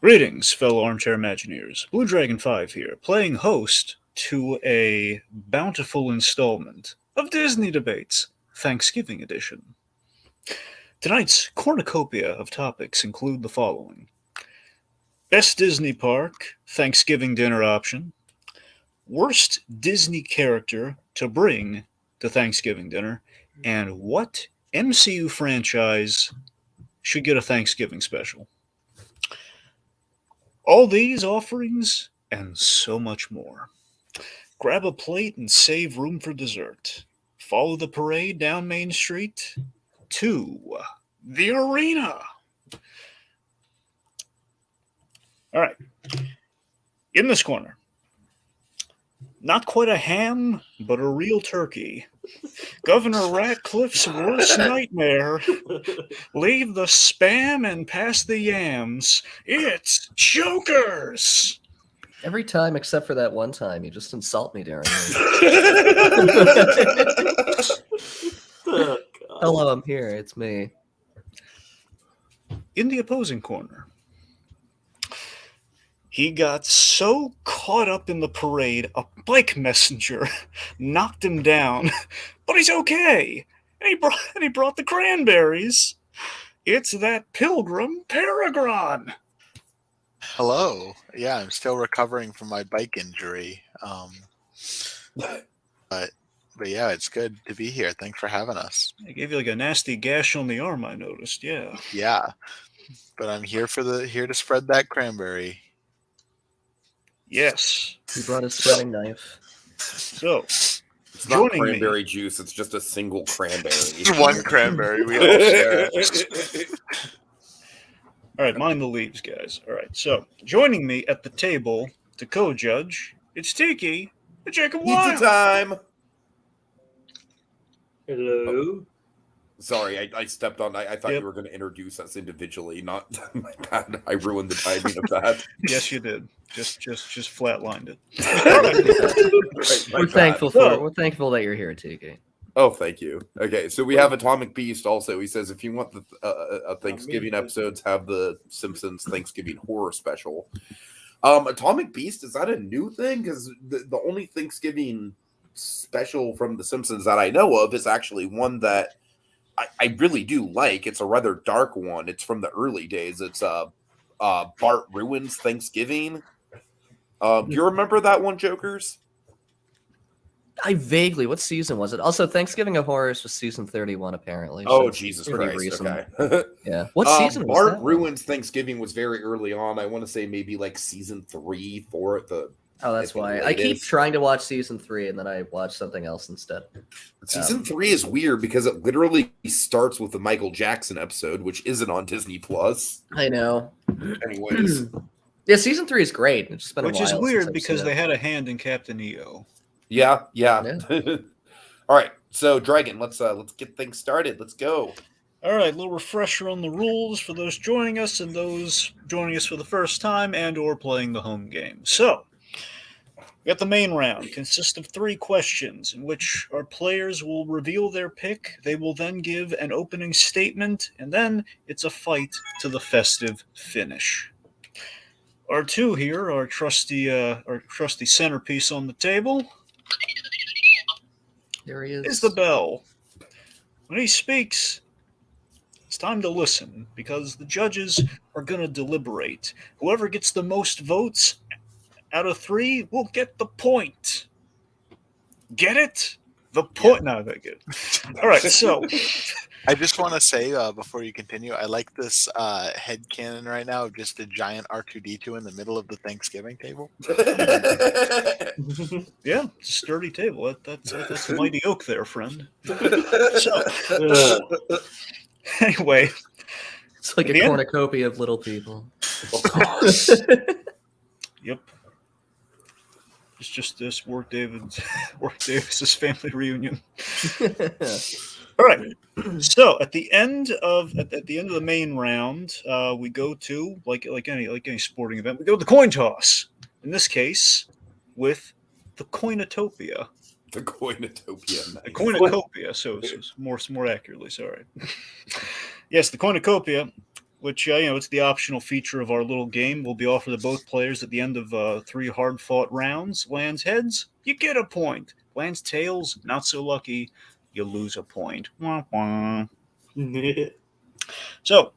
Greetings, fellow armchair Imagineers. Blue Dragon 5 here, playing host to a bountiful installment of Disney Debates, Thanksgiving Edition. Tonight's cornucopia of topics include the following: Best Disney Park Thanksgiving Dinner Option, Worst Disney Character to Bring to Thanksgiving Dinner, and what MCU franchise should get a Thanksgiving special. All these offerings and so much more. Grab a plate and save room for dessert. Follow the parade down Main Street to the arena. All right. In this corner, not quite a ham, but a real turkey. Governor Ratcliffe's worst nightmare. Leave the spam and pass the yams. It's Jokers! Every time except for that one time, you just insult me, Darren. Hello, I'm here. It's me. In the opposing corner, he got so caught up in the parade, a bike messenger knocked him down, but he's okay. And he brought the cranberries. It's that pilgrim PerGron. Hello. Yeah, I'm still recovering from my bike injury. But yeah, it's good to be here. Thanks for having us. I gave you like a nasty gash on the arm, I noticed. Yeah. Yeah, but I'm here to spread that cranberry. Yes. He brought his spreading knife. So, it's not cranberry juice, it's just a single cranberry. One cranberry, we all share. All right, mind the leaves, guys. All right, so joining me at the table to co-judge, it's Tiki and Jacob Wild. Pizza time! Hello. Oh, sorry, I stepped on. I thought Yep. you were going to introduce us individually. Not my bad. I ruined the timing of that. Yes, you did. Just flatlined it. Right, my We're bad. thankful for it. We're thankful that you're here, Tiki. Oh, thank you. Okay, so we have Atomic Beast also. He says if you want the Thanksgiving episodes, have the Simpsons Thanksgiving horror special. Atomic Beast, is that a new thing? Because the only Thanksgiving special from the Simpsons that I know of is actually one that I really do like. It's a rather dark one. It's from the early days. It's Bart Ruins Thanksgiving. Do you remember that one, Jokers? I vaguely. What season was it? Also, Thanksgiving of Horrors was season 31, apparently. Oh, so Jesus pretty Christ. recent. Okay. Yeah. What season was Bart that? Ruins Thanksgiving was very early on. I want to say maybe like season 3, 4 at the. Oh, that's at the why. I keep latest. trying to watch season 3, and then I watch something else instead. Season 3 is weird because it literally starts with the Michael Jackson episode, which isn't on Disney Plus. I know. Anyways. Yeah, season 3 is great. It's just been a Which while is since weird I've because seen they it. had a hand in Captain EO. Yeah. All right. So, Dragon, let's get things started. Let's go. All right, little refresher on the rules for those joining us and those joining us for the first time and or playing the home game. So, we got the main round. Consists of 3 questions in which our players will reveal their pick. They will then give an opening statement, and then it's a fight to the festive finish. Our 2 here, our trusty centerpiece on the table, There he is. is the bell. When he speaks, it's time to listen because the judges are going to deliberate. Whoever gets the most votes out of 3 will get the point. Get it? The point. No, they get it. All right, so I just want to say before you continue, I like this headcanon right now of just a giant R2D2 in the middle of the Thanksgiving table. yeah, it's a sturdy table. That's mighty oak there, friend. So anyway, It's like a The end- cornucopia of little people. yep. It's just this Work Davis's family reunion. All right. So at the end of the main round, we go to like any sporting event, we go to the coin toss. In this case, with the Coinotopia. The Coinotopia. Nice. The Coinotopia. So more accurately, sorry. Yes, the Coinotopia. which it's the optional feature of our little game. Will be offered to both players at the end of 3 hard-fought rounds. Lands heads, you get a point. Lands tails, not so lucky, you lose a point. Wah, wah. So,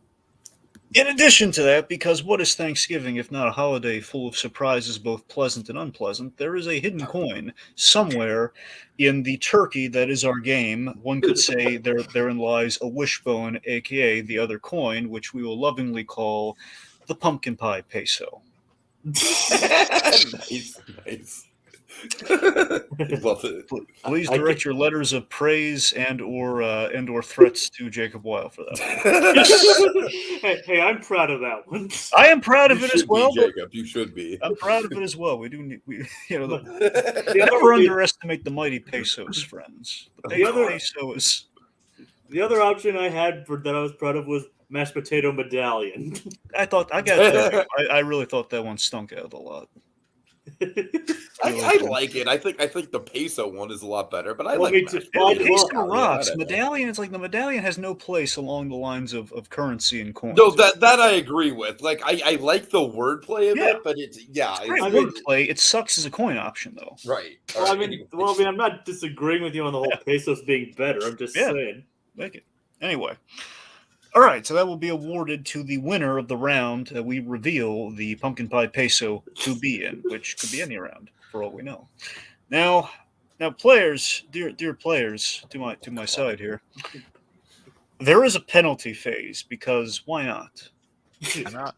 in addition to that, because what is Thanksgiving if not a holiday full of surprises, both pleasant and unpleasant, there is a hidden coin somewhere in the turkey that is our game. One could say therein lies a wishbone, aka the other coin, which we will lovingly call the pumpkin pie peso. Nice. Love it. Please direct your letters of praise and or threats to Jacob Weil for that. hey, I'm proud of that one. I am proud of You it as should be, well. But Jacob. You should be. I'm proud of it as well. We do need, never underestimate the mighty pesos, friends. The peso is. The other option I had that I was proud of was mashed potato medallion. I really thought that one stunk out a lot. I like it. I think the peso one is a lot better, but I like me too. Peso rocks. Medallion, it's like the medallion has no place along the lines of currency and coins. No, that I agree with. Like I like the wordplay of it, but it's great wordplay. It sucks as a coin option though. Right. Well, I'm not disagreeing with you on the whole pesos being better. I'm just saying. Make it. Anyway. All right, so that will be awarded to the winner of the round. We reveal the pumpkin pie peso to be in, which could be any round, for all we know. Now, players, dear players, to my side here, there is a penalty phase because why not? Why not?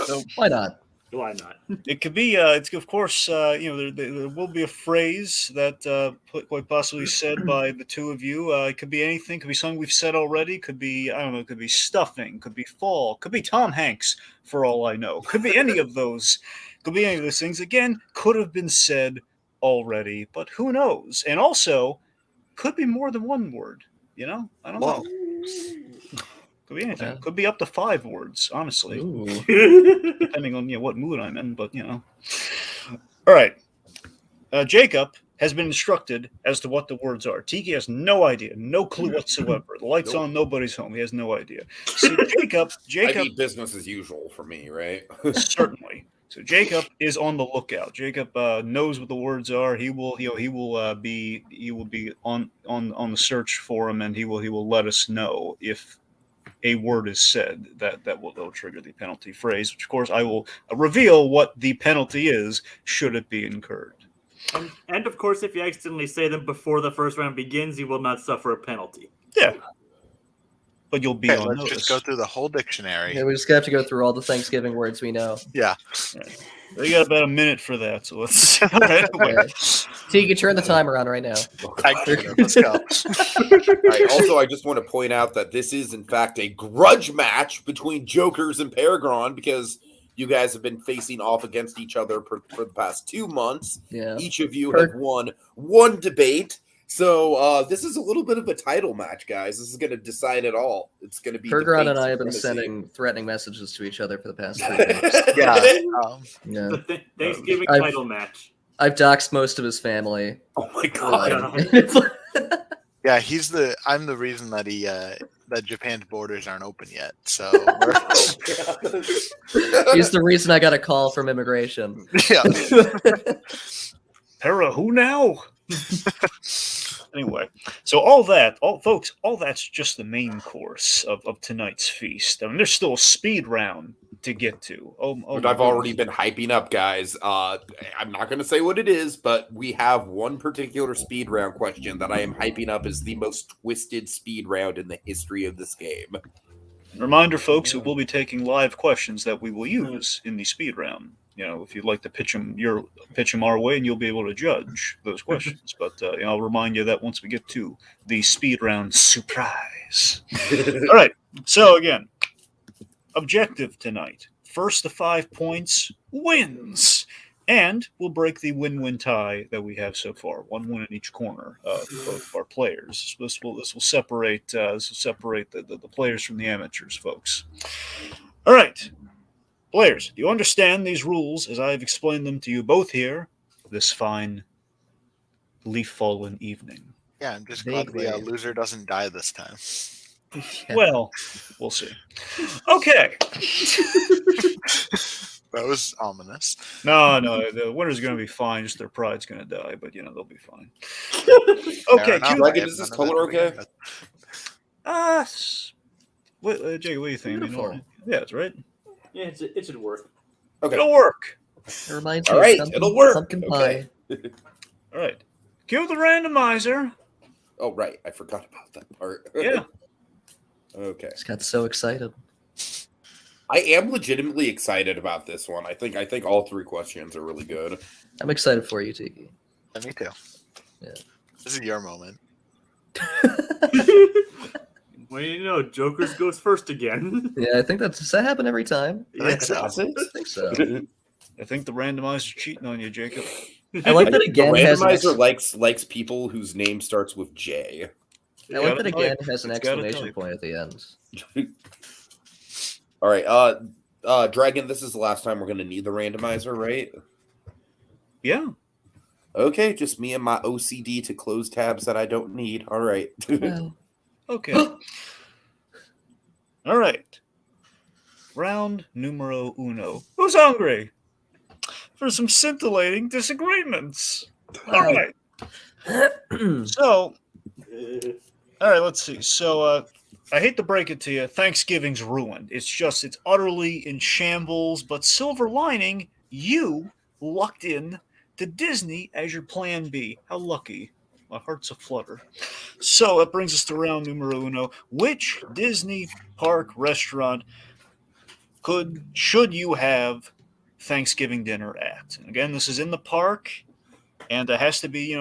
So, Why not? Why not? It could be, it's of course, there will be a phrase that quite possibly said by the two of you. It could be anything. Could be something we've said already. Could be, I don't know. Could be stuffing. Could be fall. Could be Tom Hanks, for all I know. Could be any of those. Could be any of those things. Again, could have been said already, but who knows? And also, could be more than one word. I don't know. Could be anything. Could be up to 5 words, honestly. Depending on what mood I'm in, but All right. Jacob has been instructed as to what the words are. Tiki has no idea, no clue whatsoever. The lights on, nobody's home. He has no idea. So Jacob, I mean, business as usual for me, right? Certainly. So Jacob is on the lookout. Jacob knows what the words are. He will be on the search for him, and he will let us know if a word is said that will trigger the penalty phrase, which of course I will reveal what the penalty is should it be incurred. And of course, if you accidentally say them before the first round begins, you will not suffer a penalty. Yeah. But you'll be on let's notice. just go through the whole dictionary. Yeah, we just have to go through all the Thanksgiving words we know. Yeah. Right. We got about a minute for that, so let's. All right, Tiki, turn the timer on right now. Let's go. All right, also, I just want to point out that this is, in fact, a grudge match between Jokers and PerGron because you guys have been facing off against each other for the past 2 months. Yeah. Each of you have won one debate. So this is a little bit of a title match, guys. This is going to decide it all. It's going to be PerGron and I have been sending threatening messages to each other for the past 3 weeks. Yeah. The Thanksgiving title match. I've doxed most of his family. Oh my god. Yeah, I'm the reason that that Japan's borders aren't open yet. So he's the reason I got a call from immigration. Yeah. Para, who now? Anyway, so all that's just the main course of tonight's feast. I mean, there's still a speed round to get to. But I've already been hyping up, guys. I'm not going to say what it is, but we have one particular speed round question that I am hyping up as the most twisted speed round in the history of this game. Reminder, folks, it will be taking live questions that we will use in the speed round. If you'd like to pitch them our way, and you'll be able to judge those questions. But I'll remind you that once we get to the speed round surprise. All right. So again, objective tonight: first to 5 points wins, and we'll break the win-win tie that we have so far. 1 win in each corner of both our players. This will separate the players from the amateurs, folks. All right. Players, do you understand these rules as I have explained them to you both here this fine leaf-fallen evening? Yeah, I'm just glad the loser doesn't die this time. Yeah. Well, we'll see. Okay. That was ominous. No, the winner's going to be fine. Just their pride's going to die, but they'll be fine. Fair Okay, enough. Dragon, I have is this none of color that to begin okay? with. Jake, what do you think? Beautiful. Yeah, it's right. Yeah, it should work. Okay. It'll work. It reminds All me right, of it'll work. pumpkin Okay. pie. All right. Cue the randomizer. Oh, right. I forgot about that part. Yeah. Okay. Just got so excited. I am legitimately excited about this one. I think all 3 questions are really good. I'm excited for you, Tiki. Me too. Yeah. This is your moment. Well, Jokers goes first again. Yeah, I think does that happen every time? I think so. Does it? I think so. I think the randomizer's cheating on you, Jacob. I like that The again has an randomizer likes people whose name starts with J. I like that Gotta again type. has an It's gotta exclamation type. point at the end. All right, Dragon, this is the last time we're gonna need the randomizer, right? Yeah. Okay, just me and my OCD to close tabs that I don't need. All right. Well, Okay. All right. Round numero uno. Who's hungry for some scintillating disagreements? All Wow. right. So, all right, let's see. So, I hate to break it to you, Thanksgiving's ruined. It's utterly in shambles, but silver lining, you lucked in to Disney as your plan B. How lucky. My heart's aflutter. So that brings us to round numero uno. Which Disney park restaurant should you have Thanksgiving dinner at? And again, this is in the park, and it has to be,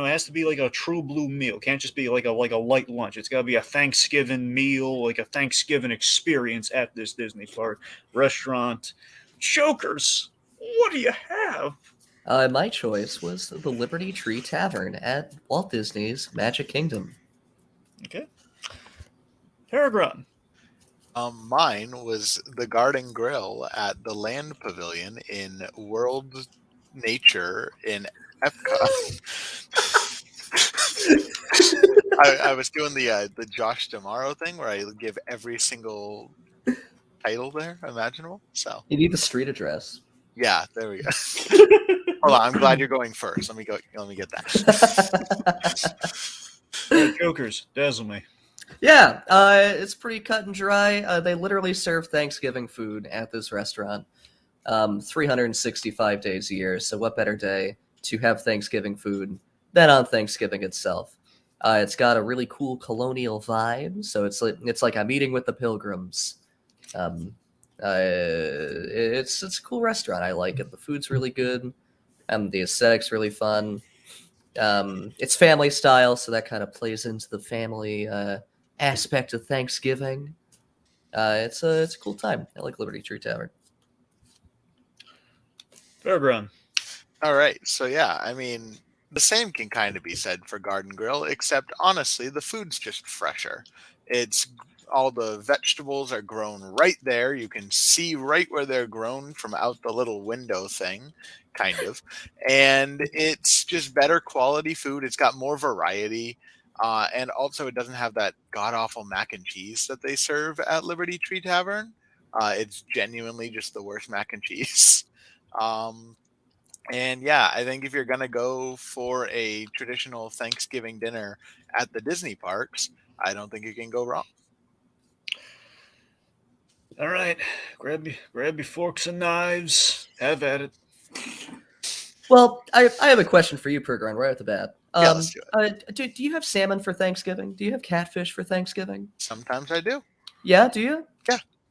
like a true blue meal. Can't just be like a light lunch. It's got to be a Thanksgiving meal, like a Thanksgiving experience at this Disney park restaurant. Jokers, what do you have? my choice was the Liberty Tree Tavern at Walt Disney's Magic Kingdom. Okay. PerGron. Mine was the Garden Grill at the Land Pavilion in World Nature in Epcot. I was doing the Josh D'Amaro thing where I give every single title there imaginable. So You need the street address. yeah, there we go. Hold on, I'm glad you're going first. Let me get that. All right, Jokers, dazzle me. Yeah, it's pretty cut and dry. They literally serve Thanksgiving food at this restaurant 365 days a year. So what better day to have Thanksgiving food than on Thanksgiving itself? It's got a really cool colonial vibe. So it's like I'm eating with the Pilgrims. It's a cool restaurant. I like it. The food's really good. The aesthetic's really fun. It's family style, so that kind of plays into the family aspect of Thanksgiving. It's a cool time. I like Liberty Tree Tavern. PerGron. All right, so yeah, I mean, the same can kind of be said for Garden Grill, except honestly, the food's just fresher. It's all the vegetables are grown right there. You can see right where they're grown from out the little window thing, kind of. And it's just better quality food. It's got more variety. And also, it doesn't have that god awful mac and cheese that they serve at Liberty Tree Tavern. It's genuinely just the worst mac and cheese. And yeah, I think if you're going to go for a traditional Thanksgiving dinner at the Disney parks, I don't think you can go wrong. All right, grab your forks and knives. Have at it. Well, I have a question for you, PerGron, right at the bat. Yeah, let's do it. Do you have salmon for Thanksgiving? Do you have catfish for Thanksgiving? Sometimes I do. Yeah, do you?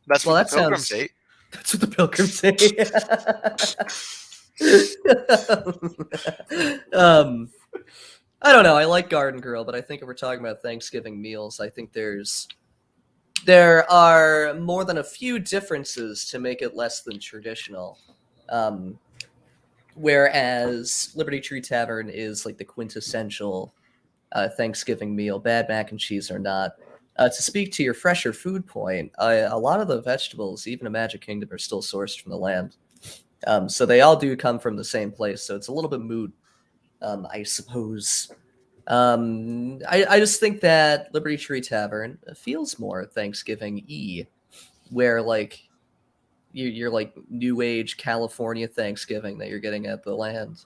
That's Well, what that the Pilgrims sounds- ate. That's what the Pilgrims say. I don't know. I like Garden Grill, but I think if we're talking about Thanksgiving meals, I think there are more than a few differences to make it less than traditional. Whereas Liberty Tree Tavern is like the quintessential Thanksgiving meal. Bad mac and cheese or not. To speak to your fresher food point, a lot of the vegetables, even in Magic Kingdom, are still sourced from the land. So they all do come from the same place. So it's a little bit moot, I suppose, I just think that Liberty Tree Tavern feels more Thanksgiving-y, where like you're like New Age California Thanksgiving that you're getting at the land.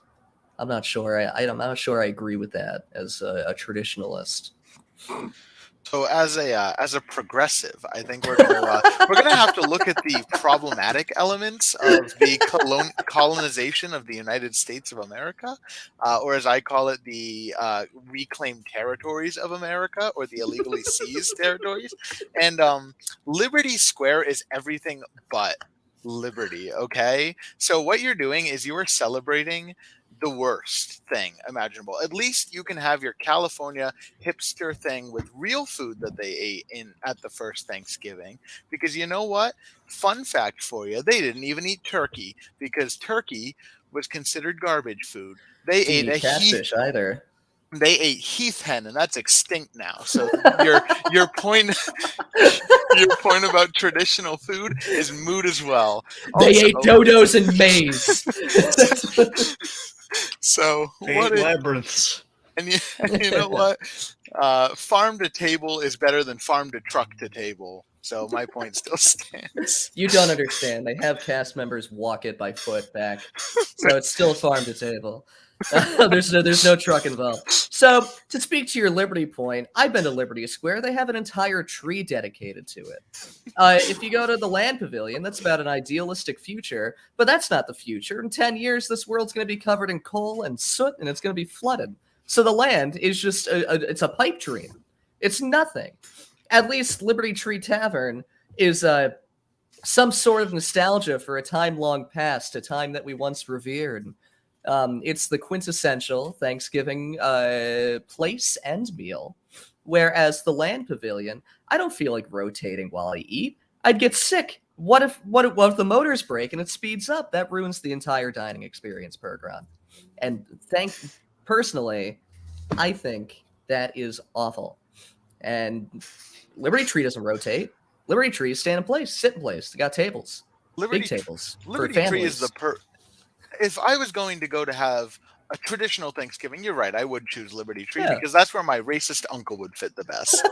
I'm not sure. I'm not sure I agree with that as a traditionalist. So as a progressive, I think we're gonna have to look at the problematic elements of the colonization of the United States of America, or as I call it, the reclaimed territories of America, or the illegally seized territories. And Liberty Square is everything but liberty. Okay, so what you're doing is you are celebrating the worst thing imaginable. At least you can have your California hipster thing with real food that they ate in at the first Thanksgiving. Because you know what? Fun fact for you, they didn't even eat turkey because turkey was considered garbage food. They ate Didn't a eat catfish either. they ate heath hen, and that's extinct now. So your point your point about traditional food is moot as well. They Also, ate dodos and maize. so They what ate is, labyrinths. and you know what? Farm to table is better than farm to truck to table. So my point still stands. You don't understand. They have cast members walk it by foot back, so it's still farm to table. There's no truck involved. So to speak to your Liberty point, I've been to Liberty Square. They have an entire tree dedicated to it. If you go to the Land Pavilion, that's about an idealistic future, but that's not the future. In 10 years, this world's going to be covered in coal and soot, and it's going to be flooded. So the land is just it's a pipe dream. It's nothing. At least Liberty Tree Tavern is some sort of nostalgia for a time long past, a time that we once revered. It's the quintessential Thanksgiving place and meal. Whereas the Land Pavilion, I don't feel like rotating while I eat. I'd get sick. What if the motors break and it speeds up? That ruins the entire dining experience, PerGron. And personally, I think that is awful. And Liberty Tree doesn't rotate. Liberty Tree is stand in place, sit in place. They got tables, big tables for Liberty families. Tree is if I was going to go to have a traditional Thanksgiving, you're right, I would choose Liberty Tree because that's where my racist uncle would fit the best.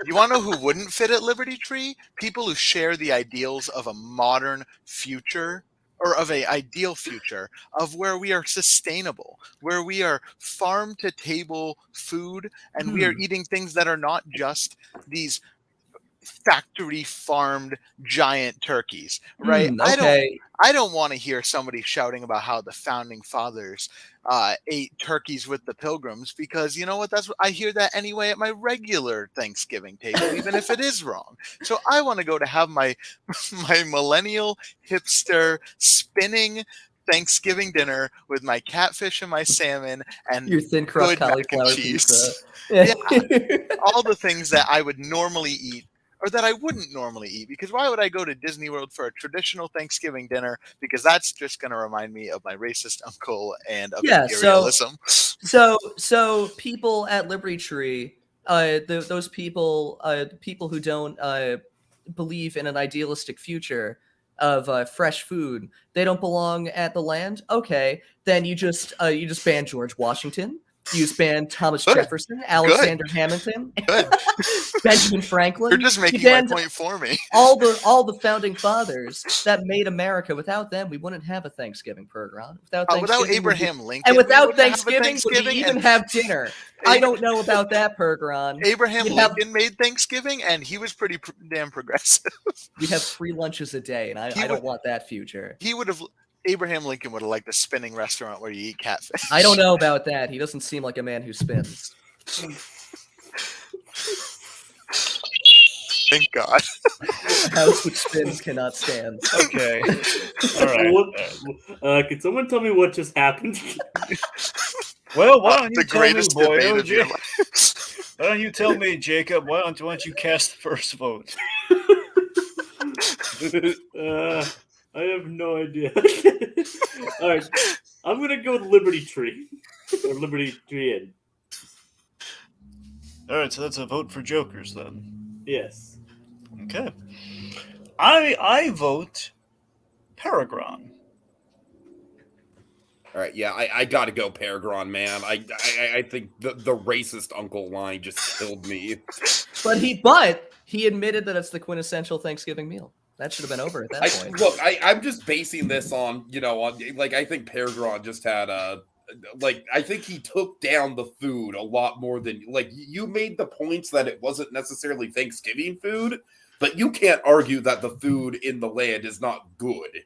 You want to know who wouldn't fit at Liberty Tree? People who share the ideals of a modern future, or of a ideal future of where we are sustainable, where we are farm to table food, and we are eating things that are not just these factory farmed giant turkeys, right? Okay. I don't want to hear somebody shouting about how the founding fathers ate turkeys with the pilgrims, because you know what? I hear that anyway at my regular Thanksgiving table, even if it is wrong. So I want to go to have my millennial hipster spinning Thanksgiving dinner with my catfish and my salmon and your thin crust good mac and cauliflower cheese. pizza. Yeah, all the things that I would normally eat, or that I wouldn't normally eat, because why would I go to Disney World for a traditional Thanksgiving dinner? Because that's just going to remind me of my racist uncle and of imperialism. So people at Liberty Tree, those people who don't believe in an idealistic future of fresh food, they don't belong at the land. Okay, then you just ban George Washington. You ban Thomas Jefferson, Alexander Hamilton, Benjamin Franklin. You're just making my point for me. all the founding fathers that made America. Without them, we wouldn't have a Thanksgiving program. Without Abraham Lincoln, and without Thanksgiving, would we even have dinner? I don't know about that, PerGron. Abraham Lincoln made Thanksgiving, and he was pretty damn progressive. We have 3 lunches a day, and I don't want that future. Abraham Lincoln would have liked a spinning restaurant where you eat catfish. I don't know about that. He doesn't seem like a man who spins. Thank God. A house which spins cannot stand. Okay. All right. Can someone tell me what just happened? Well, why don't you the tell greatest me, boy? debate of your life. Why don't you tell me, Jacob? Why don't you cast the first vote? I have no idea. All right, I'm gonna go with Liberty Tree or Liberty Tree Inn. All right, so that's a vote for Jokers then. Yes. Okay. I vote PerGron. All right, yeah, I gotta go PerGron, man. I think the racist uncle line just killed me. But he admitted that it's the quintessential Thanksgiving meal. That should have been over at that point. Look, I'm just basing this on, I think PerGron just had I think he took down the food a lot more than, you made the points that it wasn't necessarily Thanksgiving food, but you can't argue that the food in the land is not good.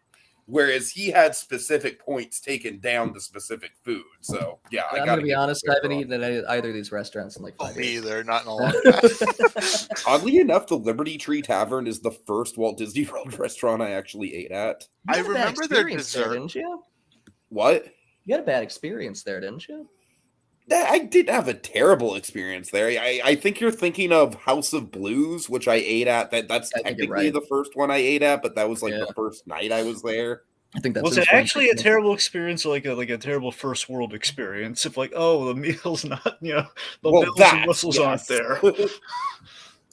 Whereas he had specific points taken down to specific food. So, yeah, I'm going to be honest, I haven't eaten at either of these restaurants in like 5 Me years. either, not in a long time. Oddly enough, the Liberty Tree Tavern is the first Walt Disney World restaurant I actually ate at. You I had a bad remember their experience there, dessert. didn't you? What? You had a bad experience there, didn't you? I didn't have a terrible experience there. I think you're thinking of House of Blues, which I ate at. That's I think you're technically right. the first one I ate at, but that was Yeah. the first night I was there. I think that's Was it actually a terrible experience, like a terrible first world experience? If the meal's not, the bells and whistles aren't there.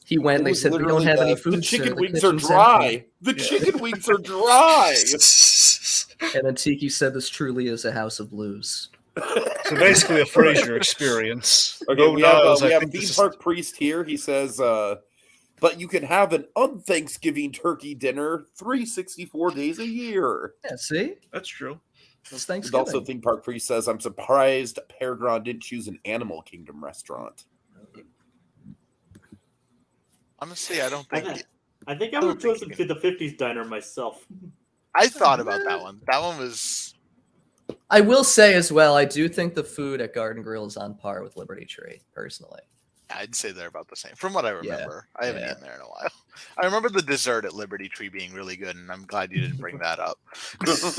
He went and they said, we don't have any food, The chicken sir. The wings are kitchen's dry. empty." The chicken wings are dry. And then Tiki said, this truly is a house of blues. So basically, a Frasier experience. Okay, Oh, we no, have I Theme think this is- Park Priest here. He says, but you can have an unthanksgiving turkey dinner 364 days a year. Yeah, see? That's true. It's And Thanksgiving. also, Theme Park Priest says, I'm surprised PerGron didn't choose an Animal Kingdom restaurant. Honestly, I don't think. I think I would have chosen the 50s diner myself. I thought about that one. That one was. I will say as well, I do think the food at Garden Grill is on par with Liberty Tree, personally. I'd say they're about the same, from what I remember. I haven't yeah. eaten there in a while. I remember the dessert at Liberty Tree being really good, and I'm glad you didn't bring that up.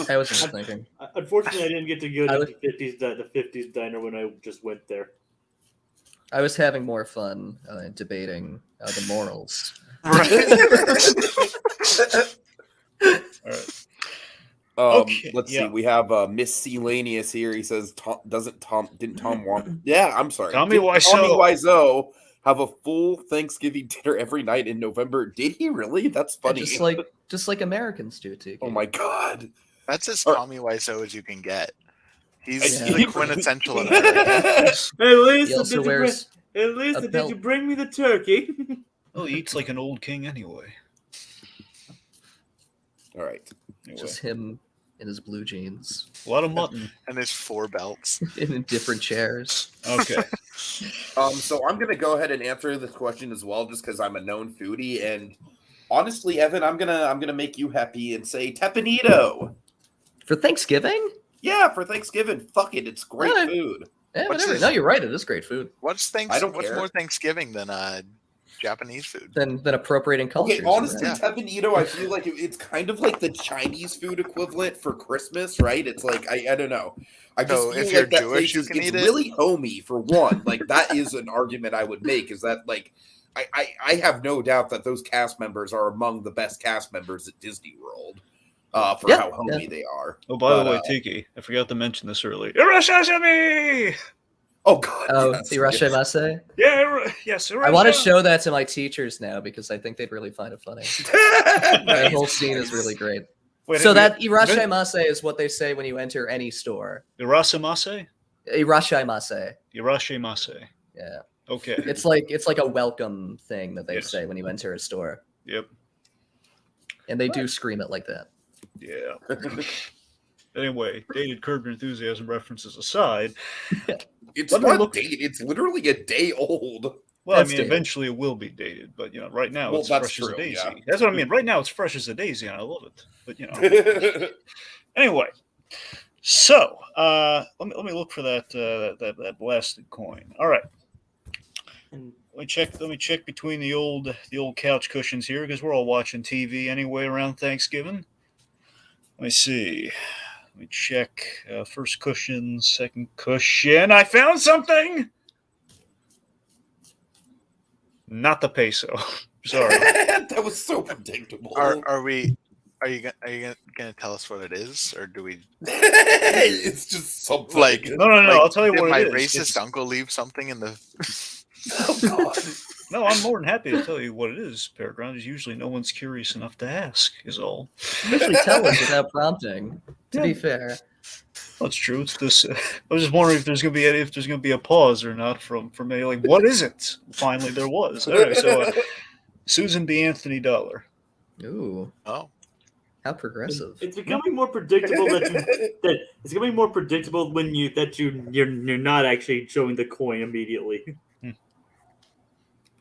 I was just thinking. Unfortunately, I didn't get to go I to would- the 50s diner when I just went there. I was having more fun debating the morals. All right. Let's yeah. see. We have Miscellaneous here. He says, didn't Tom want? Yeah, I'm sorry. Tommy Did Wiseau. Tommy Wiseau have a full Thanksgiving dinner every night in November? Did he really? That's funny. Just like Americans do, Tiki. Oh my god. That's as Or- Tommy Wiseau as you can get. He's Yeah. the quintessential American. Hey, He Lisa, also wears a belt. did you bring me the turkey? Well, he eats like an old king anyway. All right. Anyway, just him in his blue jeans a lot of mutton. And his 4 belts. in different chairs. Okay. So I'm gonna go ahead and answer this question as well, just because I'm a known foodie. And honestly, Evan, I'm gonna make you happy and say Tepanito. For Thanksgiving? Yeah, for Thanksgiving. Fuck it, it's great Really? food. Yeah, What's whatever. this? No, you're right. It is great food. What's I don't care. more Thanksgiving than Japanese food? Than appropriating cultures. Okay, honestly, right? Tepanito, I feel like it's kind of like the Chinese food equivalent for Christmas, right? It's like I don't know. I just So feel if like you're that Jewish, place you is can it's eat it? really homey for one. Like that is an argument I would make. Is that like I have no doubt that those cast members are among the best cast members at Disney World. For Yeah, how homey they are. Oh, by the But, way, Tiki, I forgot to mention this earlier. Irashashimi! Oh god. Oh, yes, irashaimase. Yeah, yes. I want to show that to my teachers now because I think they'd really find it funny. That Nice, whole scene is nice. really great. Wait, So that irashaimase is what they say when you enter any store. Irasamase? Irashaimase. Irashimase. Yeah. Okay. It's like a welcome thing that they Yes. say when you enter a store. Yep. And they do scream it like that. Yeah. Anyway, dated Curb Your Enthusiasm references aside, It's Let me not look- dated. It's literally a day old. well, That's I mean, dated. eventually it will be dated, but right now Well, it's that's fresh as a true, daisy. yeah. That's what I mean. Right now it's fresh as a daisy, and I love it. But anyway, so let me look for that blasted coin. All right. And Let me check between the old couch cushions here because we're all watching TV anyway around Thanksgiving. Let me see. Let me check. First cushion, second cushion. I found something. Not the peso. Sorry. That was so predictable. Are you gonna tell us what it is, or do we It's just something. like? No. like, I'll tell you did what my it is. racist It's- uncle leave something in the? Oh god. No, I'm more than happy to tell you what it is, PerGron. Is usually no one's curious enough to ask. Is all. You usually tell us without prompting, to be fair. That's true. It's this. I was just wondering if there's gonna be a pause or not from me. Like, what is it? Finally, there was. All right. So, Susan B. Anthony Dollar. Ooh, Oh, how progressive. It's becoming more predictable that it's becoming more predictable when you're not actually showing the coin immediately.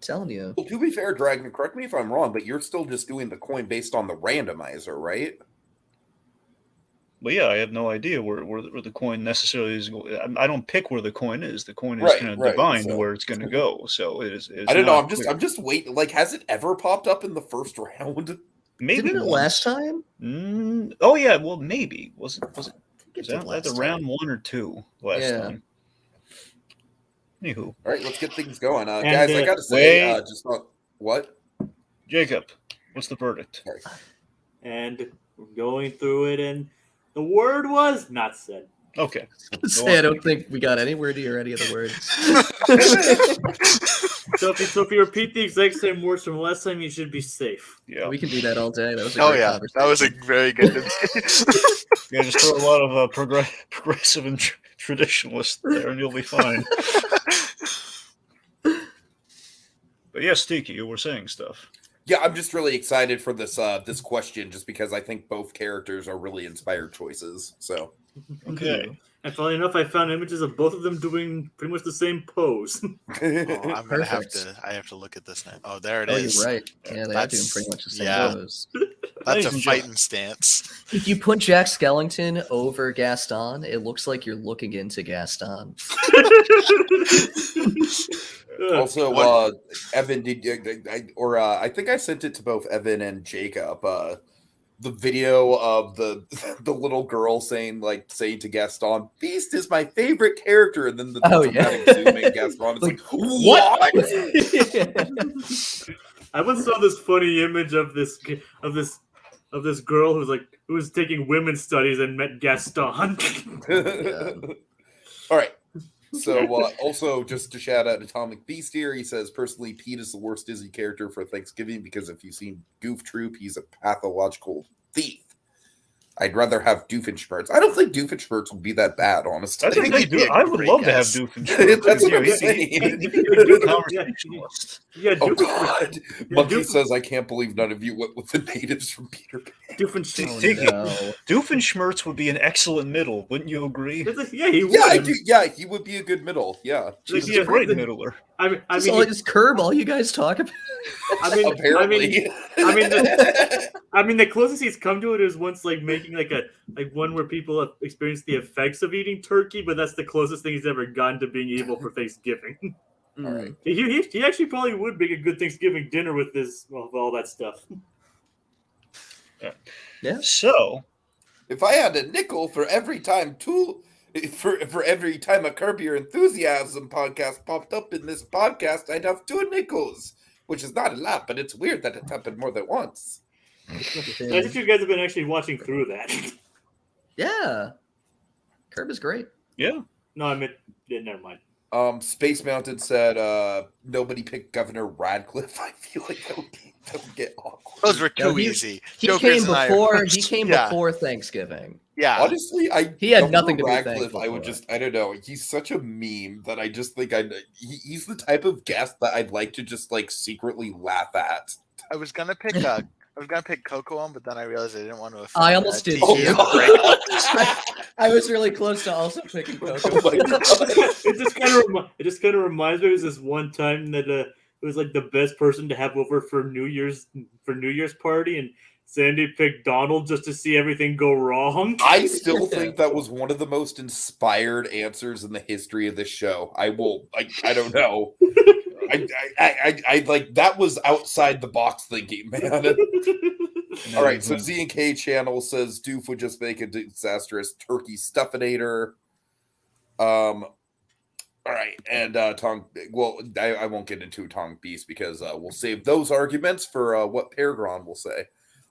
Telling you. Well, to be fair, Dragon, correct me if I'm wrong, but you're still just doing the coin based on the randomizer, right? But yeah, I have no idea where the coin necessarily is. I don't pick where the coin is. The coin is Right, kind of right, divined so- where it's going to go. So it is. It's I don't know. not I'm clear. just waiting. Like, has it ever popped up in the first round? Maybe Didn't it once. last time? Oh yeah, well maybe was it I think it was did that last the round time. 1 or 2 last Yeah. time? Anywho, All right, let's get things going, And, guys. I gotta say, wait. just not what. Jacob, what's the verdict? Sorry. And we're going through it, and the word was not said. Okay, Say, I don't think we got anywhere near any of the words. So if you repeat the exact same words from last time, you should be safe. yeah, We can do that all day. That was a oh great yeah, conversation. that was a very good debate. yeah. Just throw a lot of progressive and traditionalists there, and you'll be fine. But yes, Tiki, you were saying stuff. Yeah, I'm just really excited for this this question, just because I think both characters are really inspired choices. So Okay. And funny enough, I found images of both of them doing pretty much the same pose. Oh, I'm gonna have Perfect. to. I have to look at this now. Oh, there it Oh, is. you're right. Yeah, they are doing That's- pretty much the same yeah. pose. That's Ladies a and fighting stance. If you put Jack Skellington over Gaston, it looks like you're looking into Gaston. also, What- Evan, I think I sent it to both Evan and Jacob. The video of the little girl saying to Gaston, "Beast is my favorite character," and then the Oh, dramatic yeah. zoom in Gaston is Like, like, "What?" I once saw this funny image of this girl who was taking women's studies and met Gaston. All right. So, also, just to shout out Atomic Beast here, he says, personally, Pete is the worst Disney character for Thanksgiving because if you've seen Goof Troop, he's a pathological thief. I'd rather have Doofenshmirtz. I don't think Doofenshmirtz would be that bad, honestly. I think they he'd be do. a I would great love to have guest. Doofenshmirtz. That's what I'm He'd saying. be a good conversationalist. Yeah, Oh, Doofenshmirtz. God. Monkey says, I can't believe none of you went with the natives from Peter Pan. Doofenshmirtz. Tiki, no. Doofenshmirtz would be an excellent middle, wouldn't you agree? Yeah, he would. Yeah, I do. Yeah, he would be a good middle. Yeah. He's yeah, a great the- middler. I mean, It's Curb, all you guys talk about. Apparently. I mean, the closest he's come to it is once making one where people have experienced the effects of eating turkey, but that's the closest thing he's ever gotten to being evil for Thanksgiving. All right. He actually probably would make a good Thanksgiving dinner with all that stuff. Yeah. So, If I had a nickel for every time for every time a Curb Your Enthusiasm podcast popped up in this podcast, I'd have 2 nickels, which is not a lot, but it's weird that it's happened more than once. I think you guys have been actually watching through that. Yeah. Curb is great. yeah. No, I meant never mind. Space Mountain said nobody picked Governor Radcliffe. I feel like that would get awkward. Those were too No, easy. He Jokers came and I- before. He came Yeah. before Thanksgiving. Yeah. Honestly, He had Governor nothing to be Radcliffe, thankful I would for. I don't know. He's such a meme that I just think he's the type of guest that I'd like to just secretly laugh at. I was gonna pick Coco on, but then I realized I didn't want to offend I almost did Tiki too. and break- I was really close to also picking Coco. Oh my God. It just kind of reminds me of this one time that it was the best person to have over for New Year's party, and Sandy picked Donald just to see everything go wrong. I still think that was one of the most inspired answers in the history of this show. I don't know. I that was outside the box thinking, man. All right, so Z and K channel says Doof would just make a disastrous turkey stuffinator. All right, and Tong. Well, I won't get into Tong Beast because we'll save those arguments for what PerGron will say.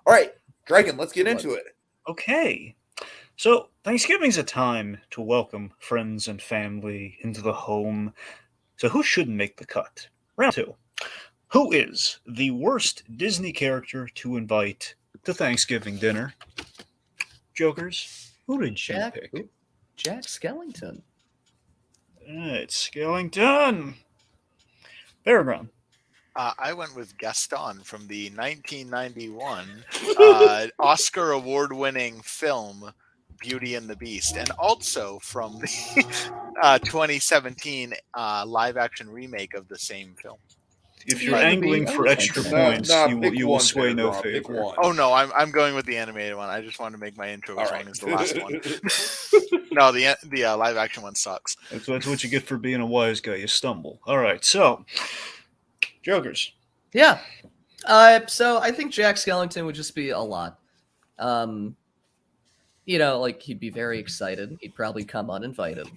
All right, Dragon, let's get into it. Okay. So, Thanksgiving's a time to welcome friends and family into the home. So, who shouldn't make the cut? Round 2. Who is the worst Disney character to invite to Thanksgiving dinner? Jokers, who did you Jack? pick? Ooh. Jack Skellington. Alright, Skellington. PerGron. I went with Gaston from the 1991 Oscar award-winning film Beauty and the Beast, and also from the 2017 live-action remake of the same film. If Beauty you're and the angling Beast. for Oh, extra okay. points, you pick will one, sway no PerGron, pick favor. one. Oh no, I'm going with the animated one. I just wanted to make my intro as All long right. as the last one. No, the live action one sucks. That's what you get for being a wise guy. You stumble. All right, so Jokers. Yeah. So I think Jack Skellington would just be a lot. Like he'd be very excited. He'd probably come uninvited.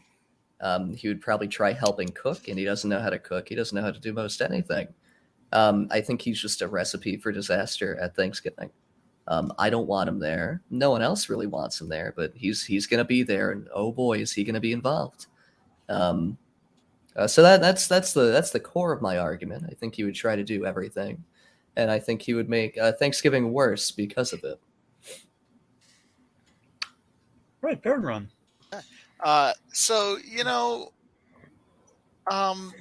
He would probably try helping cook, and he doesn't know how to cook. He doesn't know how to do most anything. I think he's just a recipe for disaster at Thanksgiving. I don't want him there. No one else really wants him there, but he's going to be there, and oh boy, is he going to be involved. So that's the core of my argument. I think he would try to do everything, and I think he would make Thanksgiving worse because of it. Right, PerGron. So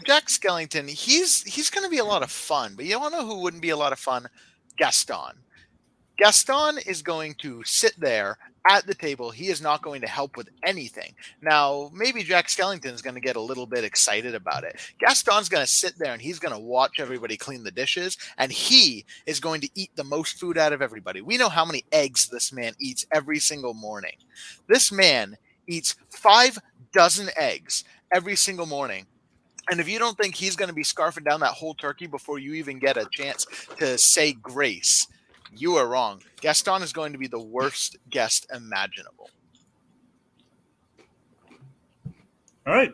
Jack Skellington, he's going to be a lot of fun, but you want to know who wouldn't be a lot of fun? Gaston. Gaston is going to sit there at the table. He is not going to help with anything. Now, maybe Jack Skellington is going to get a little bit excited about it. Gaston's going to sit there and he's going to watch everybody clean the dishes, and he is going to eat the most food out of everybody. We know how many eggs this man eats every single morning. This man eats 5 dozen eggs every single morning. And if you don't think he's going to be scarfing down that whole turkey before you even get a chance to say grace, you are wrong. Gaston is going to be the worst guest imaginable. All right.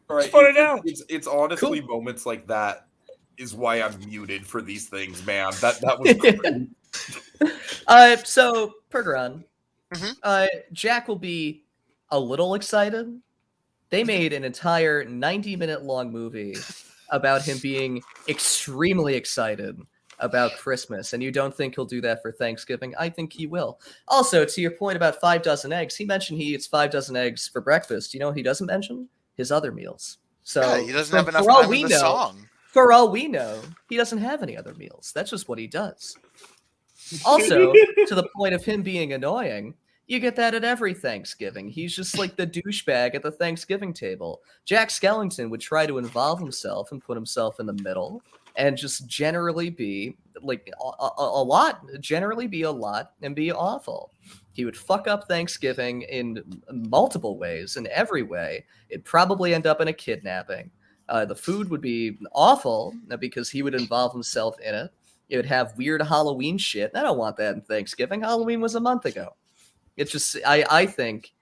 All right, Let's put it out. It's honestly moments like that is why I'm muted for these things, man. That was great. So PerGron, Mhm. Jack will be a little excited. They made an entire 90-minute long movie about him being extremely excited about Christmas, and you don't think he'll do that for Thanksgiving? I think he will. Also, to your point about 5 dozen eggs, he mentioned he eats 5 dozen eggs for breakfast. You know what he doesn't mention? His other meals. So Yeah, he doesn't have enough for all time we in the know, song. For all we know, he doesn't have any other meals. That's just what he does. Also, to the point of him being annoying, you get that at every Thanksgiving. He's just like the douchebag at the Thanksgiving table. Jack Skellington would try to involve himself and put himself in the middle and just generally be like a lot and be awful. He would fuck up Thanksgiving in multiple ways, in every way. It'd probably end up in a kidnapping. The food would be awful because he would involve himself in it. It would have weird Halloween shit. I don't want that in Thanksgiving. Halloween was a month ago. It's just, I think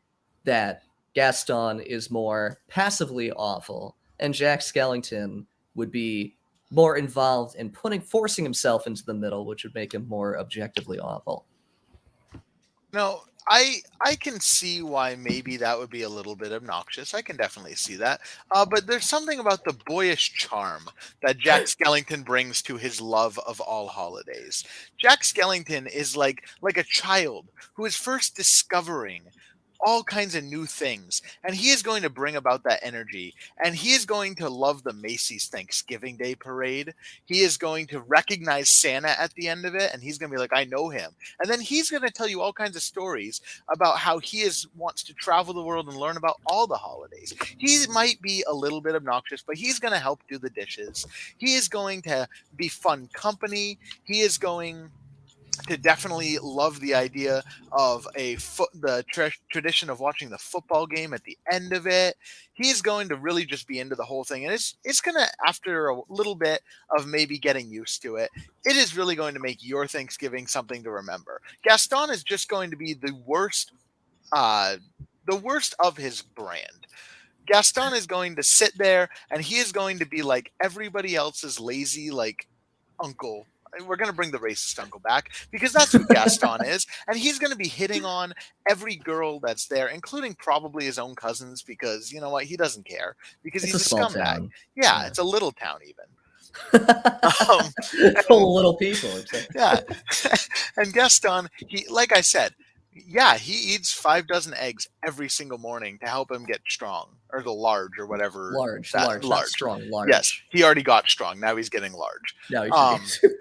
that Gaston is more passively awful, and Jack Skellington would be more involved in forcing himself into the middle, which would make him more objectively awful. No, I can see why maybe that would be a little bit obnoxious. I can definitely see that. But there's something about the boyish charm that Jack Skellington brings to his love of all holidays. Jack Skellington is like a child who is first discovering all kinds of new things, and he is going to bring about that energy, and he is going to love the Macy's Thanksgiving Day parade. He is going to recognize Santa at the end of it, and he's going to be like, I know him. And then he's going to tell you all kinds of stories about how he wants to travel the world and learn about all the holidays. He might be a little bit obnoxious, but he's going to help do the dishes. He is going to be fun company. He is going to definitely love the idea of the tradition of watching the football game at the end of it. He's going to really just be into the whole thing, and it's gonna, after a little bit of maybe getting used to it, it is really going to make your Thanksgiving something to remember. Gaston is just going to be the worst of his brand. Gaston is going to sit there, and he is going to be like everybody else's lazy uncle. We're going to bring the racist uncle back because that's who Gaston is. And he's going to be hitting on every girl that's there, including probably his own cousins, because you know what? He doesn't care because he's a small scumbag. town. Yeah, it's a little town even. Full of little people. Yeah. And Gaston, like I said, Yeah, he eats 5 dozen eggs every single morning to help him get strong, or the large, or whatever. Large, that- not strong, large. Yes, he already got strong. Now he's getting large. No, he Um, should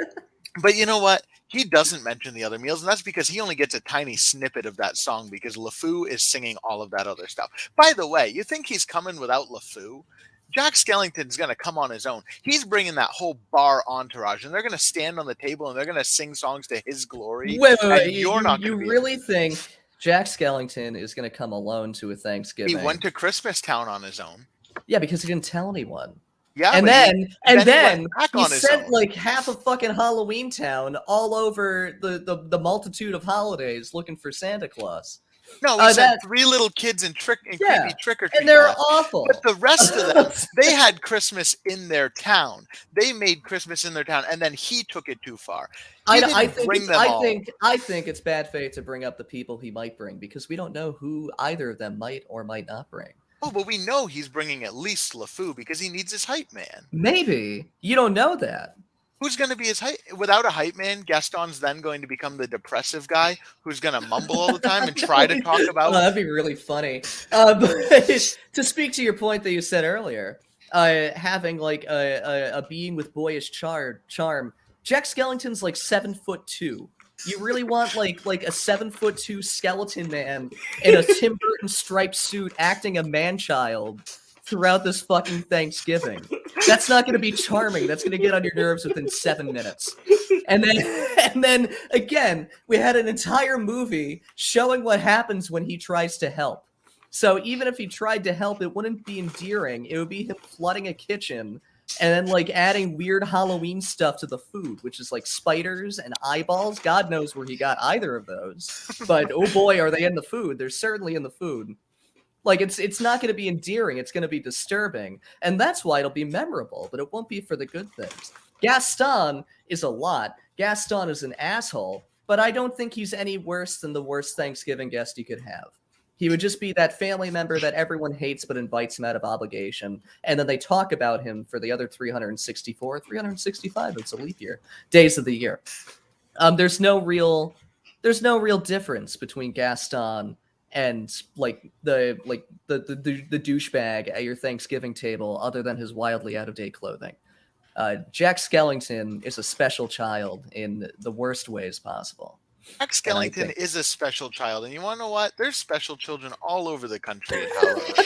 But you know what? He doesn't mention the other meals, and that's because he only gets a tiny snippet of that song because LeFou is singing all of that other stuff. By the way, you think he's coming without LeFou? Jack Skellington's going to come on his own. He's bringing that whole bar entourage, and they're going to stand on the table and they're going to sing songs to his glory. Wait, and you not gonna be really think Jack Skellington is going to come alone to a Thanksgiving? He went to Christmas Town on his own. Yeah, because he didn't tell anyone. Yeah, and but then he went back he on his sent own. like half of fucking Halloween Town all over the multitude of holidays looking for Santa Claus. No, we sent 3 little kids in creepy trick or treat. And they're awful. But the rest of them, they had Christmas in their town. They made Christmas in their town, and then he took it too far. I think it's bad faith to bring up the people he might bring because we don't know who either of them might or might not bring. Oh, but we know he's bringing at least LeFou because he needs his hype man. Maybe. You don't know that. Who's going to be his hype? Without a hype man, Gaston's then going to become the depressive guy who's going to mumble all the time and try to talk about... that'd be really funny. But to speak to your point that you said earlier, having like a being with boyish charm, Jack Skellington's like 7'2". You really want like a 7'2" skeleton man in a Tim Burton striped suit acting a man-child throughout this fucking Thanksgiving? That's not going to be charming. That's going to get on your nerves within 7 minutes. And then again, we had an entire movie showing what happens when he tries to help. So even if he tried to help, it wouldn't be endearing. It would be him flooding a kitchen and then like adding weird Halloween stuff to the food, which is like spiders and eyeballs. God knows where he got either of those. But oh boy, are they in the food. They're certainly in the food. Like it's not going to be endearing. It's going to be disturbing. And that's why it'll be memorable, but it won't be for the good things. Gaston is a lot. Gaston is an asshole, but I don't think he's any worse than the worst Thanksgiving guest you could have. He would just be that family member that everyone hates but invites him out of obligation. And then they talk about him for the other 365, it's a leap year, days of the year. There's no real difference between Gaston and like the douchebag at your Thanksgiving table other than his wildly out-of-date clothing. Jack Skellington is a special child in the worst ways possible. Jack Skellington is a special child, and you want to know what? There's special children all over the country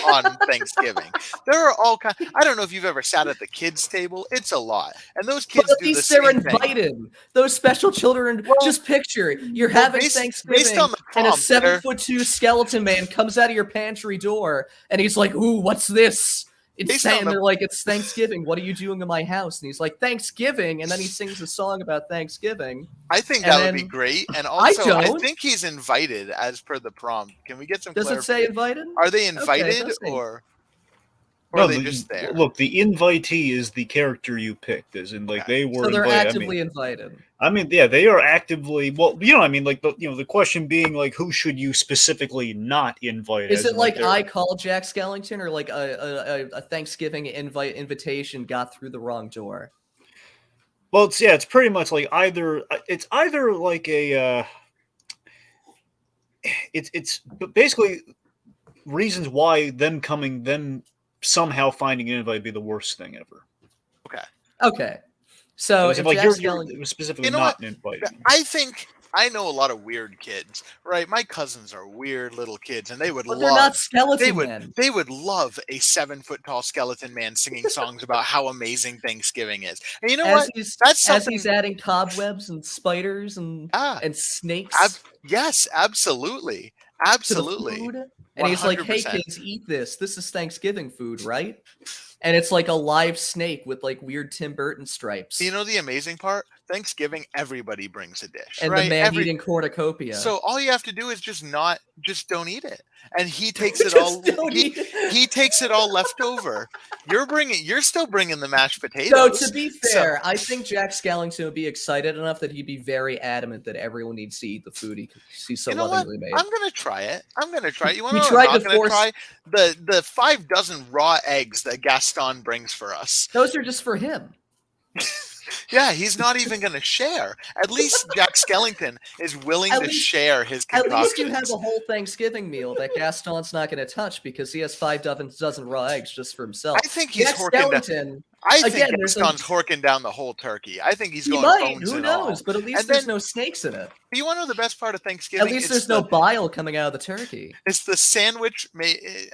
on Thanksgiving. There are all kinds. I don't know if you've ever sat at the kids' table. It's a lot, and those kids but at do least the they're same invited. thing. Those special children. Just picture you're having Thanksgiving, based on the and a prompt, 7'2" skeleton man comes out of your pantry door, and he's like, "Ooh, what's this?" They're like, "It's Thanksgiving. What are you doing in my house?" And he's like, "Thanksgiving," and then he sings a song about Thanksgiving. I think that would be great, and also I think he's invited as per the prompt. Can we get some? Does it say invited? Are they invited or are they just there? Look, the invitee is the character you picked, as in like they were. So they're invited. actively invited. I mean, yeah, they are actively. Well, you know, I mean, like the question being like, who should you specifically not invite? Is it like I called Jack Skellington, or like a Thanksgiving invitation got through the wrong door? Well, it's pretty much like either like a. It's basically reasons why them somehow finding an invite would be the worst thing ever. Okay. So if like Jack you're specifically not invited. I think I know a lot of weird kids, right? My cousins are weird little kids, and they would love. They're not skeleton men. They would love a 7-foot-tall skeleton man singing songs about how amazing Thanksgiving is. And you know what? That's something. As he's adding cobwebs and spiders and snakes. Yes, absolutely, absolutely. And he's like, "Hey kids, eat this. This is Thanksgiving food, right?" And it's like a live snake with like weird Tim Burton stripes. You know the amazing part? Thanksgiving, everybody brings a dish, and right? the man eating cornucopia. So all you have to do is just don't eat it, and he takes it all. He takes it all left over. You're still bringing the mashed potatoes. So to be fair, I think Jack Skellington would be excited enough that he'd be very adamant that everyone needs to eat the food he's so lovingly made. I'm gonna try it. You want to know? I'm gonna try the 5 dozen raw eggs that Gaston brings for us. Those are just for him. Yeah, he's not even going to share. At least Jack Skellington is willing At to least- share his At concoctions. least you have a whole Thanksgiving meal that Gaston's not going to touch because he has 5 dozen raw eggs just for himself. I think he's Jack horking down. Skellington, I think again, there's Gaston's horking down the whole turkey. I think he's he going might. bones Who and knows? all. But at least And there's then- no snakes in it. Do you want to know the best part of Thanksgiving? At least It's there's the, no bile coming out of the turkey. It's the sandwich.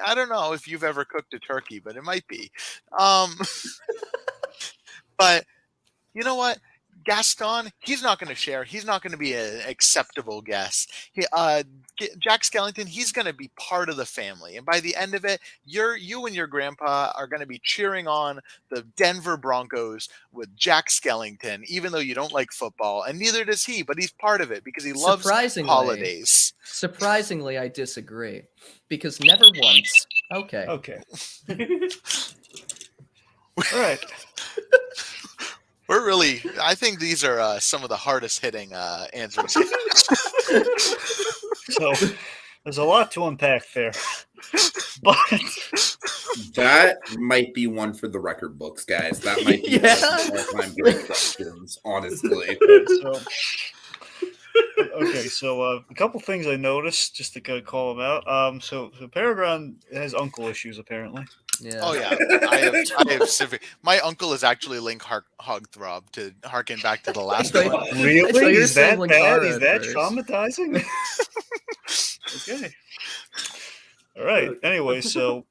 I don't know if you've ever cooked a turkey, but it might be. But you know what? Gaston, he's not going to share. He's not going to be an acceptable guest. Jack Skellington, he's going to be part of the family. And by the end of it, you and your grandpa are going to be cheering on the Denver Broncos with Jack Skellington, even though you don't like football. And neither does he, but he's part of it because he loves holidays. Surprisingly, I disagree. Because never once. Okay. Okay. All right. I think these are some of the hardest hitting answers. So there's a lot to unpack there. But That might be one for the record books, guys. That might be Yeah. all-time great questions, honestly. so a couple things I noticed just to kind of call them out. So PerGron has uncle issues apparently. Yeah. Oh yeah, I have civic. My uncle is actually Link Hogthrob to harken back to the last I thought- one. I thought Really? you were Is that saying bad? Linkara Is at that first. traumatizing? Okay. All right. Anyway, so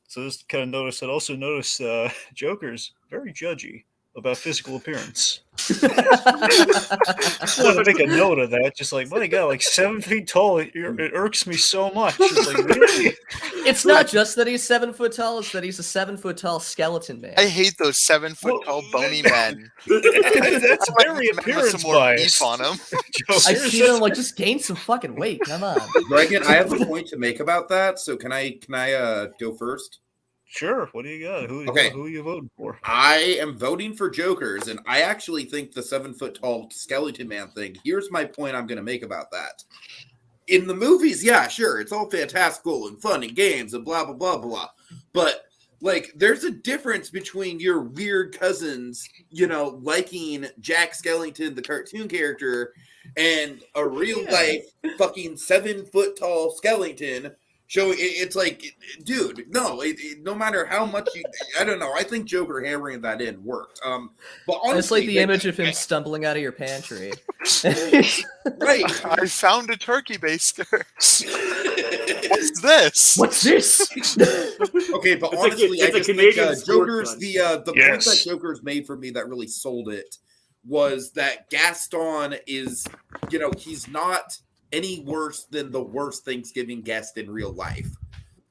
just kind of noticed. I also noticed Joker's very judgy about physical appearance. I want to make a note of that. Just like, my God, like 7 feet tall, it irks me so much. It's like, really? It's not just that he's 7 foot tall; it's that he's a 7 foot tall skeleton man. I hate those 7 foot tall bony men. That's I like very men with appearance some more bias. beef on them. I see them like just gain some fucking weight. Come on. Reagan, I have a point to make about that. So can I go first? Sure. What do you got? Who are you voting for? I am voting for Jokers, and I actually think the 7 foot tall skeleton man thing. Here's my point I'm going to make about that. In the movies, yeah, sure, it's all fantastical and fun and games and blah blah blah blah. But like, there's a difference between your weird cousins, liking Jack Skellington, the cartoon character, and a real life fucking 7 foot tall Skellington. Showing it's like, dude, no, no matter how much I don't know. I think Joker hammering that in worked. But honestly, It's like the image of him stumbling out of your pantry. right? I found a turkey baster. What's this? What's this? Okay, but It's honestly, a I just Canadian think sport Joker's gun. the point Yes. that Joker's made for me that really sold it was that Gaston is, he's not any worse than the worst Thanksgiving guest in real life.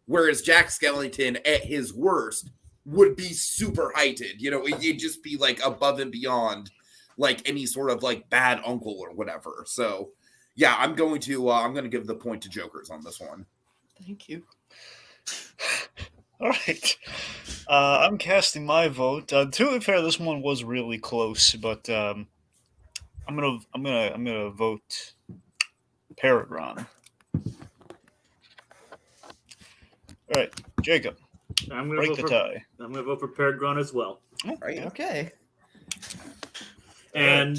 Whereas Jack Skellington at his worst would be super heightened. It'd just be like above and beyond like any sort of like bad uncle or whatever. So yeah, I'm going to give the point to Jokers on this one. Thank you. All right. I'm casting my vote. To be fair, this one was really close, but I'm gonna vote PerGron. All right, Jacob, I'm gonna break vote the for tie. I'm gonna vote for PerGron as well. All right. Okay. And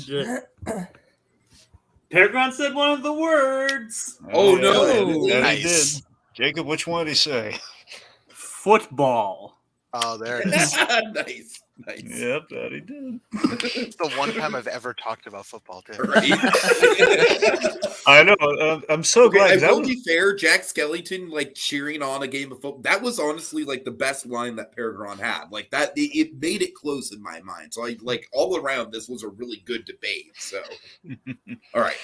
PerGron said one of the words. Oh, no. That he Nice. did. Jacob, which one did he say? Football. Oh, there it is. Nice. Yep, that he did. It's the one time I've ever talked about football, too. Right. I know. I'm so Okay, glad. I 'cause that will was- be fair. Jack Skellington like cheering on a game of football. That was honestly like the best line that PerGron had. Like that, it made it close in my mind. So I like all around. This was a really good debate. So, all right.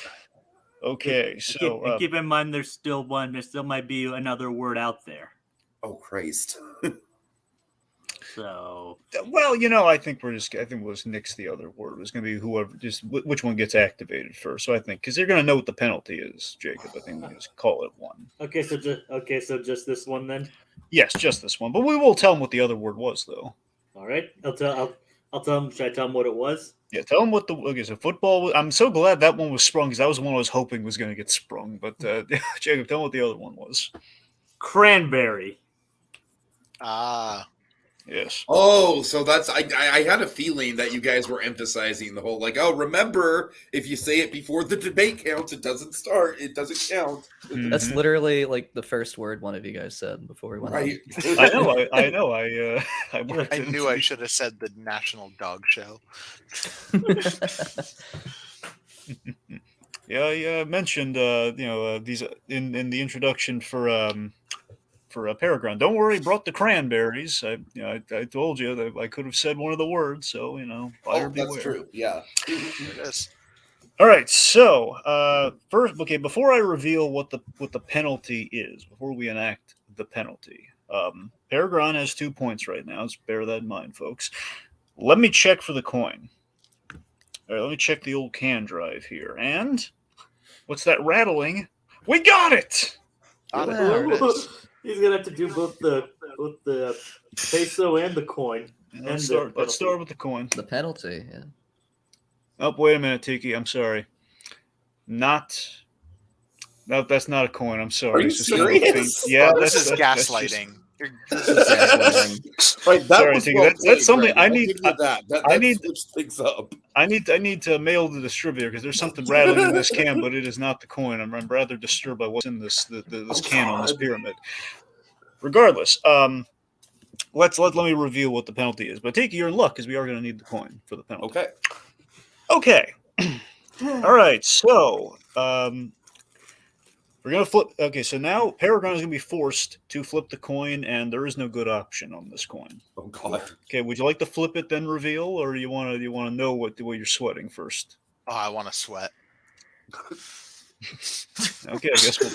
Okay, so keep in mind, there's still one. There still might be another word out there. Oh Christ. So well, I think we'll just nix the other word. It's going to be whoever, just which one gets activated first. So I think because they're going to know what the penalty is, Jacob. I think we can just call it one. okay, so just this one then. Yes, just this one. But we will tell them what the other word was, though. All right, I'll tell them. Should I tell them what it was? Yeah, tell them what so football. I'm so glad that one was sprung because that was the one I was hoping was going to get sprung. But Jacob, tell them what the other one was. Cranberry. Ah, Yes. Oh, so that's I had a feeling that you guys were emphasizing the whole like, oh, remember, if you say it before the debate counts, it doesn't start, it doesn't count. That's Mhm. literally like the first word one of you guys said before we went Right. I know. I know. I worked I into knew I should have said the National Dog Show. on. Yeah, I mentioned these in the introduction for PerGron. Don't worry, brought the cranberries. I told you that I could have said one of the words, so buyer Oh, that's beware. true. Yeah. There it is. All right, so first, okay, before I reveal what the penalty is, before we enact the penalty, PerGron has 2 points right now. Let's bear that in mind, folks. Let me check for the coin. All right, let me check the old can drive here. And what's that rattling? We got it! Got it. Wow. There it is. He's gonna have to do both the peso and the coin. Let's And the start. Let's start with the coin. The penalty. Yeah. Oh, wait a minute, Tiki. I'm sorry. Not. No, that's not a coin. I'm sorry. Are you It's just kind of a serious? faint- Yeah, This that's is that's just- gaslighting. This is gaslighting. Right, that Sorry, was Tiki, well that's played, something Greg. I I'll need- give you that. That I need- switched things up. I need to mail the distributor because there's something rattling in this can, but it is not the coin. I'm rather disturbed by what's in this Oh, can on this God. pyramid. Regardless, let me reveal what the penalty is. But Tiki, you're in luck because we are going to need the coin for the penalty. Okay. Okay. All right. So we're gonna flip. Okay. So now PerGron is gonna be forced to flip the coin, and there is no good option on this coin. Oh God. Okay. Would you like to flip it then reveal, or you want to know what you're sweating first? Oh, I want to sweat. Okay. I guess we'll.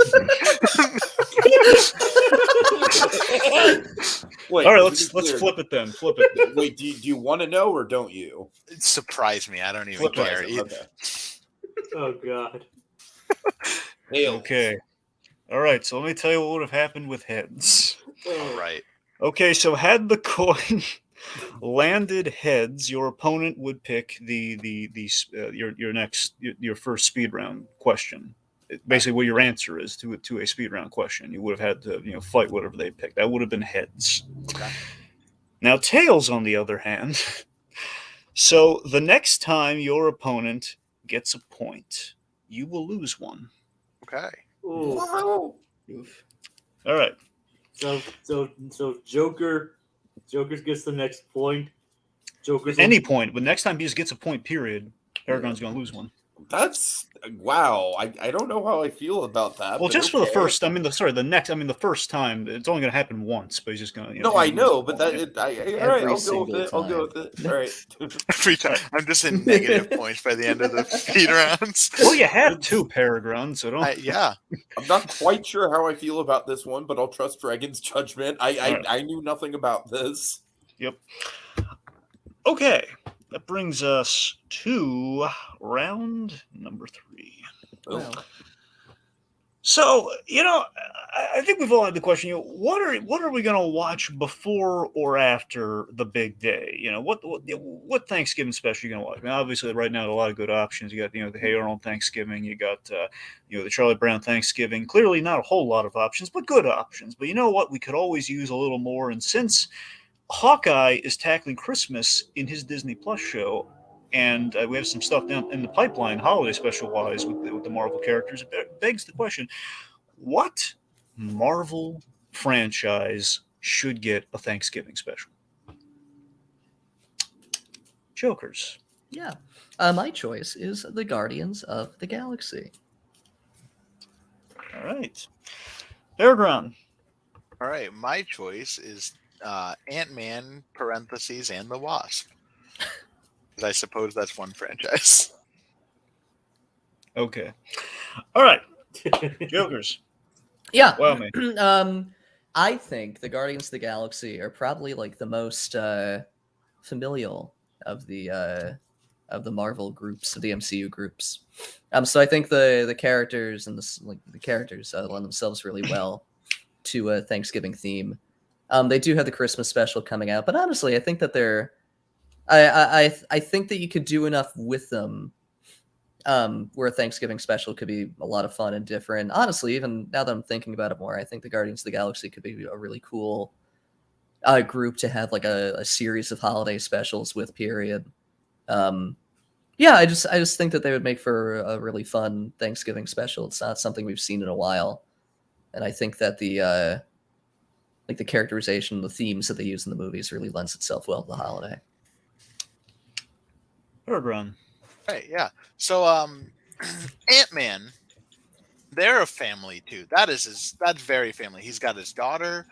Wait. All right. to Let's be clear, flip it then. Flip it. Wait. Do you want to know or don't you? Surprise me. I don't even Flip care. it. Okay. Oh god. Hail. Okay. All right. So let me tell you what would have happened with heads. All right. Okay. So had the coin landed heads, your opponent would pick your first speed round question. Basically, what your answer is to a speed round question. You would have had to fight whatever they picked. That would have been heads. Okay. Now tails, on the other hand. So the next time your opponent gets a point, you will lose one. Okay. Ooh. Wow. All right. So Joker gets the next point. Joker's Any point, but next time he just gets a point. Period. PerGron's going to lose one. That's wow. I don't know how I feel about that. Well, but just for the okay. first. The first time. It's only going to happen once, but he's just going to. No, I know, but that. All right, Every I'll go with single it. I'll go time. with it. All right. Every time I'm just in negative points by the end of the speed rounds. Well, you have two PerGron, so don't. Yeah. I'm not quite sure how I feel about this one, but I'll trust Dragon's judgment. Alright. I knew nothing about this. Yep. Okay, that brings us to round number 3. Wow. So I think we've all had the question. What are we going to watch before or after the big day? What Thanksgiving special are you going to watch? I mean, obviously, right now, a lot of good options. You got the Hey Arnold Thanksgiving. You got the Charlie Brown Thanksgiving. Clearly, not a whole lot of options, but good options. But you know what? We could always use a little more. And since Hawkeye is tackling Christmas in his Disney Plus show, and we have some stuff down in the pipeline, holiday special wise, with the Marvel characters. It begs the question: what Marvel franchise should get a Thanksgiving special? Jokers. Yeah. My choice is the Guardians of the Galaxy. All right, PerGron. All right. My choice is Ant-Man (parentheses) and the Wasp. I suppose that's one franchise. Okay. All right, Jokers. Yeah. Wow, me. I think the Guardians of the Galaxy are probably like the most familial of the Marvel groups, of the MCU groups. So I think the characters and the characters lend themselves really well to a Thanksgiving theme. They do have the Christmas special coming out, but honestly, I think that they're I think that you could do enough with them where a Thanksgiving special could be a lot of fun and different. Honestly, even now that I'm thinking about it more, I think the Guardians of the Galaxy could be a really cool group to have like a series of holiday specials with. Period. Yeah, I just think that they would make for a really fun Thanksgiving special. It's not something we've seen in a while, and I think that the like the characterization, the themes that they use in the movies really lends itself well to the holiday. PerGron. Right, yeah. So Ant-Man, they're a family too. That's very family. He's got his daughter,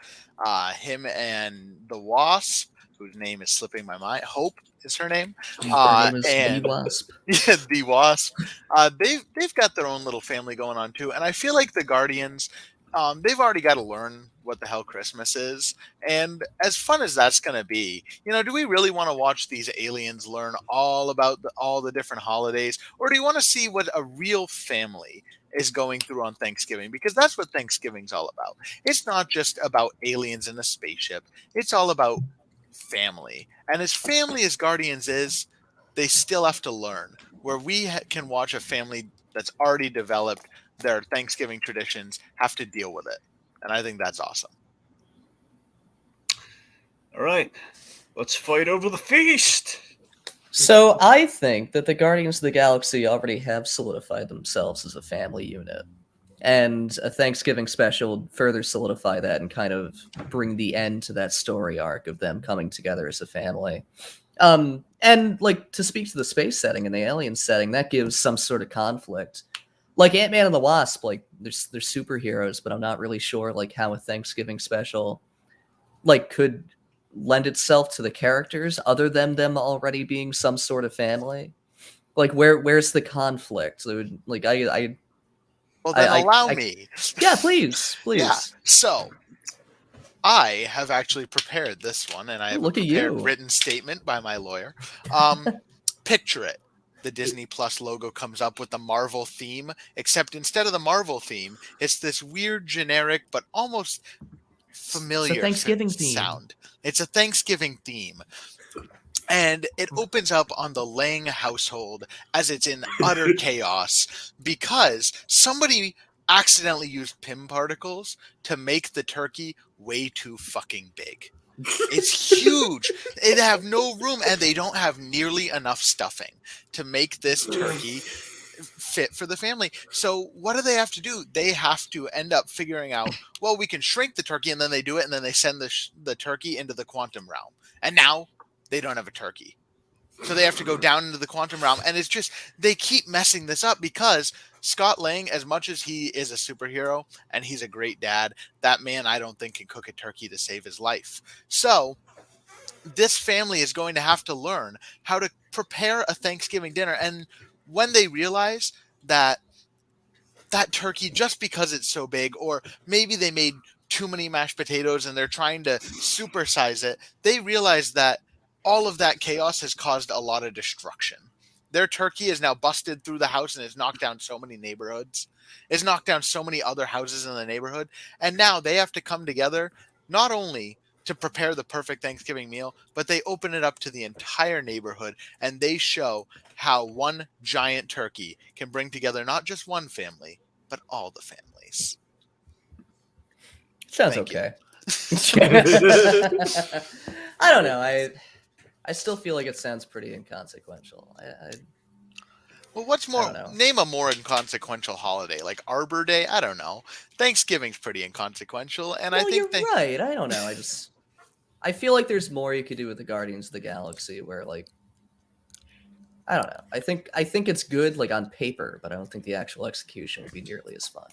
him and the Wasp, whose name is slipping my mind. Hope is her name. Her name is and the Wasp. yeah, the Wasp. They've got their own little family going on too, and I feel like the Guardians, they've already got to learn what the hell Christmas is, and as fun as that's going to be, do we really want to watch these aliens learn all about all the different holidays, or do you want to see what a real family is going through on Thanksgiving? Because that's what Thanksgiving's all about. It's not just about aliens in a spaceship. It's all about family, and as family as Guardians is, they still have to learn. Where we can watch a family that's already developed their Thanksgiving traditions have to deal with it. And I think that's awesome. All right, let's fight over the feast. So I think that the Guardians of the Galaxy already have solidified themselves as a family unit. And a Thanksgiving special would further solidify that and kind of bring the end to that story arc of them coming together as a family. And like, to speak to the space setting and the alien setting, that gives some sort of conflict. Like Ant-Man and the Wasp, like they're superheroes, but I'm not really sure like how a Thanksgiving special like could lend itself to the characters other than them already being some sort of family. Like where's the conflict? Like I Well, then allow me. Yeah, please. Yeah. So I have actually prepared this one, and I have Look a at prepared you. written statement by my lawyer. Picture it. The Disney Plus logo comes up with the Marvel theme, except instead of the Marvel theme, it's this weird, generic, but almost familiar It's a Thanksgiving theme. sound. It's a Thanksgiving theme. And it opens up on the Lang household as it's in utter chaos because somebody accidentally used Pym particles to make the turkey way too fucking big. It's huge. They have no room, and they don't have nearly enough stuffing to make this turkey fit for the family. So what do they have to do? They have to end up figuring out, well, we can shrink the turkey, and then they do it, and then they send the turkey into the quantum realm. And now they don't have a turkey. So they have to go down into the quantum realm. And it's just, they keep messing this up because Scott Lang, as much as he is a superhero and he's a great dad, that man, I don't think, can cook a turkey to save his life. So this family is going to have to learn how to prepare a Thanksgiving dinner. And when they realize that turkey, just because it's so big, or maybe they made too many mashed potatoes and they're trying to supersize it, they realize that all of that chaos has caused a lot of destruction. Their turkey is now busted through the house and has knocked down so many neighborhoods. It's knocked down so many other houses in the neighborhood. And now they have to come together, not only to prepare the perfect Thanksgiving meal, but they open it up to the entire neighborhood, and they show how one giant turkey can bring together not just one family, but all the families. Sounds Thank okay. I don't know. I still feel like it sounds pretty inconsequential. Well, what's I more? don't know. Name a more inconsequential holiday, like Arbor Day. I don't know. Thanksgiving's pretty inconsequential, and I Well, think you're right. I don't know. I feel like there's more you could do with the Guardians of the Galaxy, where like, I don't know. I think it's good like on paper, but I don't think the actual execution would be nearly as fun.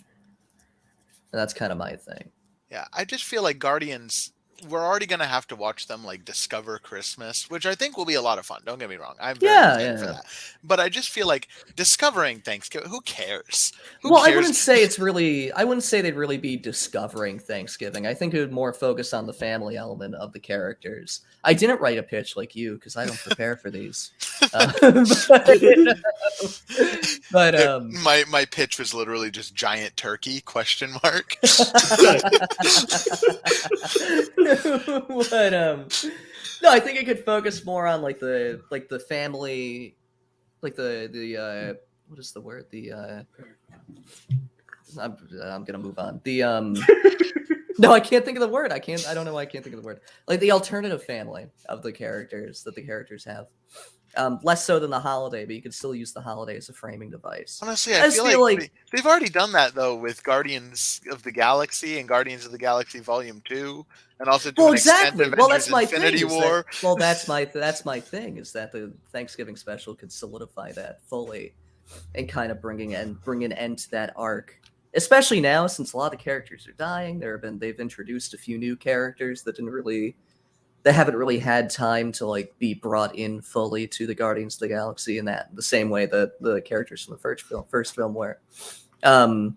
And that's kind of my thing. Yeah, I just feel like Guardians, we're already going to have to watch them like discover Christmas, which I think will be a lot of fun. Don't get me wrong. I'm very excited for that. But I just feel like discovering Thanksgiving, who cares? I wouldn't say they'd really be discovering Thanksgiving. I think it would more focus on the family element of the characters. I didn't write a pitch like you because I don't prepare for these. But my pitch was literally just giant turkey ? But no, I think it could focus more on like the family, like the what is the word? I'm gonna move on. No, I can't think of the word. I don't know why I can't think of the word. Like the alternative family of the characters that the characters have. Less so than the holiday, but you can still use the holiday as a framing device. Honestly, I just feel like they've already done that though with Guardians of the Galaxy and Guardians of the Galaxy Volume 2, and also to an extent Avengers Infinity War. That's my thing is that the Thanksgiving special could solidify that fully and kind of bring an end to that arc. Especially now, since a lot of the characters are dying, they've introduced a few new characters that haven't really had time to like be brought in fully to the Guardians of the Galaxy in that the same way that the characters from the first film were. Again,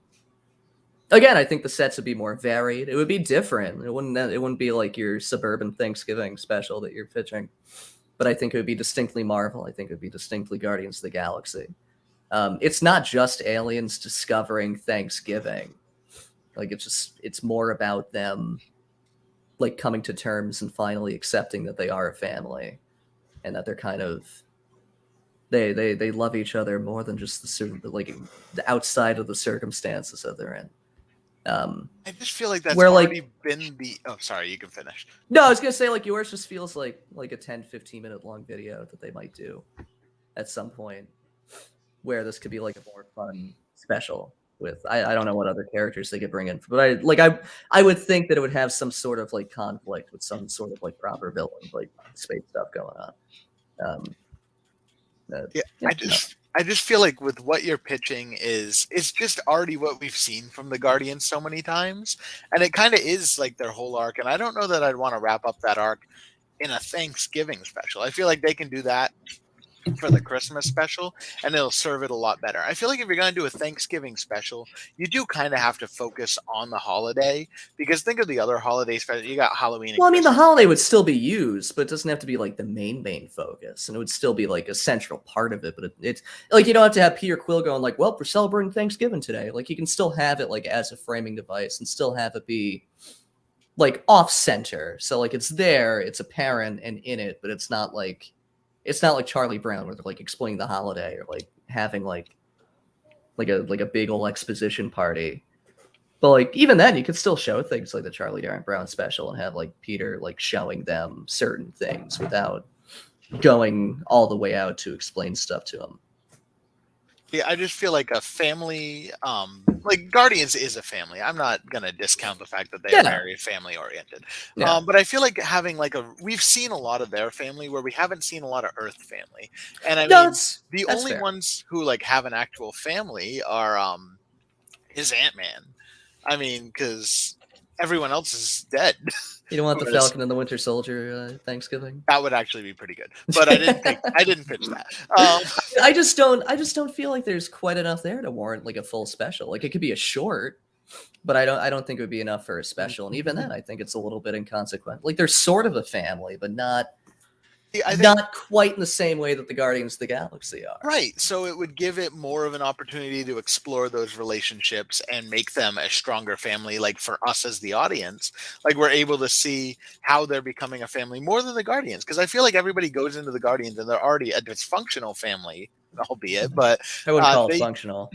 I think the sets would be more varied. It would be different. It wouldn't be like your suburban Thanksgiving special that you're pitching. But I think it would be distinctly Marvel. I think it would be distinctly Guardians of the Galaxy. It's not just aliens discovering Thanksgiving. Like it's more about them like coming to terms and finally accepting that they are a family and that they're kind of they love each other more than just the outside of the circumstances that they're in. I just feel like that's already been the... Oh, sorry, you can finish. No, I was gonna say like yours just feels like a 10-15 minute long video that they might do at some point where this could be like a more fun special with I don't know what other characters they could bring in, but I would think that it would have some sort of like conflict with some sort of like proper villain like space stuff going on. I just feel like with what you're pitching it's just already what we've seen from the Guardians so many times, and it kind of is like their whole arc. And I don't know that I'd want to wrap up that arc in a Thanksgiving special. I feel like they can do that for the Christmas special and it'll serve it a lot better. I feel like if you're going to do a Thanksgiving special, you do kind of have to focus on the holiday, because think of the other holiday special. You got Halloween and well, I mean, Christmas. the holiday would still be used, but it doesn't have to be like the main focus, and it would still be like a central part of it. But it's like you don't have to have Peter Quill going like, well, we're celebrating Thanksgiving today. Like you can still have it like as a framing device and still have it be like off center. So like it's there, it's apparent and in it, but it's not like Charlie Brown where they're like explaining the holiday or like having like a big old exposition party. But like even then you could still show things like the Charlie Brown special and have like Peter like showing them certain things without going all the way out to explain stuff to them. Yeah, I just feel like a family, like Guardians is a family. I'm not gonna discount the fact that they are very family oriented. Yeah. But I feel like having like we've seen a lot of their family where we haven't seen a lot of Earth family. And I mean, the only fair. ones who like have an actual family are his Ant-Man. I mean, because everyone else is dead. You don't want the Falcon and the Winter Soldier Thanksgiving? That would actually be pretty good, but I didn't pitch that. I just don't feel like there's quite enough there to warrant like a full special. Like it could be a short, but I don't think it would be enough for a special. And even then, I think it's a little bit inconsequential. Like they're sort of a family, but not quite in the same way that the Guardians of the Galaxy are. Right. So it would give it more of an opportunity to explore those relationships and make them a stronger family. Like for us as the audience, like we're able to see how they're becoming a family more than the Guardians. Because I feel like everybody goes into the Guardians and they're already a dysfunctional family, albeit, but I wouldn't call it functional.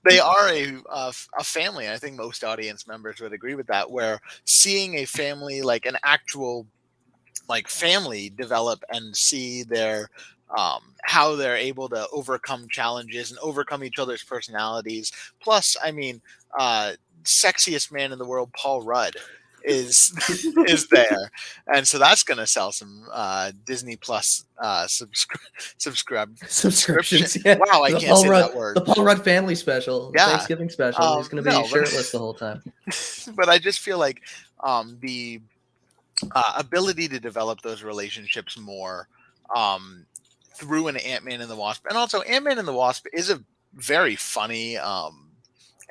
They are a family. I think most audience members would agree with that, where seeing a family, like an actual like family, develop and see their how they're able to overcome challenges and overcome each other's personalities. Plus, I mean, sexiest man in the world, Paul Rudd, is there, and so that's going to sell some Disney Plus subscriptions. Yeah. Wow, I can't say that word. The Paul Rudd family special, the Yeah. Thanksgiving special. He's going to be shirtless the whole time. But I just feel like the ability to develop those relationships more through an Ant-Man and the Wasp, and also Ant-Man and the Wasp is a very funny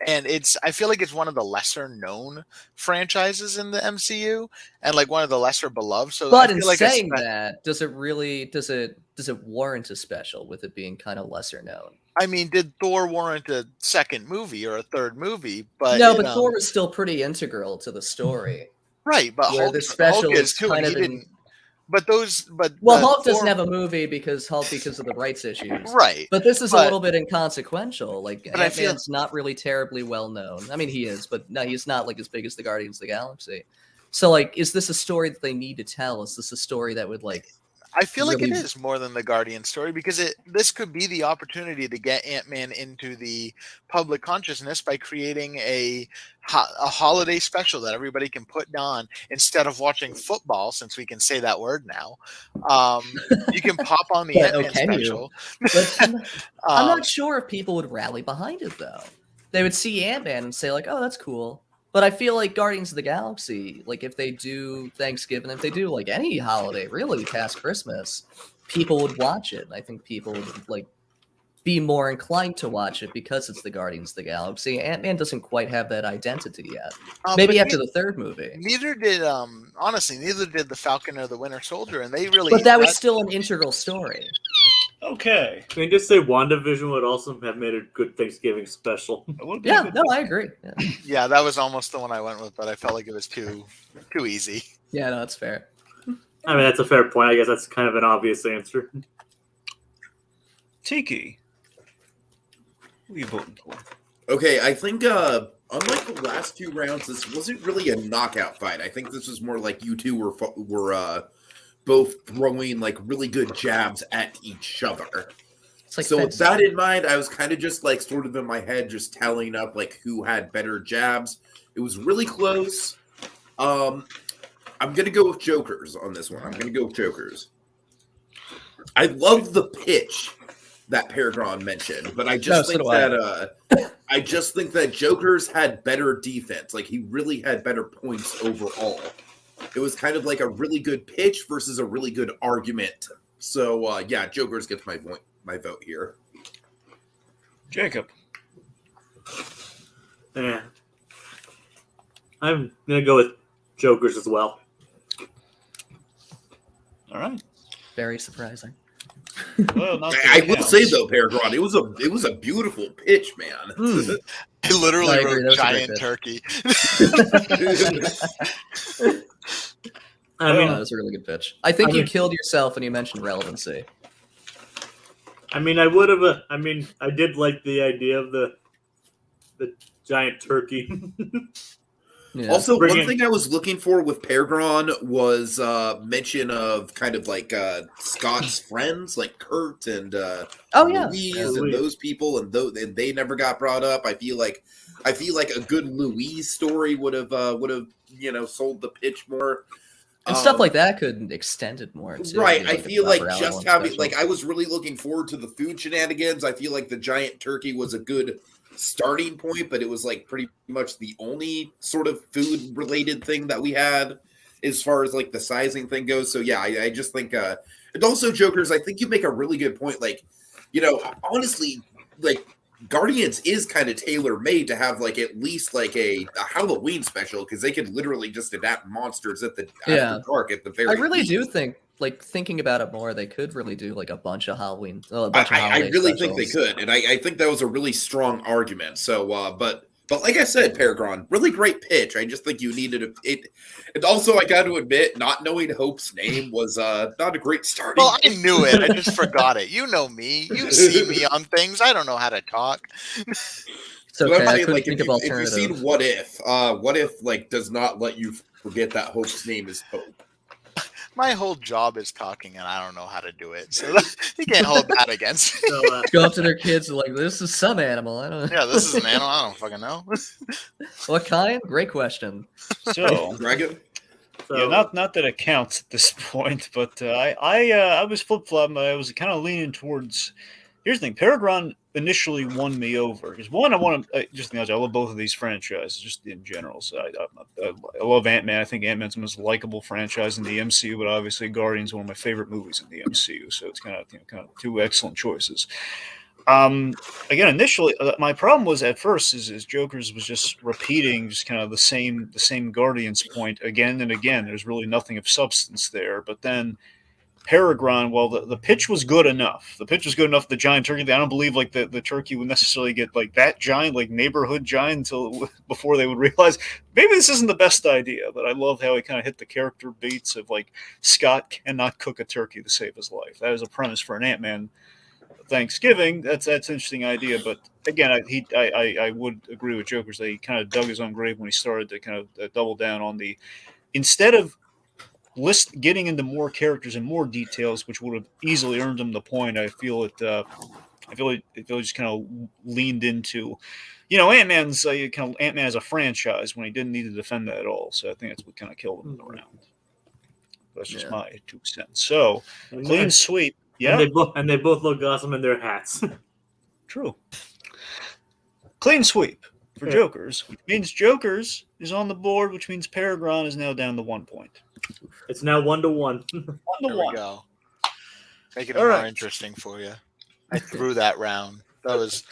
and I feel like it's one of the lesser known franchises in the MCU and like one of the lesser beloved. So but I feel in like saying that, does it warrant a special with it being kind of lesser known? I mean, did Thor warrant a second movie or a third movie? But no, but Thor was still pretty integral to the story. Right, but Hulk is too, and he didn't. But Well, the Hulk doesn't form- have a movie because of the rights issues. right. But this is a But- little bit inconsequential. Like But I feel- Ant-Man's not really terribly well known. I mean, he is, but no, he's not like as big as the Guardians of the Galaxy. So, like, is this a story that they need to tell? Is this a story that would like? I feel like it really- is more than the Guardian story because this could be the opportunity to get Ant-Man into the public consciousness by creating a holiday special that everybody can put on instead of watching football, since we can say that word now. You can pop on the But, oh, Ant-Man can you? special. But I'm Um, not sure if people would rally behind it though. They would see Ant-Man and say like, "Oh, that's cool." But I feel like Guardians of the Galaxy, like if they do Thanksgiving, if they do like any holiday, really past Christmas, people would watch it. And I think people would like be more inclined to watch it because it's the Guardians of the Galaxy. Ant-Man doesn't quite have that identity yet. Maybe but after the third movie. neither did honestly, neither did the Falcon or the Winter Soldier, and they really. But that was still an integral story. Okay. Can you just say WandaVision would also have made a good Thanksgiving special? That would be Yeah, good. no, I agree. Yeah, Yeah, that was almost the one I went with, but I felt like it was too easy. yeah, no, that's fair. I mean, that's a fair point. I guess that's kind of an obvious answer. Tiki. Who are you voting for? Okay, I think unlike the last two rounds, this wasn't really a knockout fight. I think this was more like you two were both throwing like really good jabs at each other. It's like So with fencing. that in mind, I was kind of just like sort of in my head, just tallying up like who had better jabs. It was really close. I'm gonna go with Jokers on this one. I'm gonna go with Jokers. I love the pitch that PerGron mentioned, but I just think I just think that Jokers had better defense. Like he really had better points overall. It was kind of like a really good pitch versus a really good argument. So yeah, Jokers gets my vote here. Jacob. Yeah. I'm going to go with Jokers as well. All right. Very surprising. Well, not I that will counts. say though, PerGron, it was a beautiful pitch, man. Hmm. I literally I agree, wrote that was a giant turkey. I No, mean, that was a really good pitch. I think you killed yourself when you mentioned relevancy. I would have. I did like the idea of the giant turkey. Yeah. Also, Bring one in- thing I was looking for with PerGron was mention of kind of like Scott's friends, like Kurt and Oh yeah. Louise Yeah. and those people, and they never got brought up. I feel like a good Louise story would have sold the pitch more. And stuff like that could extend it more. Too. Right, Be I a feel like proper just Allen having special. I was really looking forward to the food shenanigans. I feel like the giant turkey was a good starting point, but it was like pretty much the only sort of food related thing that we had as far as like the sizing thing goes. So yeah, I just think and also Jokers, I think you make a really good point. Like, honestly, like Guardians is kind of tailor made to have like at least like a Halloween special because they could literally just adapt monsters at the after dark at the very I really least. do think, like thinking about it more, they could really do like a bunch of Halloween. I really think they could, and I think that was a really strong argument. So, but like I said, PerGron, really great pitch. I just think you needed it. And also, I got to admit, not knowing Hope's name was not a great starting. Well, I point. knew it. I just forgot it. You know me. You see me on things. I don't know how to talk. It's But okay. I'm I saying, couldn't like, think if of you've alternatives. seen What If like does not let you forget that Hope's name is Hope. My whole job is talking, and I don't know how to do it. So you can't hold that against me. So, Go up to their kids and like, this is some animal. I don't know. Yeah, this is an animal. I don't fucking know. What kind? Great question. So, Dragon. yeah, not that it counts at this point, but I was flip flopping. I was kind of leaning towards. Here's the thing: PerGron initially won me over because one, I want to just I love both of these franchises just in general. So I love Ant-Man. I think Ant-Man's the most likable franchise in the MCU, but obviously Guardians is one of my favorite movies in the MCU. So it's kind of two excellent choices. Again, initially, my problem was at first is Jokers was just repeating just kind of the same Guardians point again and again. There's really nothing of substance there, but then PerGron, well, the pitch was good enough. The pitch was good enough. The giant turkey. I don't believe like the turkey would necessarily get like that giant, like neighborhood giant, until before they would realize maybe this isn't the best idea. But I love how he kind of hit the character beats of like Scott cannot cook a turkey to save his life. That is a premise for an Ant-Man Thanksgiving. That's an interesting idea. But again, I would agree with Jokers that he kind of dug his own grave when he started to kind of double down on the instead of getting into more characters and more details, which would have easily earned him the point. I feel it just kind of leaned into, Ant-Man's Ant-Man as a franchise when he didn't need to defend that at all. So I think that's what kind of killed him in the round. That's just my 2 cents. So clean sweep. Yeah, and they both look awesome in their hats. True. Clean sweep for Jokers, which means Jokers is on the board, which means PerGron is now down to 1 point. It's now 1-1. 1-1. There we go. Making it All more right. interesting for you. I threw that round. That was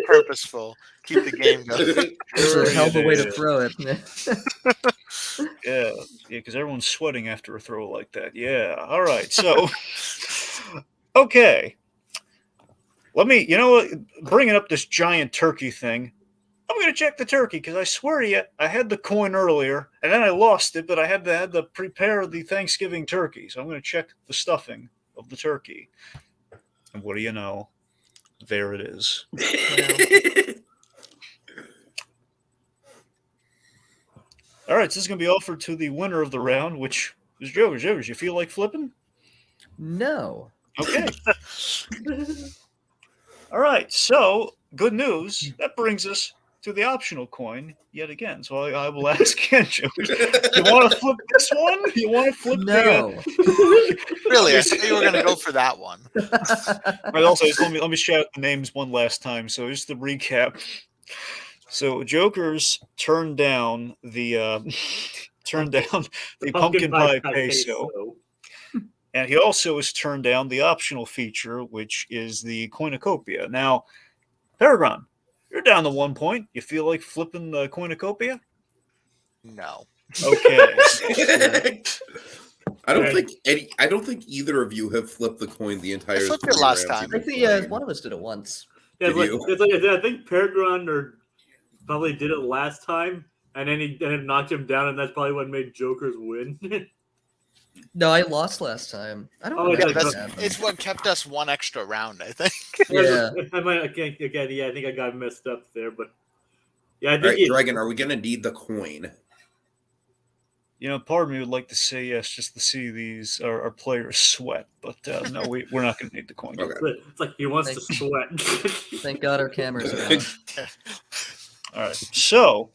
purposeful. Keep the game going. It's a hell of a way to throw it. Yeah, because everyone's sweating after a throw like that. Yeah. All right. So, okay. Let me, bringing up this giant turkey thing, I'm going to check the turkey because I swear to you, I had the coin earlier and then I lost it, but I had to prepare the Thanksgiving turkey. So I'm going to check the stuffing of the turkey. And what do you know? There it is. All right, so this is going to be offered to the winner of the round, which is Jokers. Jokers, you feel like flipping? No. Okay. All right, so good news. That brings us to the optional coin yet again. So I will ask again, Jokers. You want to flip this one? You want to flip No. Really? I thought you were going to go for that one. Right, also, just let me shout out the names one last time. So just to recap. So Jokers turned down the pumpkin pie peso. And he also has turned down the optional feature, which is the Coinocopia. Now, PerGron, you're down to 1 point. You feel like flipping the Coinocopia? No. Okay. I don't think either of you have flipped the coin the entire. I flipped it last time. I think one of us did it once. Yeah, Did you? I think PerGron probably did it last time, and then it knocked him down, and that's probably what made Jokers win. No, I lost last time. I don't Oh, know. yeah, what That's, happened. it's what kept us one extra round, I think. Yeah. I think I got messed up there, but yeah, I All think right, Dragon, are we going to need the coin? Part of me would like to say yes, just to see these our players sweat, but no, we're not going to need the coin. Okay. it's like he wants to sweat. Thank God our cameras are on. All right, so,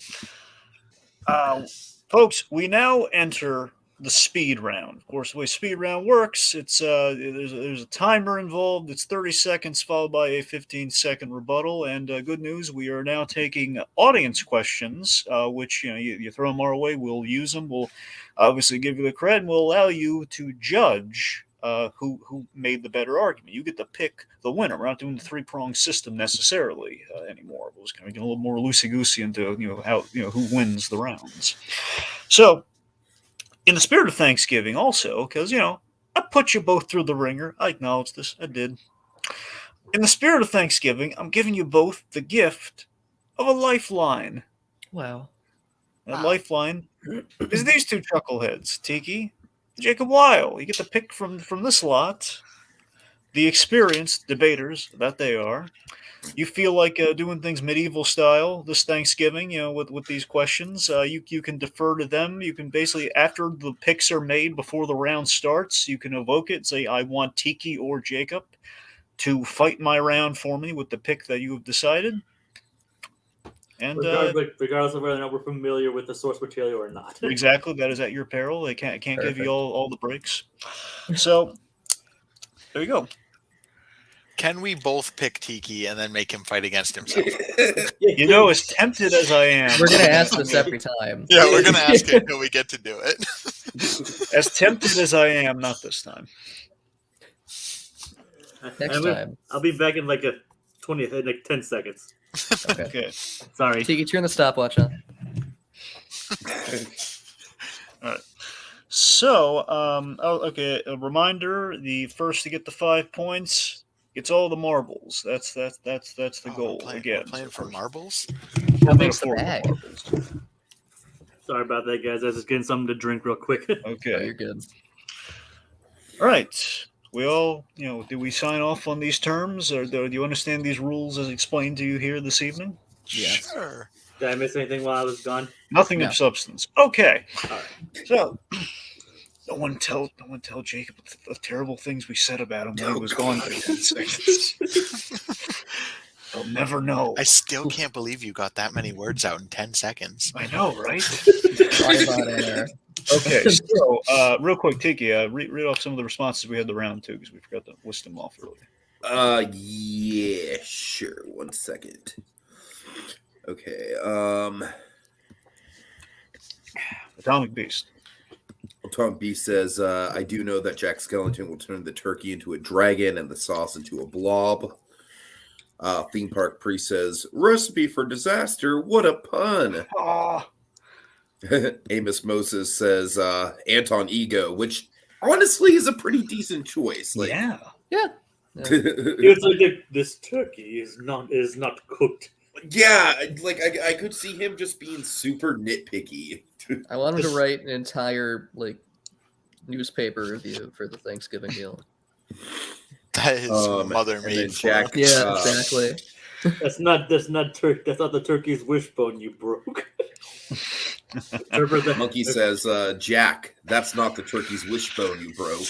folks, we now enter the speed round. Of course, the way speed round works, it's there's a timer involved. It's 30 seconds followed by a 15-second rebuttal. And good news, we are now taking audience questions, which you throw them our way, we'll use them. We'll obviously give you the credit, and we'll allow you to judge who made the better argument. You get to pick the winner. We're not doing the three-pronged system necessarily anymore. We're just kind of getting a little more loosey-goosey into who wins the rounds. So, in the spirit of Thanksgiving, also, because I put you both through the ringer. I acknowledge this. I did. In the spirit of Thanksgiving, I'm giving you both the gift of a lifeline. Wow. That lifeline is these two chuckleheads, Tiki, Jacob Weil. You get to pick from this lot the experienced debaters that they are. You feel like doing things medieval style this Thanksgiving, with these questions. You can defer to them. You can basically, after the picks are made before the round starts, you can evoke it. Say, I want Tiki or Jacob to fight my round for me with the pick that you have decided. And regardless of whether or not we're familiar with the source material or not. Exactly, that is at your peril. They can't give you all the breaks. So there you go. Can we both pick Tiki and then make him fight against himself? As tempted as I am, We're going to ask this every time. Yeah, we're going to ask it until we get to do it. as tempted as I am, not this time. Next time. I'll be back in like 10 seconds. Okay. Sorry. Tiki, turn the stopwatch on. All right. So, okay. A reminder: the first to get the 5 points gets all the marbles. That's the goal. We're Again, playing for marbles. Who makes the metaphorical bag? marbles. Sorry about that, guys. I was just getting something to drink real quick. Oh, Okay. you're good. All right. We all, do we sign off on these terms, or do you understand these rules as explained to you here this evening? Yes. Sure. Did I miss anything while I was gone? Nothing No. of substance. Okay. All right. So, no one tell Jacob the terrible things we said about him when he was gone for 10 seconds. They'll never know. I still can't believe you got that many words out in 10 seconds. I know, right? Sorry about air. Okay, so real quick, Tiki, read off some of the responses we had the round two because we forgot to list them off earlier. Yeah, sure. 1 second. Okay. Atomic Beast. Tom B says, I do know that Jack Skellington will turn the turkey into a dragon and the sauce into a blob. Theme Park Priest says, recipe for disaster. What a pun. Oh, Amos Moses says, Anton Ego, which honestly is a pretty decent choice. Like, yeah. Yeah. It's like this turkey is not cooked. yeah, like I could see him just being super nitpicky. I want him to write an entire newspaper review for the Thanksgiving meal. That is mother and then made. Jack- Yeah, exactly. That's not the turkey's wishbone you broke. Interpret that- Monkey says, Jack, that's not the turkey's wishbone you broke.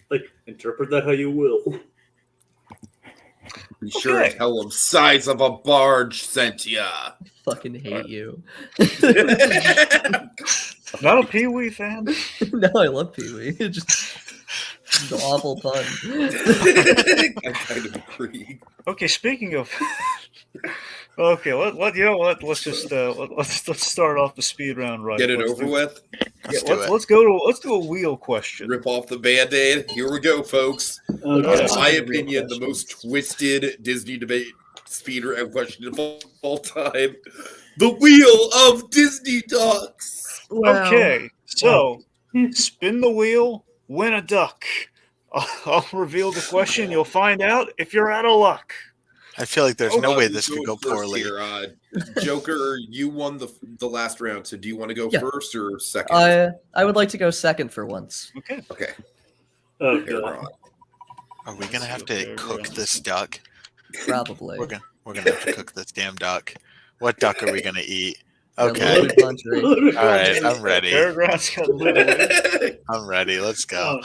Like, interpret that how you will. Be sure Okay. to tell him size of a barge sent ya. Fucking hate you. Not a Pee Wee fan? No, I love Pee Wee. Just an awful pun. I kind of agree. Okay, speaking of. Okay, you know what? Let's just let's start off the speed round right. Get it Let's over do- with. Let's do a wheel question. Rip off the band-aid. Here we go, folks. Okay. In my opinion, the most twisted Disney debate speed round question of all time. The Wheel of Disney Ducks. Wow. Okay, so spin the wheel, win a duck. I'll reveal the question. You'll find out if you're out of luck. I feel like there's no way this Who's could go going first poorly. here? Joker, you won the last round, so do you want to go Yeah. first or second? I would like to go second for once. Okay. Okay. Oh, Here, God. Ron. Are we gonna have to Okay, cook yeah. this duck? Probably. We're gonna have to cook this damn duck. What duck are we gonna eat? Yeah, Okay. Louis Vuitton. All right, I'm ready. Paragraph's got literally. I'm ready. Let's go.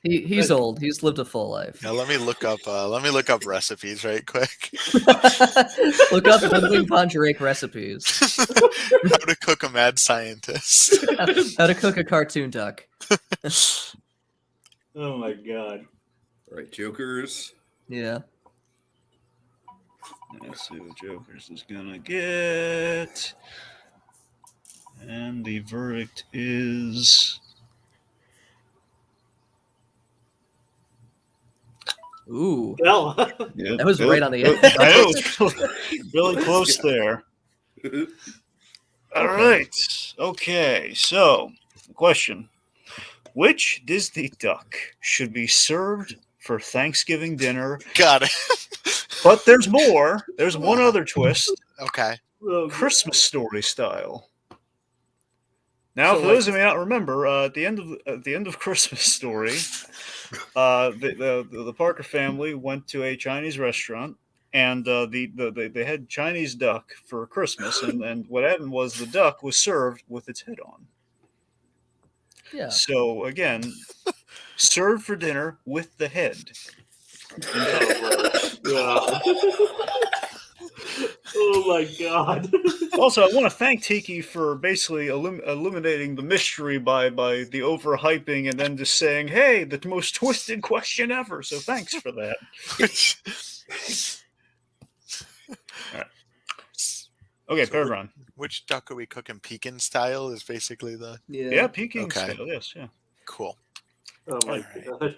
He's old. He's lived a full life. Now let me look up recipes right quick. Look up Louis Vuitton recipes. How to cook a mad scientist. How to cook a cartoon duck. Oh my God. All right, Jokers. Yeah. Let's see what Jokers is gonna get. And the verdict is Ooh. Well, yeah, That was right on the edge. I know, it was really close there. All right. Okay. So, question: which Disney duck should be served for Thanksgiving dinner? Got it. But there's more. There's one other twist: Okay. Christmas Story style. Now, So, for those who may not remember, at the end of Christmas Story, the Parker family went to a Chinese restaurant, and they had Chinese duck for Christmas, and what happened was the duck was served with its head on. Yeah. So again, served for dinner with the head. Oh my God. Also, I want to thank Tiki for basically illuminating the mystery by the overhyping and then just saying, "Hey, the most twisted question ever." So thanks for that. Okay, PerGron. Which duck are we cooking? Pekin style is basically the Yeah, Peking Okay. style. Yes, yeah. cool. Oh my God.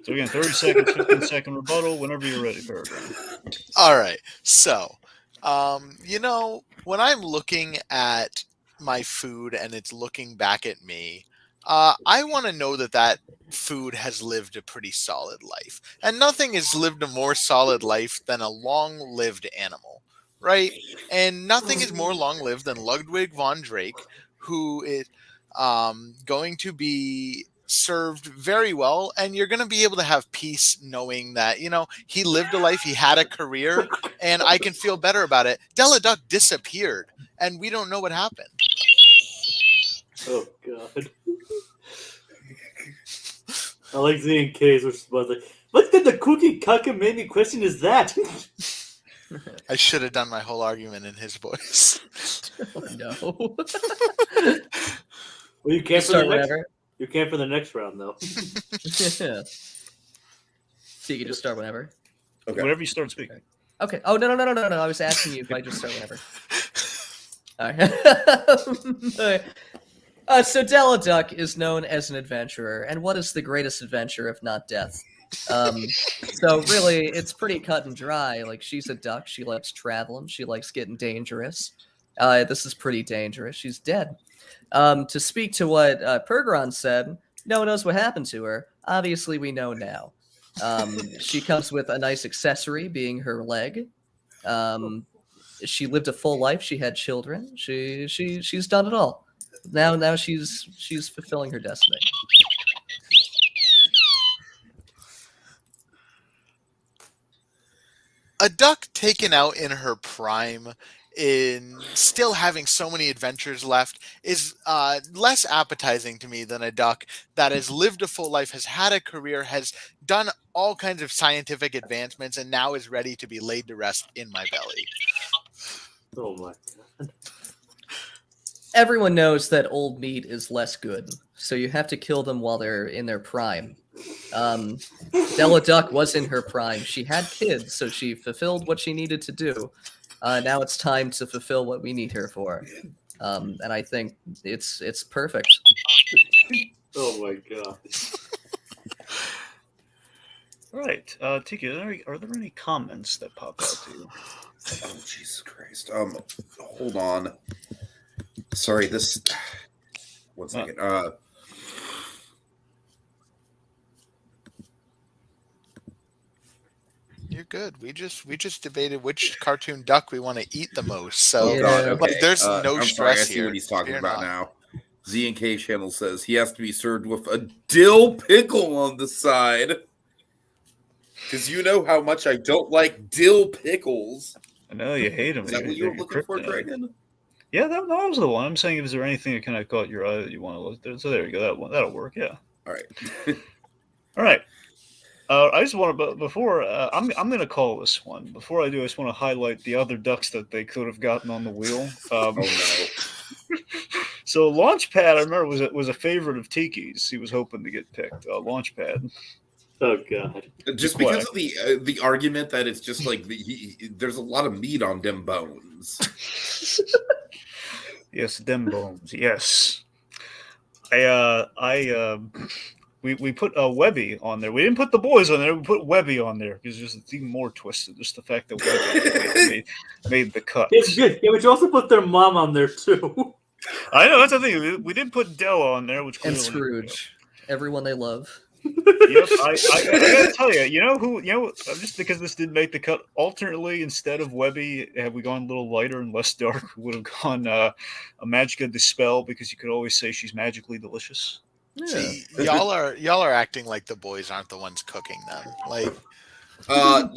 So again, 30 seconds, 15-second rebuttal. Whenever you're ready, PerGron. All right. So, When I'm looking at my food and it's looking back at me, I want to know that food has lived a pretty solid life. And nothing has lived a more solid life than a long-lived animal, right? And nothing is more long-lived than Ludwig von Drake, who is going to be served very well, and you're going to be able to have peace knowing that, he lived a life, he had a career, and I can feel better about it. Della Duck disappeared, and we don't know what happened. Oh God. I like Z and K's response. Like, what did the cookie cucker made me question is that? I should have done my whole argument in his voice. Oh, no. Well, you can't for the Start next. whenever. You can't for the next round though. Yeah. So you can just start whenever. Okay. Whenever you start speaking. Okay. Oh no. I was asking you if I just start whenever. All right. So Della Duck is known as an adventurer, and what is the greatest adventure if not death? So really, it's pretty cut and dry. Like, she's a duck. She likes traveling. She likes getting dangerous. This is pretty dangerous. She's dead. To speak to what PerGron said, no one knows what happened to her. Obviously, we know now. She comes with a nice accessory, being her leg. She lived a full life. She had children. She's done it all. Now she's fulfilling her destiny. A duck taken out in her prime, in still having so many adventures left, is less appetizing to me than a duck that has lived a full life, has had a career, has done all kinds of scientific advancements, and now is ready to be laid to rest in my belly. Oh my God. Everyone knows that old meat is less good, so you have to kill them while they're in their prime. Della Duck was in her prime. She had kids, so she fulfilled what she needed to do. Now it's time to fulfill what we need her for. And I think it's perfect. Oh my God. All right, Tiki, are there any comments that pop out to you? Oh, Jesus Christ. Hold on. Sorry, this. 1 second. You're good. We just debated which cartoon duck we want to eat the most. So Oh God, Yeah. okay. there's no I'm sorry, stress I see here. what he's talking Fear about not. now. Z and K channel says he has to be served with a dill pickle on the side. Because you know how much I don't like dill pickles. I know you hate them. Is that what you were looking for, Dragon? Yeah, that was the one. I'm saying, is there anything that kind of caught your eye that you want to look there? So there you go. That one, that'll work. Yeah. All right. All right. I just want to, before I'm going to call this one. Before I do, I just want to highlight the other ducks that they could have gotten on the wheel. Oh no. So Launchpad, I remember was a favorite of Tiki's. He was hoping to get picked. Launchpad. Oh God. Just because of the argument that it's just like there's a lot of meat on them bones. Yes, them bones. Yes. We put Webby on there. We didn't put the boys on there. We put Webby on there because it's even more twisted. Just the fact that Webby made the cut. It's good. Yeah, but you also put their mom on there too. I know, that's the thing. We didn't put Della on there, which And clearly Scrooge. Everyone they love. Yep, I gotta tell you, just because this didn't make the cut, alternately, instead of Webby, had we gone a little lighter and less dark, we would have gone a Magica Dispel, because you could always say she's magically delicious. Yeah. See, y'all are acting like the boys aren't the ones cooking them. Like,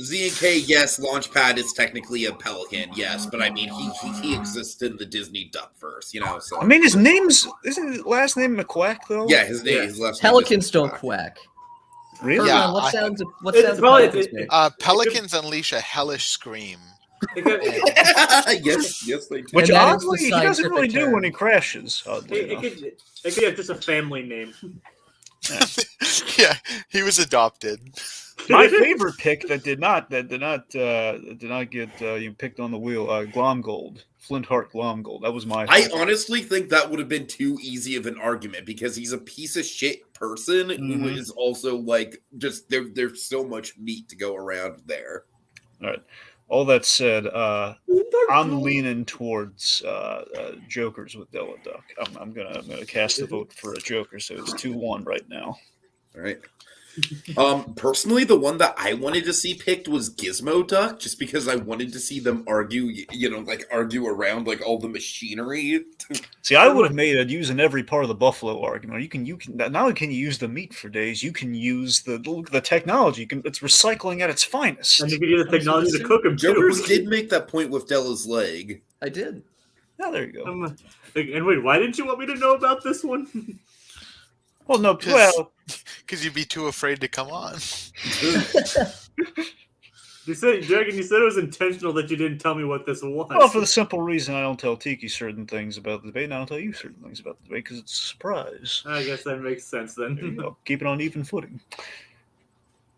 Z and K, yes, Launchpad is technically a pelican, yes, but I mean he exists in the Disney Duckverse, so I mean, isn't his last name McQuack though? yeah, his name, his last name Pelicans is don't McQuack. quack. Really? Yeah, What sounds It's probably- pelicans make? pelicans unleash a hellish scream. yes, they do. Which And that is the oddly he doesn't really scientific do term. when he crashes. Oddly It enough. could have just a family name. Yeah, he was adopted. My favorite pick that did not get picked on the wheel, Glomgold, Flintheart Glomgold. That was my I favorite. honestly think that would have been too easy of an argument because he's a piece of shit person who is also like just there's so much meat to go around there. All right. All that said, I'm leaning towards Jokers with Della Duck. I'm gonna cast a vote for a Joker, so it's 2-1 right now. All right. Personally, the one that I wanted to see picked was Gizmo Duck, just because I wanted to see them argue, argue around like all the machinery. See, I would have made it using every part of the buffalo argument. You can not only can you use the meat for days, you can use the technology. It's recycling at its finest. And you can use the technology to cook them too. Jokers did make that point with Della's leg. I did. Oh, there you go. And wait, why didn't you want me to know about this one? Well, no, because you'd be too afraid to come on. You said it was intentional that you didn't tell me what this was. well, for the simple reason I don't tell Tiki certain things about the debate, and I don't tell you certain things about the debate because it's a surprise. I guess that makes sense then. There you go. Keep it on even footing.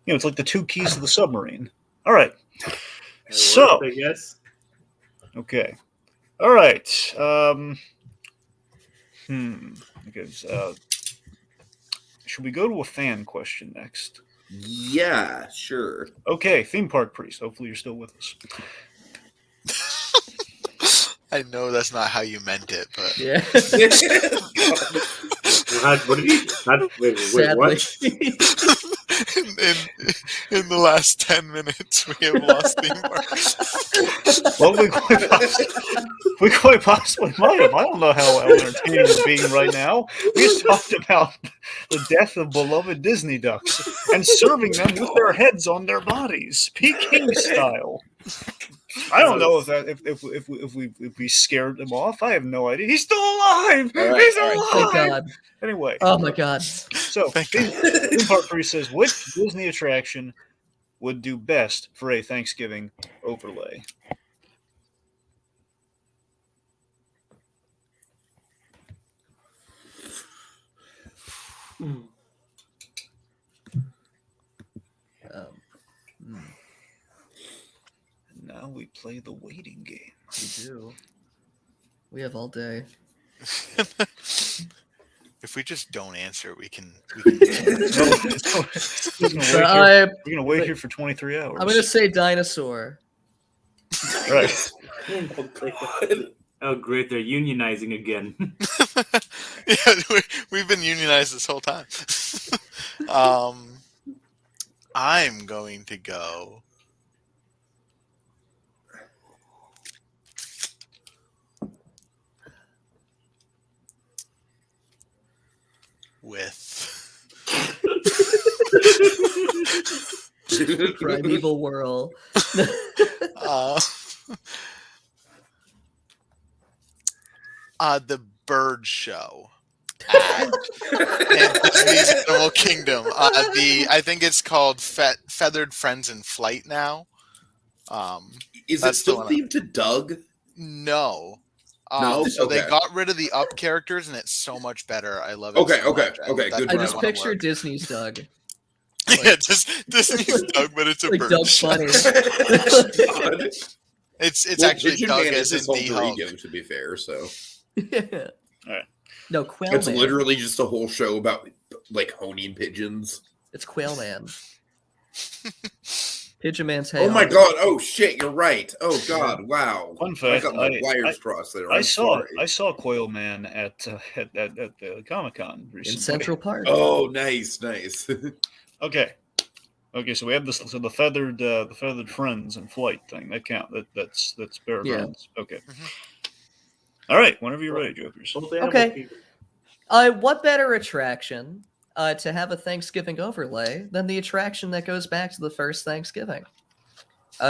It's like the 2 keys to the submarine. All right. So, yes. Okay. All right. Okay. Should we go to a fan question next? Yeah, sure. Okay, theme park priest. Hopefully you're still with us. I know that's not how you meant it, but Yeah. What did you? Wait, Sadly. what? in the last 10 minutes, we have lost theme park. Well, we quite possibly might have. I don't know how entertaining we're being right now. We just talked about the death of beloved Disney ducks and serving them with their heads on their bodies, Peking style. I don't know if we scared him off. I have no idea. He's still alive. Right, He's right. alive. Thank God. Anyway. Oh my God. So, theme park priest says, which Disney attraction would do best for a Thanksgiving overlay? Now we play the waiting game. We do. We have all day. If we just don't answer, we can We're gonna wait here for 23 hours. I'm gonna say dinosaur. Right. Oh, great! They're unionizing again. Yeah, we've been unionized this whole time. I'm going to go with Primeval Whirl. The bird show at Disney's Animal Kingdom. I think it's called Feathered Friends in Flight now. Is it That's still the one themed to Doug? No. No? So they Okay. got rid of the up characters, and it's so much better. I love it. Okay, so okay, much. okay, That's good I where just wanna picture work. Disney's Doug. Yeah, just Disney's Doug, but it's a Like bird Doug show. Funny. It's actually Pigeon Doug Man as is in his the alter Hulk. ego, to be fair. So Yeah. Alright. No, Quail it's Man. literally just a whole show about like honing pigeons. It's Quail Man. Pigeon Man's head. Oh my God! Oh shit! You're right. Oh God! Wow! Fun I fact, got my wires crossed there. I I'm saw sorry. Quail Man at the Comic-Con recently. In Central Park. Oh, nice, nice. Okay. So we have this. So the feathered friends in flight thing that count. That's Bear Yeah. Grylls. Okay. Mhm. All right. Whenever you're ready, Jokers. Okay. What better attraction to have a Thanksgiving overlay than the attraction that goes back to the first Thanksgiving?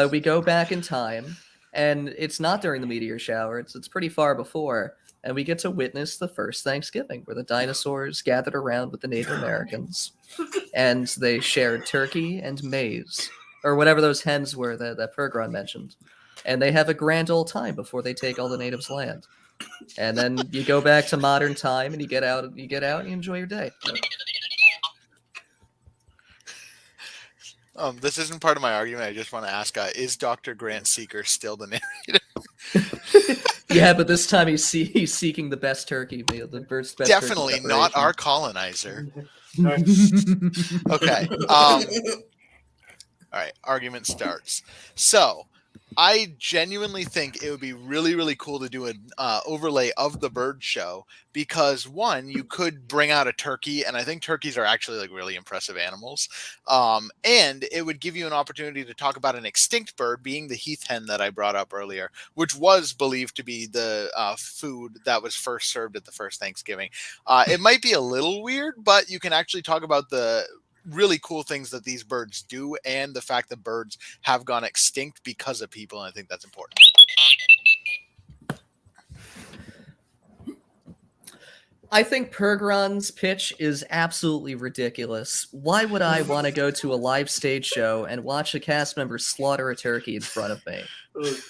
We go back in time, and it's not during the meteor shower. It's pretty far before, and we get to witness the first Thanksgiving, where the dinosaurs gathered around with the Native Americans, and they shared turkey and maize, or whatever those hens were that PerGron mentioned, and they have a grand old time before they take all the natives' land. And then you go back to modern time, and you get out, and you enjoy your day. This isn't part of my argument. I just want to ask: is Dr. Grant Seeker still the narrator? Yeah, but this time he's seeking the best turkey meal, the best Definitely turkey not our preparation. colonizer. Okay. All right, argument starts. So, I genuinely think it would be really, really cool to do an overlay of the bird show because, one, you could bring out a turkey, and I think turkeys are actually like really impressive animals. And it would give you an opportunity to talk about an extinct bird, being the heath hen that I brought up earlier, which was believed to be the food that was first served at the first Thanksgiving. It might be a little weird, but you can actually talk about the really cool things that these birds do and the fact that birds have gone extinct because of people, and I think that's important. I think PerGron's pitch is absolutely ridiculous. Why would I want to go to a live stage show and watch a cast member slaughter a turkey in front of me?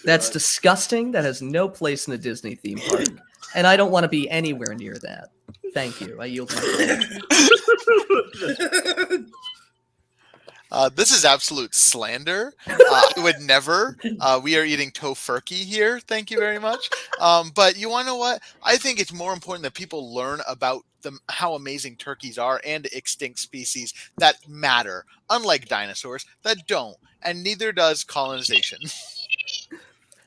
That's disgusting. That has no place in a Disney theme park. And I don't want to be anywhere near that. Thank you. I yield my time. This is absolute slander. I would never. We are eating tofurkey here. Thank you very much. But you want to know what? I think it's more important that people learn about how amazing turkeys are and extinct species that matter, unlike dinosaurs that don't, and neither does colonization.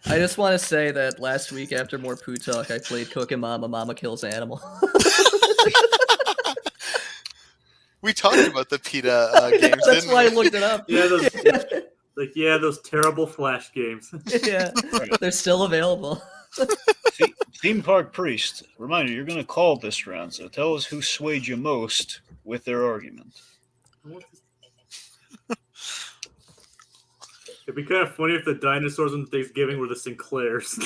I just want to say that last week after more poo talk, I played Cookin' Mama, Mama Kills Animal. We talked about the PETA games, That's didn't why we? I looked it up. Yeah, those terrible Flash games. Yeah, they're still available. Theme Park Priest, reminder, you're going to call this round, so tell us who swayed you most with their argument. It'd be kind of funny if the dinosaurs on Thanksgiving were the Sinclairs.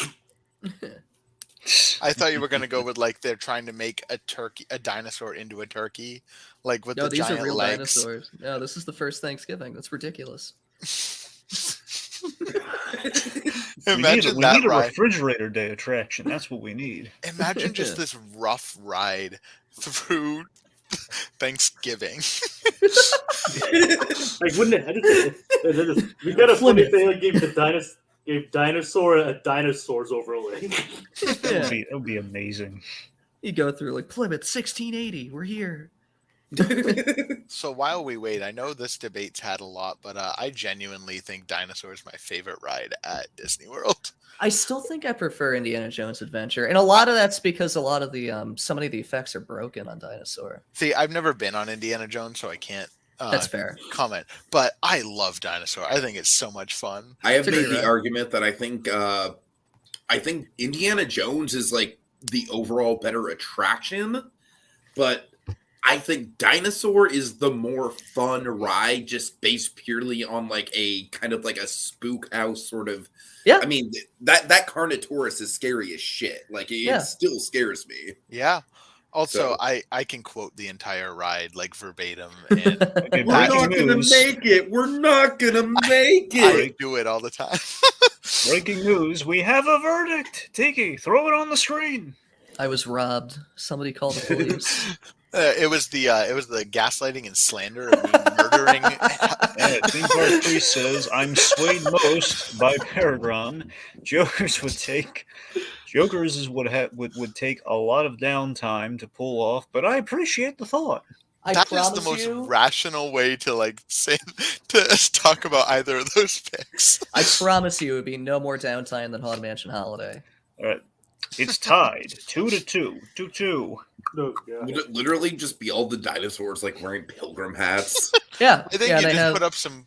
I thought you were going to go with like they're trying to make a dinosaur into a turkey, like with No, the these giant are real legs. dinosaurs. No, this is the first Thanksgiving. That's ridiculous. Imagine we that need a ride. refrigerator day attraction. That's what we need. Imagine just this rough ride through Thanksgiving. Like, wouldn't it? We got a funny thing. Like, gave dinosaur a dinosaurs overlay. That would be amazing. You go through like Plymouth 1680. We're here. So while we wait, I know this debate's had a lot, but I genuinely think Dinosaur is my favorite ride at Disney World. I still think I prefer Indiana Jones Adventure, and a lot of that's because a lot of the so many of the effects are broken on Dinosaur. See, I've never been on Indiana Jones, so I can't That's fair. comment. But I love Dinosaur. I think it's so much fun. I have It's a made great the ride. argument that I think Indiana Jones is like the overall better attraction, but I think Dinosaur is the more fun ride, just based purely on like a kind of like a spook house sort of. Yeah. I mean, that Carnotaurus is scary as shit. Like it still scares me. Yeah. Also, So- I can quote the entire ride like verbatim, and Okay, We're breaking not gonna news. make it. We're not gonna make I it. do it all the time. Breaking news. We have a verdict. Tiki, throw it on the screen. I was robbed. Somebody called the police. It was the gaslighting and slander of me murdering. Theme Park Priest says, I'm swayed most by PerGron. Jokers would take take a lot of downtime to pull off, but I appreciate the thought. I That is promise the most you. rational way to like say to talk about either of those picks. I promise you, it would be no more downtime than Haunted Mansion Holiday. All right. It's tied 2-2. 2-2. Oh, God. Would it literally just be all the dinosaurs like wearing pilgrim hats? Yeah, I think yeah, you they just have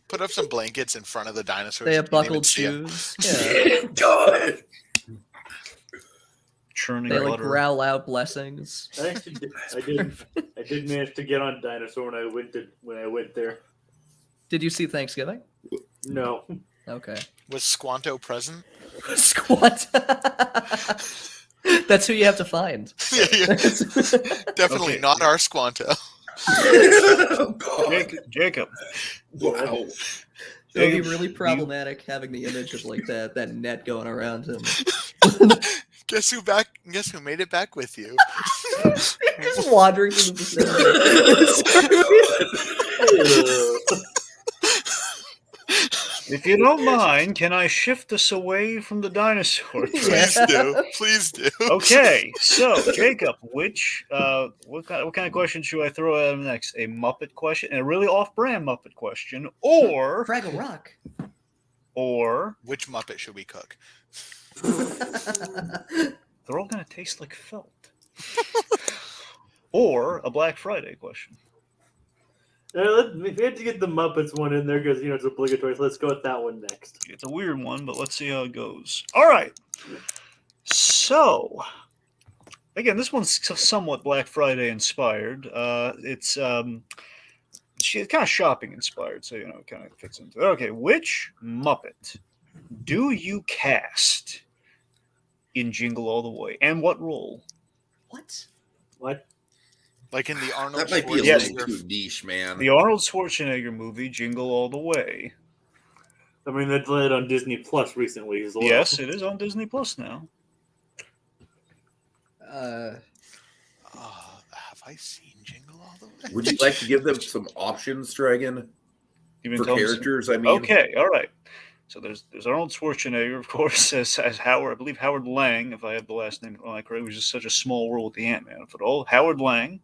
put up some blankets in front of the dinosaurs. they so have you can't even buckled see 'em. shoes. Yeah, God. Churning they like butter. growl out blessings. I did manage to get on Dinosaur when I went there. Did you see Thanksgiving? No. Okay. Was Squanto present? Squat. That's who you have to find. Yeah. Definitely Okay. not our Squanto. Oh, God. Jacob. Wow. It would be really problematic having the image of like that net going around him. Guess who made it back with you? Just wandering through the vicinity. If you don't mind, can I shift us away from the dinosaur train? Please do. Please do. Okay, so Jacob, what kind of question should I throw at him next? A Muppet question, and a really off-brand Muppet question, or Fraggle Rock. Which Muppet should we cook? they're all gonna taste like felt, or a Black Friday question. We have to get the Muppets one in there because it's obligatory. So let's go with that one next. It's a weird one, but let's see how it goes. All right. So, again, this one's somewhat Black Friday inspired. It's kind of shopping inspired, so it kind of fits into it. Okay, which Muppet do you cast in Jingle All the Way, and what role? What? What? Like in the Arnold That might be a Yes. little too niche, man. The Arnold Schwarzenegger movie, Jingle All the Way. I mean, that's landed on Disney Plus recently as well. Yes, it is on Disney Plus now. Have I seen Jingle All the Way? Would you like to give them some options, Dragon, You for tell me some- characters? I mean, Okay, all right. So there's Arnold Schwarzenegger, of course, as Howard. I believe Howard Lang, if I have the last name correct, was just such a small role with the Ant-Man. But Howard Lang.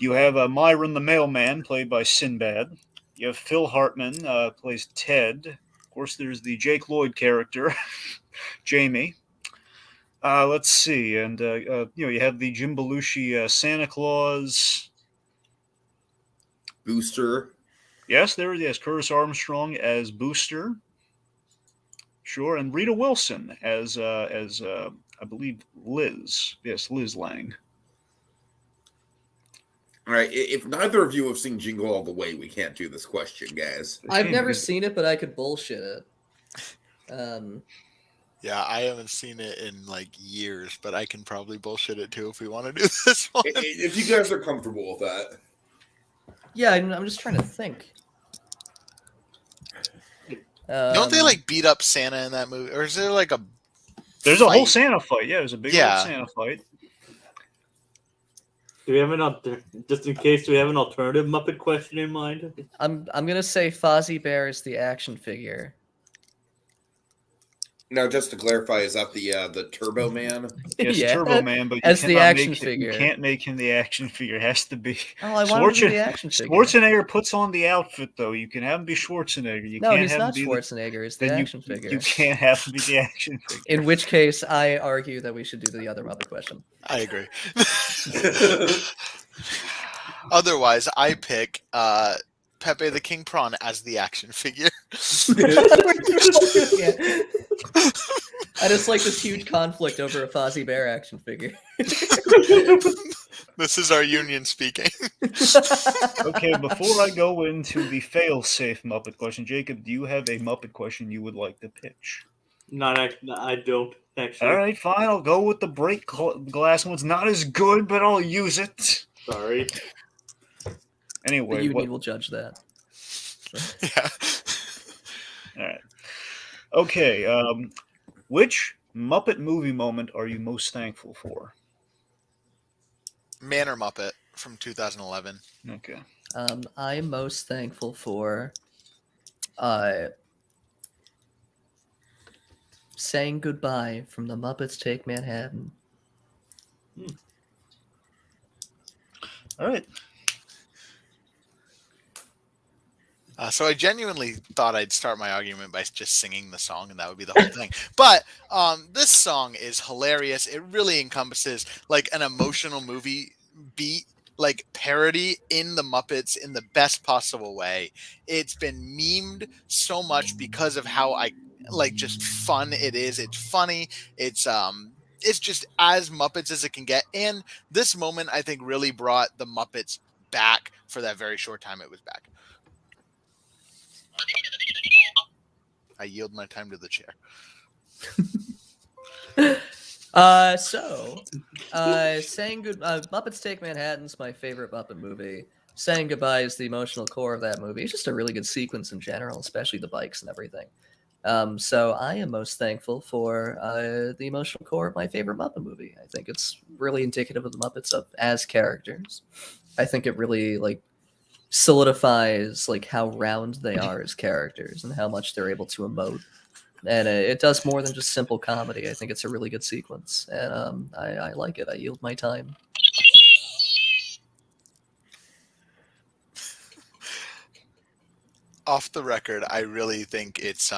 You have Myron the Mailman, played by Sinbad. You have Phil Hartman, plays Ted. Of course, there's the Jake Lloyd character, Jamie. Let's see, and you have the Jim Belushi Santa Claus. Booster. Yes, Curtis Armstrong as Booster. Sure, and Rita Wilson as I believe Liz. Yes, Liz Lang. All right. If neither of you have seen Jingle All the Way, we can't do this question, guys. I've never seen it, but I could bullshit it. Yeah, I haven't seen it in like years, but I can probably bullshit it too if we want to do this one. If you guys are comfortable with that. Yeah, I'm just trying to think. Don't they like beat up Santa in that movie, or is there like a? There's a whole fight? Santa fight. Yeah, there's a big Yeah. old Santa fight. Do we have just in case? Do we have an alternative Muppet question in mind? I'm gonna say Fozzie Bear is the action figure. Now, just to clarify, is that the Turbo Man? Yes, Yeah. Turbo Man, but you As the cannot action make figure. You can't make him the action figure. It has to be. Oh, I want him to be the action figure. Schwarzenegger puts on the outfit, though. You can have him be Schwarzenegger. You No, can't he's have not him be Schwarzenegger. It's the then action figure. You can't have him be the action figure. In which case, I argue that we should do the other Muppet question. I agree. Otherwise, I pick Pepe the King Prawn as the action figure. Yeah. I just like this huge conflict over a Fozzie Bear action figure. This is our union speaking. Okay, before I go into the fail-safe Muppet question, Jacob, do you have a Muppet question you would like to pitch? I don't actually. All right, fine. I'll go with the break glass one. It's not as good, but I'll use it. Sorry. Anyway, The union will judge that. Yeah. all right. Okay, which Muppet movie moment are you most thankful for? Man or Muppet from 2011. Okay. I'm most thankful for saying goodbye from the Muppets Take Manhattan. All right. So I genuinely thought I'd start my argument by just singing the song, and that would be the whole thing. But this song is hilarious. It really encompasses like an emotional movie beat, like parody in the Muppets in the best possible way. It's been memed so much because of how just fun it is. It's funny. It's just as Muppets as it can get. And this moment, I think, really brought the Muppets back for that very short time it was back. I yield my time to the chair. Saying good. Muppets Take Manhattan's my favorite Muppet movie. Saying Goodbye is the emotional core of that movie. It's just a really good sequence in general, especially the bikes and everything. So I am most thankful for the emotional core of my favorite Muppet movie. I think it's really indicative of the Muppets as characters. I think it really solidifies like how round they are as characters and how much they're able to emote. And it does more than just simple comedy. I think it's a really good sequence, and I like it. I yield my time. Off the record, I really think it's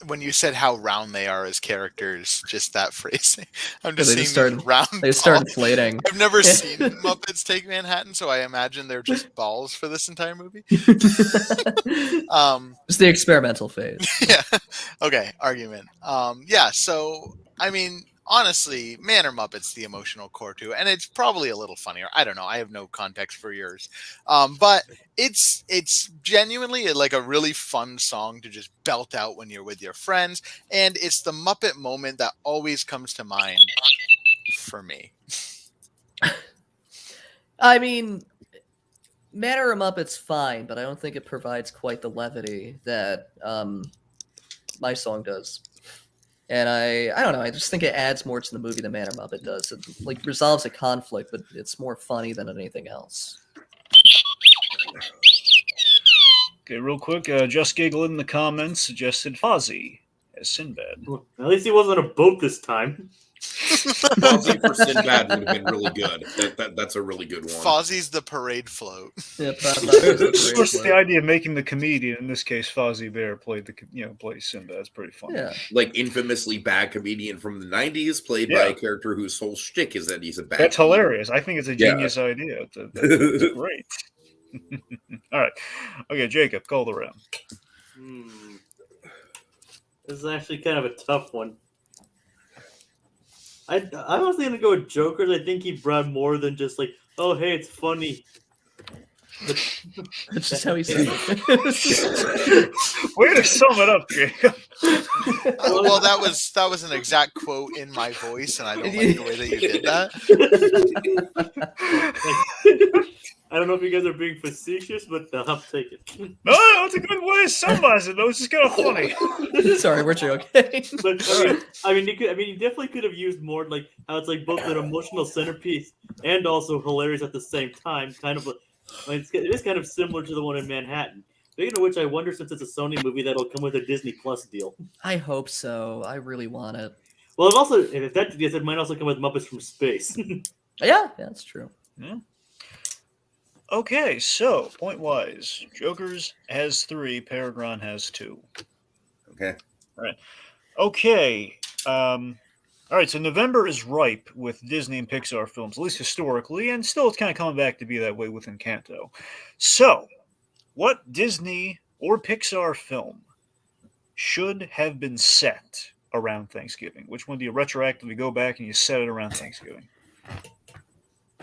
when you said how round they are as characters, just that phrasing. I'm just they seeing just started- these round They start balls. inflating. I've never seen Muppets Take Manhattan, so I imagine they're just balls for this entire movie. It's the experimental phase. Yeah. Okay. Argument. Yeah. So, I mean, honestly, Man or Muppets, the emotional core to it, and it's probably a little funnier. I don't know. I have no context for yours. But it's genuinely like a really fun song to just belt out when you're with your friends, and it's the Muppet moment that always comes to mind for me. I mean, Man or Muppet's fine, but I don't think it provides quite the levity that my song does. And I don't know. I just think it adds more to the movie than Man or Muppet does. It like resolves a conflict, but it's more funny than anything else. Okay, real quick, Just Giggle in the comments suggested Fozzie as Sinbad. Well, at least he wasn't on a boat this time. Fozzie for Sinbad would have been really good. That's a really good one. Fozzie's the parade float. Yep, Of course, the idea of making the comedian, in this case, Fozzie Bear, plays Sinbad. It's pretty funny. Yeah. Like infamously bad comedian from the 90s, played by a character whose whole shtick is that he's a bad That's comedian. hilarious. I think it's a genius idea. That's great. All right. Okay, Jacob, call the round. This is actually kind of a tough one. I was going to go with Jokers. I think he brought more than just like, oh, hey, it's funny. That's just how he said it. Way to sum it up, Jacob. Well, that was an exact quote in my voice, and I don't like the way that you did that. I don't know if you guys are being facetious, but I'll take it. No, it's a good way to summarize it. Though it's just kind of funny. Sorry, we're joking. But I mean, you definitely could have used more like how it's like both an emotional centerpiece and also hilarious at the same time. Kind of, it is kind of similar to the one in Manhattan. Speaking of which, I wonder since it's a Sony movie that'll come with a Disney Plus deal. I hope so. I really want it. Well, it also if that yes, it might also come with Muppets from Space. Yeah, that's true. Yeah. Okay, so point-wise, Jokers has 3, PerGron has 2. Okay. All right. Okay. All right, so November is ripe with Disney and Pixar films, at least historically, and still it's kind of coming back to be that way with Encanto. So, what Disney or Pixar film should have been set around Thanksgiving? Which one do you retroactively go back and you set it around Thanksgiving?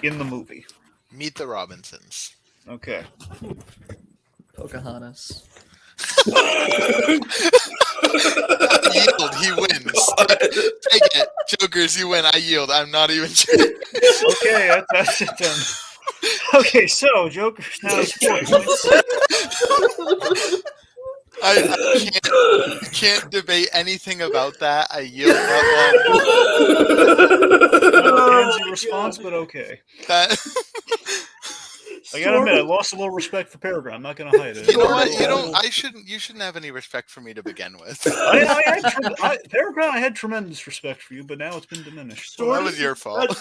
In the movie. Meet the Robinsons. Okay. Pocahontas. Yield, he wins. Take it. Jokers, you win. I yield. I'm not even joking. Okay, that's it then. Okay, so Jokers now has 4 points. I can't debate anything about that. I yield that Pansy response, but okay. one. That, I gotta admit, I lost a little respect for PerGron. I'm not gonna hide it. you know what? You shouldn't have any respect for me to begin with. PerGron, I had tremendous respect for you, but now it's been diminished. Well, that was your fault.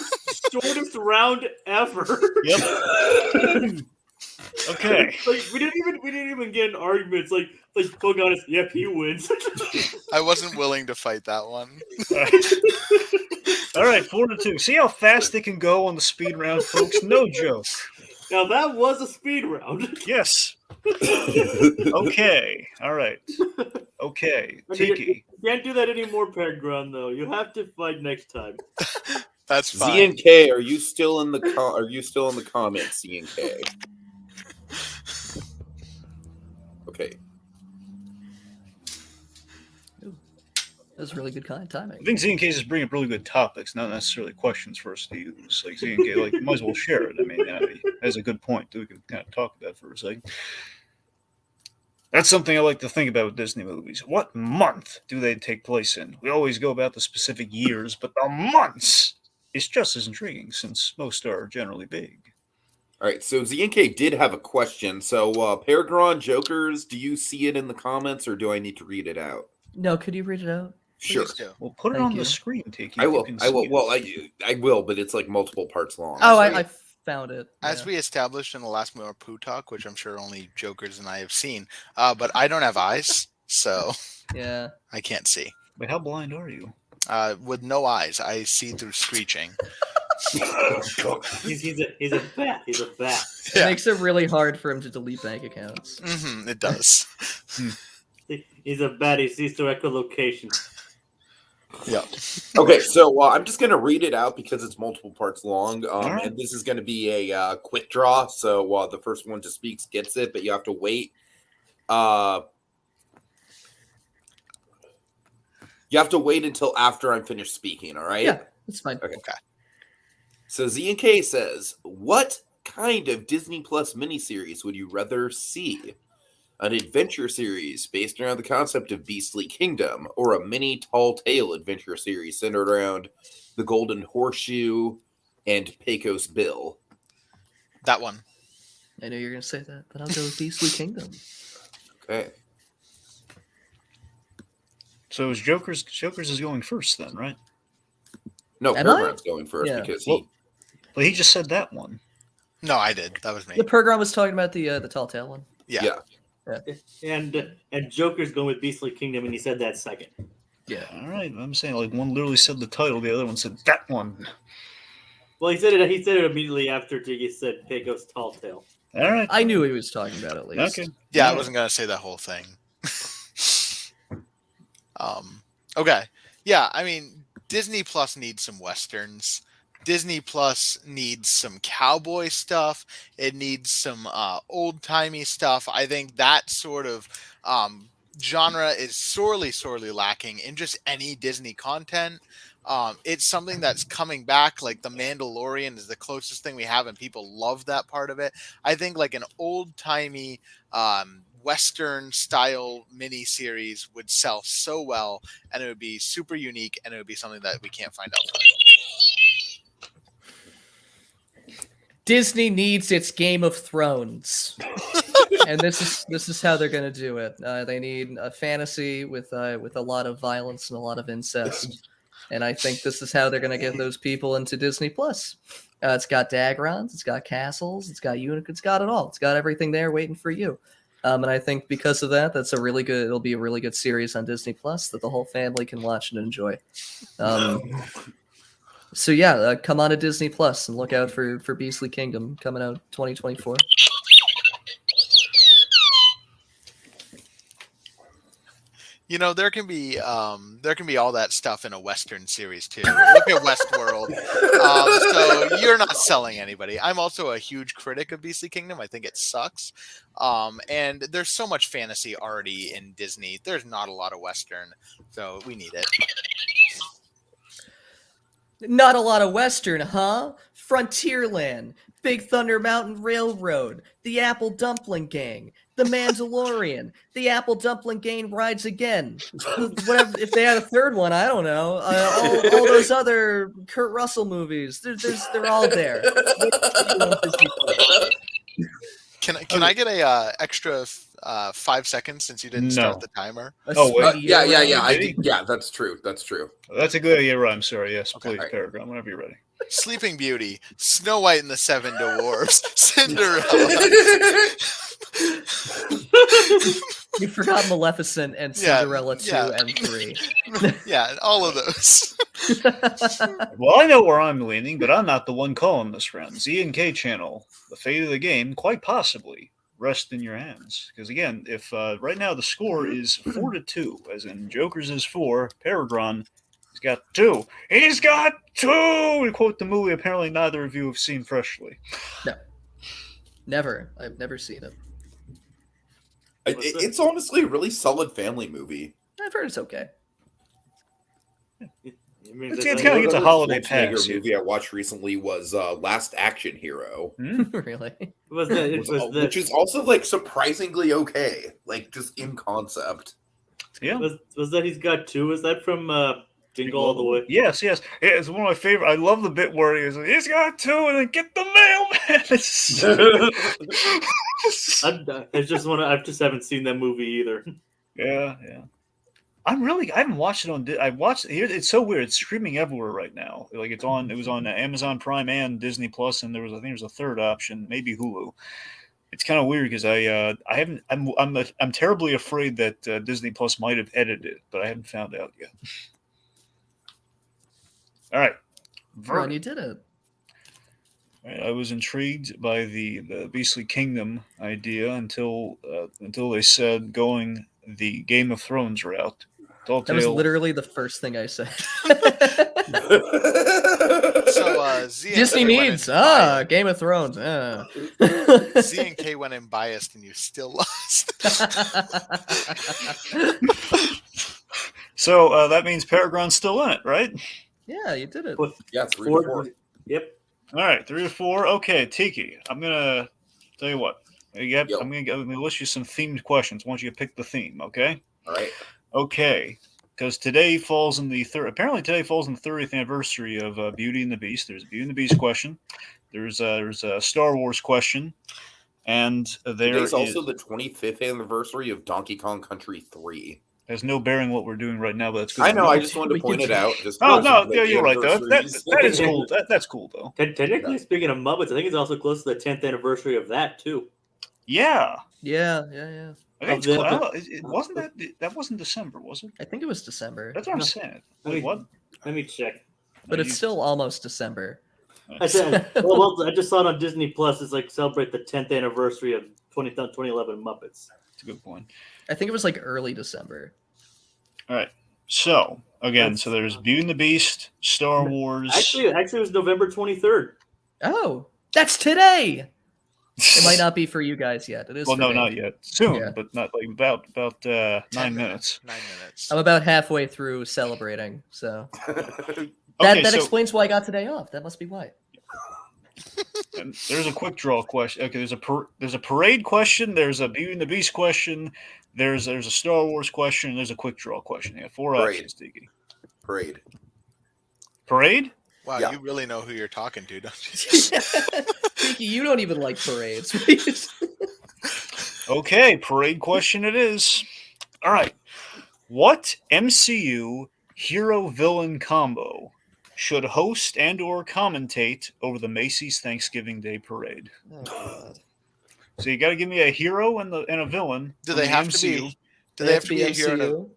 Shortest round ever. Yep. Okay. Like we didn't even get in arguments. Like Pocahontas. Yep, he wins. I wasn't willing to fight that one. All right, 4-2. See how fast they can go on the speed round, folks? No joke. Now that was a speed round. Yes. Okay. All right. Okay. Tiki. You can't do that anymore, PerGron. Though you have to fight next time. That's fine. Z and K, are you still in the comments? Z and K. Okay. That was really good I timing. think Z and K is bringing up really good topics, not necessarily questions for us to use. Like Z and K, like you might as well share it. I mean, that's a good point. We can kind of talk about that for a second. That's something I like to think about with Disney movies. What month do they take place in? We always go about the specific years, but the months is just as intriguing since most are generally big. All right, so ZNK did have a question. So, PerGron Jokers, do you see it in the comments, or do I need to read it out? No, could you read it out? Sure. Please do. Well, put it Thank on you. the screen, Tiki. I if you will. can I will. see it. Well, I will, but it's like multiple parts long. Oh, so I found it. As yeah. we established in the last more Poo Talk, which I'm sure only Jokers and I have seen, but I don't have eyes, so Yeah. I can't see. Wait, how blind are you? With no eyes, I see through screeching. He's a bat. He's a bat. It Yeah. makes it really hard for him to delete bank accounts. It does. He's a bat. He sees through echolocation. Yeah. Okay, so I'm just gonna read it out because it's multiple parts long, right. and this is gonna be a quick draw. So the first one to speak gets it, but you have to wait. You have to wait until after I'm finished speaking. All right? Yeah, that's fine. Okay. So Z&K says, what kind of Disney Plus miniseries would you rather see? An adventure series based around the concept of Beastly Kingdom, or a mini tall tale adventure series centered around the Golden Horseshoe and Pecos Bill? That one. I know you're gonna say that, but I'll go with Beastly Kingdom. Okay. So is Jokers is going first then, right? No, Am I? PerGron's going first Yeah. because Well, Well, he just said that one. No, I did. That was me. The PerGron was talking about the tall tale one. Yeah. And Joker's going with Beastly Kingdom, and he said that second. Yeah. All right, I'm saying like one literally said the title, the other one said that one. Well, he said it. He said it immediately after Tiggy said Pecos Tall Tale. All right. I knew he was talking about it at least. Okay. Yeah, I All wasn't gonna say that whole thing. Okay. Yeah, I mean, Disney Plus needs some westerns. Disney Plus needs some cowboy stuff. It needs some old-timey stuff. I think that sort of genre is sorely lacking in just any Disney content. It's something that's coming back. Like The Mandalorian is the closest thing we have, and people love that part of it. I think like an old-timey Western style mini series would sell so well, and it would be super unique, and it would be something that we can't find elsewhere. Disney needs its Game of Thrones, and this is how they're gonna do it. They need a fantasy with a lot of violence and a lot of incest, and I think this is how they're gonna get those people into Disney Plus. It's got Dagrons, it's got castles, it's got it's got it all. It's got everything there waiting for you. And I think because of that, it'll be a really good series on Disney Plus that the whole family can watch and enjoy. So yeah, come on to Disney Plus and look out for Beastly Kingdom coming out 2024. You know, there can be all that stuff in a Western series too. Look at Westworld. So you're not selling anybody. I'm also a huge critic of Beastly Kingdom. I think it sucks. And there's so much fantasy already in Disney. There's not a lot of Western, so we need it. Not a lot of Western, huh? Frontierland, Big Thunder Mountain Railroad, The Apple Dumpling Gang, The Mandalorian, The Apple Dumpling Gang Rides Again. Whatever. If they had a third one, I don't know. All those other Kurt Russell movies, they're all there. Can I get a extra 5 seconds since you didn't start the timer? Oh, wait. Yeah, that's true. That's true. That's a good idea, I'm sorry. Yes, Okay, please, all right. PerGron, whenever you're ready. Sleeping Beauty, Snow White and the Seven Dwarfs, Cinderella. You forgot Maleficent and Cinderella 2 and 3. Yeah, all of those. Well, I know where I'm leaning, but I'm not the one calling this round. Z&K channel, the fate of the game, quite possibly rest in your hands. Because again, if right now the score is 4-2, as in Jokers is 4, PerGron has got 2. He's got 2! To quote the movie apparently neither of you have seen freshly. No. Never. I've never seen it. It's honestly a really solid family movie. I've heard it's okay. It's kind of gets a holiday Schwarzenegger pass. movie I watched recently was Last Action Hero, Really? which is also like surprisingly okay, like just in concept. Yeah. Was that he's got 2? Was that from Jingle all the way. Yes. It's one of my favorite. I love the bit where he's got two, and then get the mailman. I just haven't seen that movie either. Yeah. I haven't watched it on. I watched here. It's so weird. It's streaming everywhere right now. Like it was on Amazon Prime and Disney Plus, and I think there was a third option, maybe Hulu. It's kind of weird because I haven't. I'm terribly afraid that Disney Plus might have edited it, but I haven't found out yet. All right, Vern, you did it. All right, I was intrigued by the Beastly Kingdom idea until they said going the Game of Thrones route. That was literally the first thing I said. So Z Disney needs Game of Thrones. Z and K went in biased, and you still lost. So that means PerGron's still in it, right? Yeah, you did it. Yeah, 3-4. Yep. All right, 3-4. Okay, Tiki, I'm gonna tell you what. Yep. I'm gonna list you some themed questions. I want you to pick the theme. Okay. All right. Okay. Because today falls in the Apparently, today falls in the 30th anniversary of Beauty and the Beast. There's a Beauty and the Beast question. There's a Star Wars question, and Today's also the 25th anniversary of Donkey Kong Country 3. Has no bearing what we're doing right now, but that's good. I know. I just wanted to point it out. Yeah, you're right though. That is cool. That's cool though. Technically, speaking of Muppets, I think it's also close to the 10th anniversary of that too. Yeah. Yeah. I think it's cool. It wasn't that wasn't December, was it? I think it was December. That's what I'm saying. What? Let me check. But it's still almost December. I just saw it on Disney Plus. It's like celebrate the 10th anniversary of 2011 Muppets. That's a good point. I think it was like early December. All right. So again, there's Beauty and the Beast, Star Wars. Actually, it was November 23rd. Oh, that's today. It might not be for you guys yet. It is. Well, no, me. not yet. Soon, Yeah. but not like about 9 minutes. 9 minutes. I'm about halfway through celebrating, so Okay, that explains why I got today off. That must be why. And there's a quick draw question. Okay, there's a parade question. There's a Beauty and the Beast question. There's a Star Wars question. And there's a quick draw question. Yeah, 4 options, Diggy. Parade. Parade? Wow, Yeah. you really know who you're talking to, don't you? Tiki, you don't even like parades. Okay, parade question it is. All right. What MCU hero-villain combo should host and or commentate over the Macy's Thanksgiving Day Parade? Oh, God. So you got to give me a hero and a villain. Do from they the have MCU. to be? Do they have to be a hero?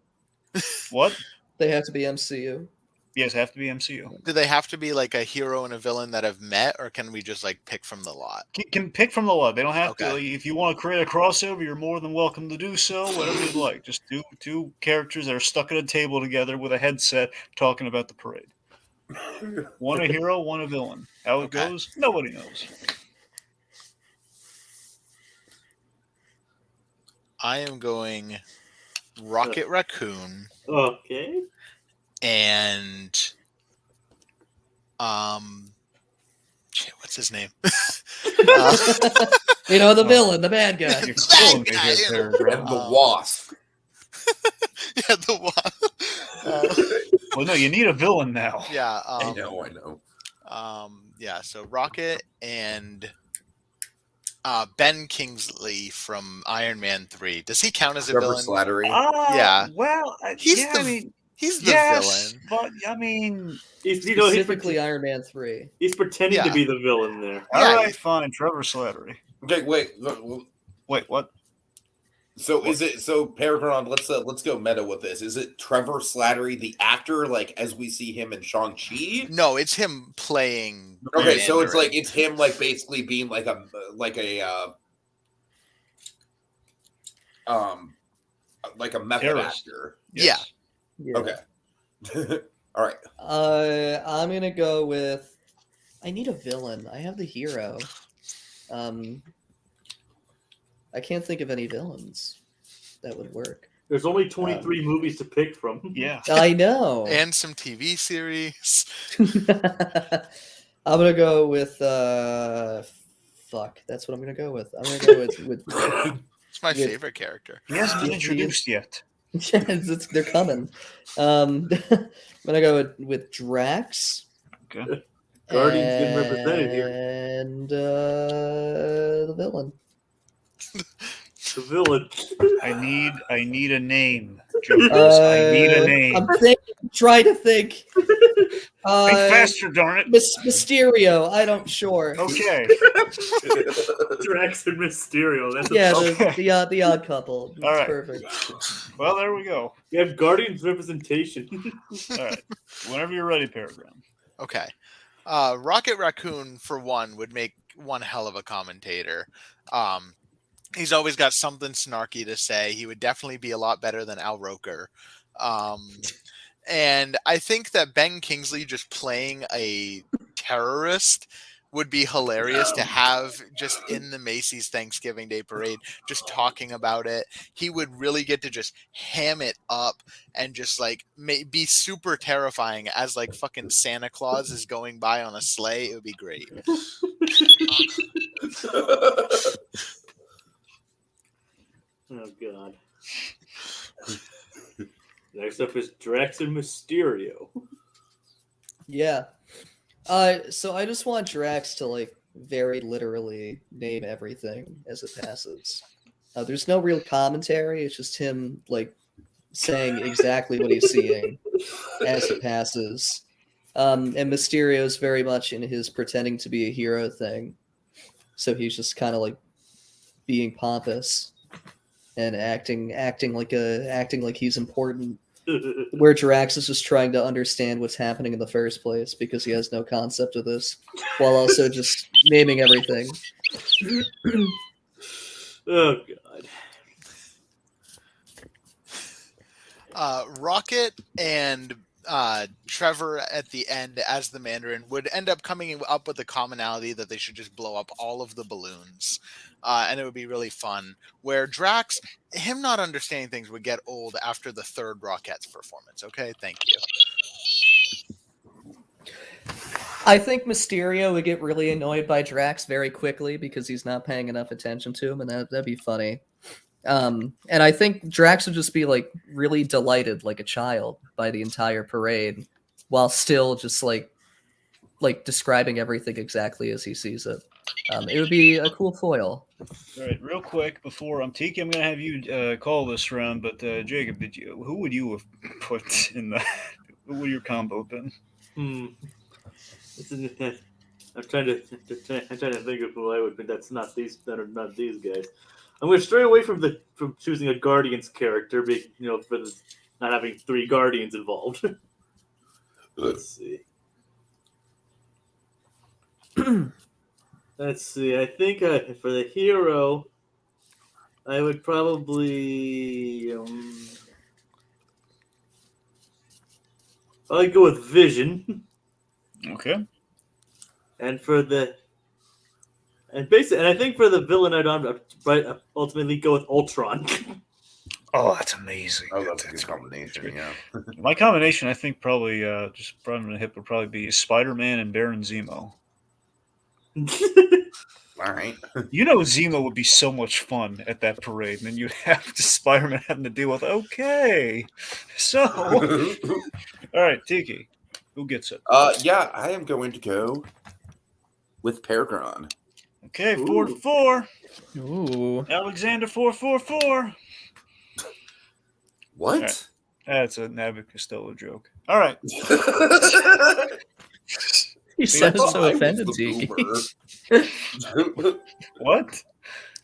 What? They have to be MCU. Yes, have to be MCU. Do they have to be like a hero and a villain that have met, or can we just like pick from the lot? Can pick from the lot. They don't have to. Okay. Like, if you want to create a crossover, you're more than welcome to do so. Whatever you'd like. Just do two characters that are stuck at a table together with a headset talking about the parade. One a hero, one a villain. How it Okay. goes, nobody knows. I am going Rocket Raccoon Okay. and shit, what's his name? You know, the villain, the bad guy. You're killing me guy, here, yeah. Peregrine. And the Wasp. Yeah, the one. Well, no, you need a villain now. Yeah. I know. Yeah. So Rocket and Ben Kingsley from Iron Man 3. Does he count as a Trevor villain? Slattery. Yeah. Well, He's yeah, the I mean, He's the yes, villain. but I mean, He's Specifically Iron Man 3. he's pretending to Yeah. be the villain there. all Yeah, right, fine. Trevor Slattery. Okay, wait. Look, Wait, what? so is it Peregrine? Let's go meta with this. Is it Trevor Slattery, the actor, like as we see him in Shang-Chi? No, it's him playing. Okay, so it's Mandarin. like it's him like basically being like a method Terrorist. actor. Yeah. Yeah. Okay. All right. I'm gonna go with. I need a villain. I have the hero. I can't think of any villains that would work. There's only 23 movies to pick from. Yeah. I know. And some TV series. I'm gonna go with. Fuck. That's what I'm gonna go with. I'm gonna go with. It's my Yeah. favorite character. He hasn't been He- introduced yet. They're coming. I'm gonna go with Drax. Okay. Guardian's getting represented here. And the villain. The villain. I need a name, Jokers. I need a name. I'm trying to think. Think faster, darn it. Mysterio. Sure. Okay. Drax and Mysterio. That's the odd couple. All right. Perfect. Well, there we go. We have Guardians representation. All right. Whenever you're ready, PerGron. Okay. Rocket Raccoon, for one, would make one hell of a commentator. He's always got something snarky to say. He would definitely be a lot better than Al Roker. And I think that Ben Kingsley just playing a terrorist would be hilarious to have just in the Macy's Thanksgiving Day Parade, just talking about it. He would really get to just ham it up and just like be super terrifying as like fucking Santa Claus is going by on a sleigh. It would be great. Oh, God. Next up is Drax and Mysterio. Yeah. So I just want Drax to like very literally name everything as it passes. There's no real commentary. It's just him like saying exactly what he's seeing as it passes. And Mysterio's very much in his pretending to be a hero thing. So he's just kind of like being pompous and acting like he's important. Where Drax is just trying to understand what's happening in the first place because he has no concept of this, while also just naming everything. Oh, God. Rocket and Trevor at the end as the Mandarin would end up coming up with the commonality that they should just blow up all of the balloons. And it would be really fun. Where Drax, him not understanding things would get old after the third Rockettes performance. Okay, thank you. I think Mysterio would get really annoyed by Drax very quickly because he's not paying enough attention to him, and that'd be funny. And I think Drax would just be like really delighted, like a child, by the entire parade, while still just like describing everything exactly as he sees it. It would be a cool foil. All right, real quick before Tiki, I'm going to have you call this round. But Jacob, who would you have put in the? What would your combo been? I'm trying to think of who I would, but that's not these. That are not these guys. I'm going to stray away from choosing a Guardians character, for not having 3 Guardians involved. Let's see. Let's see. I think for the hero, I would probably I'd go with Vision. Okay. And I think for the villain, I'd ultimately go with Ultron. Oh, that's amazing. Oh, that's a good combination. Yeah. My combination, I think, probably just from the hip would probably be Spider-Man and Baron Zemo. All right. You know, Zemo would be so much fun at that parade, and then you'd have Spider-Man having to deal with. Okay, so all right, Tiki, who gets it? Yeah, I am going to go with PerGron. Okay, 4-4. Ooh. Alexander 4-4-4. What? Right. That's a Abbott Costello joke. All right. You sound so offended, Tiki. What?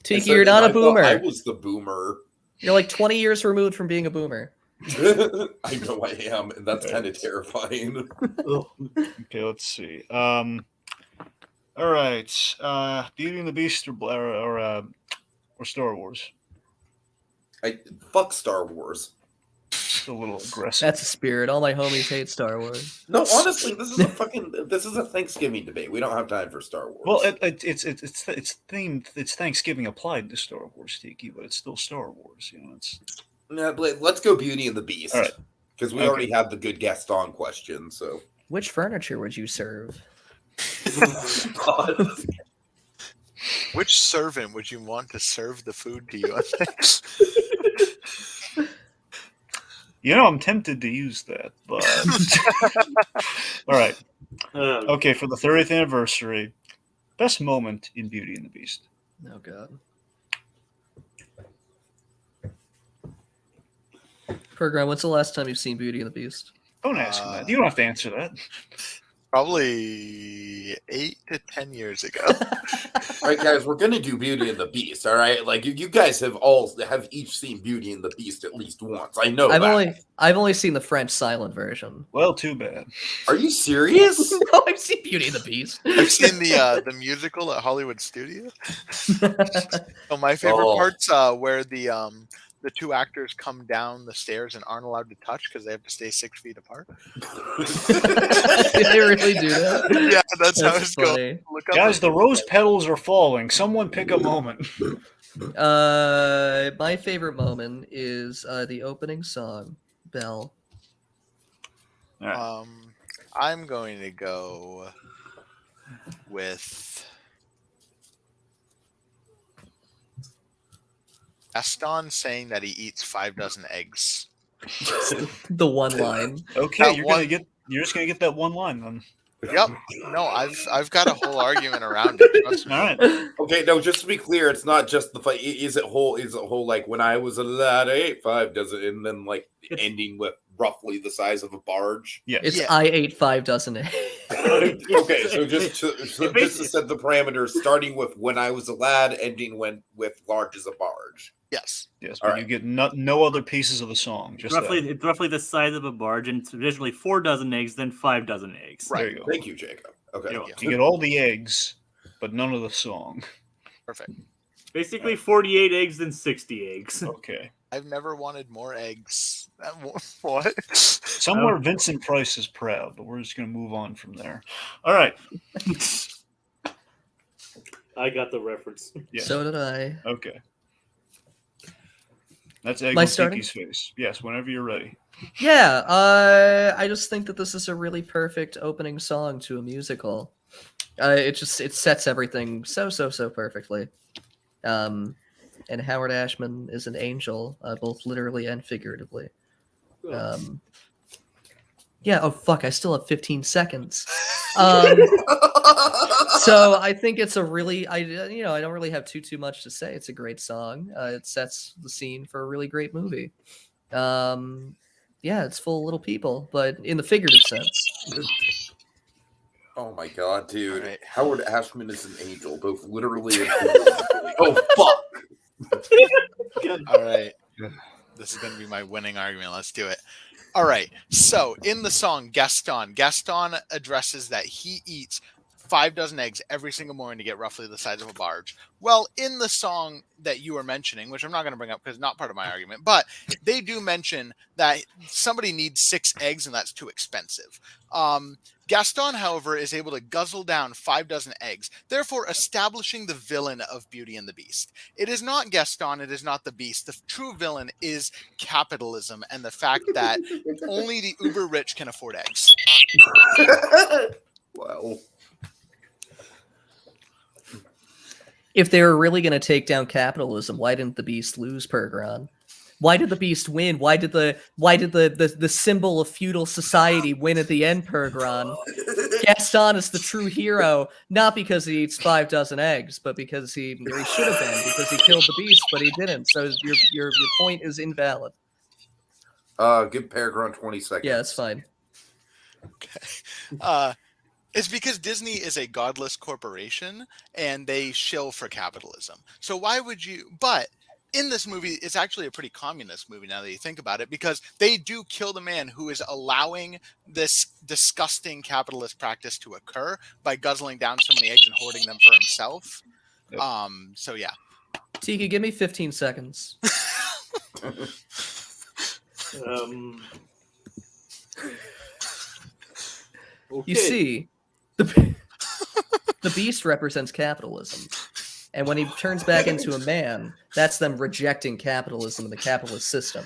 Tiki, you're not a boomer. I was the boomer. You're like 20 years removed from being a boomer. I know I am, and that's kind of terrifying. Okay, let's see. All right. Beauty and the Beast or Star Wars? Fuck Star Wars. It's a little aggressive. That's a spirit. All my homies hate Star Wars. No, honestly, this is a Thanksgiving debate. We don't have time for Star Wars. Well, it's themed. It's Thanksgiving applied to Star Wars, Tiki, but it's still Star Wars. You know, it's. No, let's go Beauty and the Beast. All right. Because we already have the good Gaston question. So, which furniture would you serve? Which servant would you want to serve the food to you? You know, I'm tempted to use that, but all right. Okay, for the 30th anniversary, best moment in Beauty and the Beast. Oh God. PerGron, when's the last time you've seen Beauty and the Beast? Don't ask him that. You don't have to answer that. Probably 8 to 10 years ago. All right, guys, we're gonna do Beauty and the Beast. All right, like you guys have each seen Beauty and the Beast at least once. I know. I've only seen the French silent version. Well, too bad. Are you serious? No, I've seen Beauty and the Beast. I've seen the musical at Hollywood Studio. So my favorite part's where the two actors come down the stairs and aren't allowed to touch because they have to stay 6 feet apart. Did they really do that? Yeah, that's how it's funny. going. Guys, the rose petals are falling. Someone pick a moment. My favorite moment is the opening song, Bell. All right. I'm going to go with Gaston saying that he eats 5 dozen eggs. The one line. Okay, That you're just gonna get that one line then. Yep. No, I've got a whole argument around it. Trust me. All right. Okay, no, just to be clear, it's not just the fight. Is it whole like when I was a lad, I ate 5 dozen, and then like ending with roughly the size of a barge. Yes. It's Yeah. I ate 5 dozen eggs. Okay, so just to set the parameters, starting with when I was a lad, ending with large as a barge. Yes. Yes, All but right. you get no other pieces of the song. Just that. It's roughly the size of a barge, and it's traditionally 4 dozen eggs, then 5 dozen eggs. Right. There you go. Thank you, Jacob. Okay. You get all the eggs, but none of the song. Perfect. Basically, 48 eggs, then 60 eggs. Okay. I've never wanted more eggs. What? Somewhere Vincent Price is proud, but we're just going to move on from there. All right. I got the reference. Yes. So did I. Okay. That's Egg Am I on starting? Tiki's face. Yes, whenever you're ready. Yeah, I just think that this is a really perfect opening song to a musical. It sets everything so perfectly. And Howard Ashman is an angel, both literally and figuratively. Yeah. Oh fuck! I still have 15 seconds. So I think it's a really, I don't really have too much to say. It's a great song. It sets the scene for a really great movie. Yeah, it's full of little people, but in the figurative sense. Oh my god, dude! Right. Howard Ashman is an angel, both literally and figuratively. Oh fuck! All right. This is going to be my winning argument. Let's do it. All right. So in the song Gaston addresses that he eats 5 dozen eggs every single morning to get roughly the size of a barge. Well, in the song that you were mentioning, which I'm not going to bring up because it's not part of my argument, but they do mention that somebody needs 6 eggs and that's too expensive. Gaston, however, is able to guzzle down 5 dozen eggs, therefore establishing the villain of Beauty and the Beast. It is not Gaston, it is not the Beast. The true villain is capitalism and the fact that only the uber rich can afford eggs. Wow. If they were really going to take down capitalism, why didn't the Beast lose, PerGron? Why did the Beast win? Why did the symbol of feudal society win at the end, PerGron? Gaston is the true hero, not because he eats 5 dozen eggs, but because he should have been, because he killed the Beast, but he didn't. So your point is invalid. Give PerGron 20 seconds. Yeah, that's fine. Okay. It's because Disney is a godless corporation and they shill for capitalism. So why would you? But in this movie, it's actually a pretty communist movie now that you think about it, because they do kill the man who is allowing this disgusting capitalist practice to occur by guzzling down so many eggs and hoarding them for himself. Yep. So yeah. Tiki, give me 15 seconds. Okay. You see, the Beast represents capitalism. And when he turns back into a man, that's them rejecting capitalism and the capitalist system.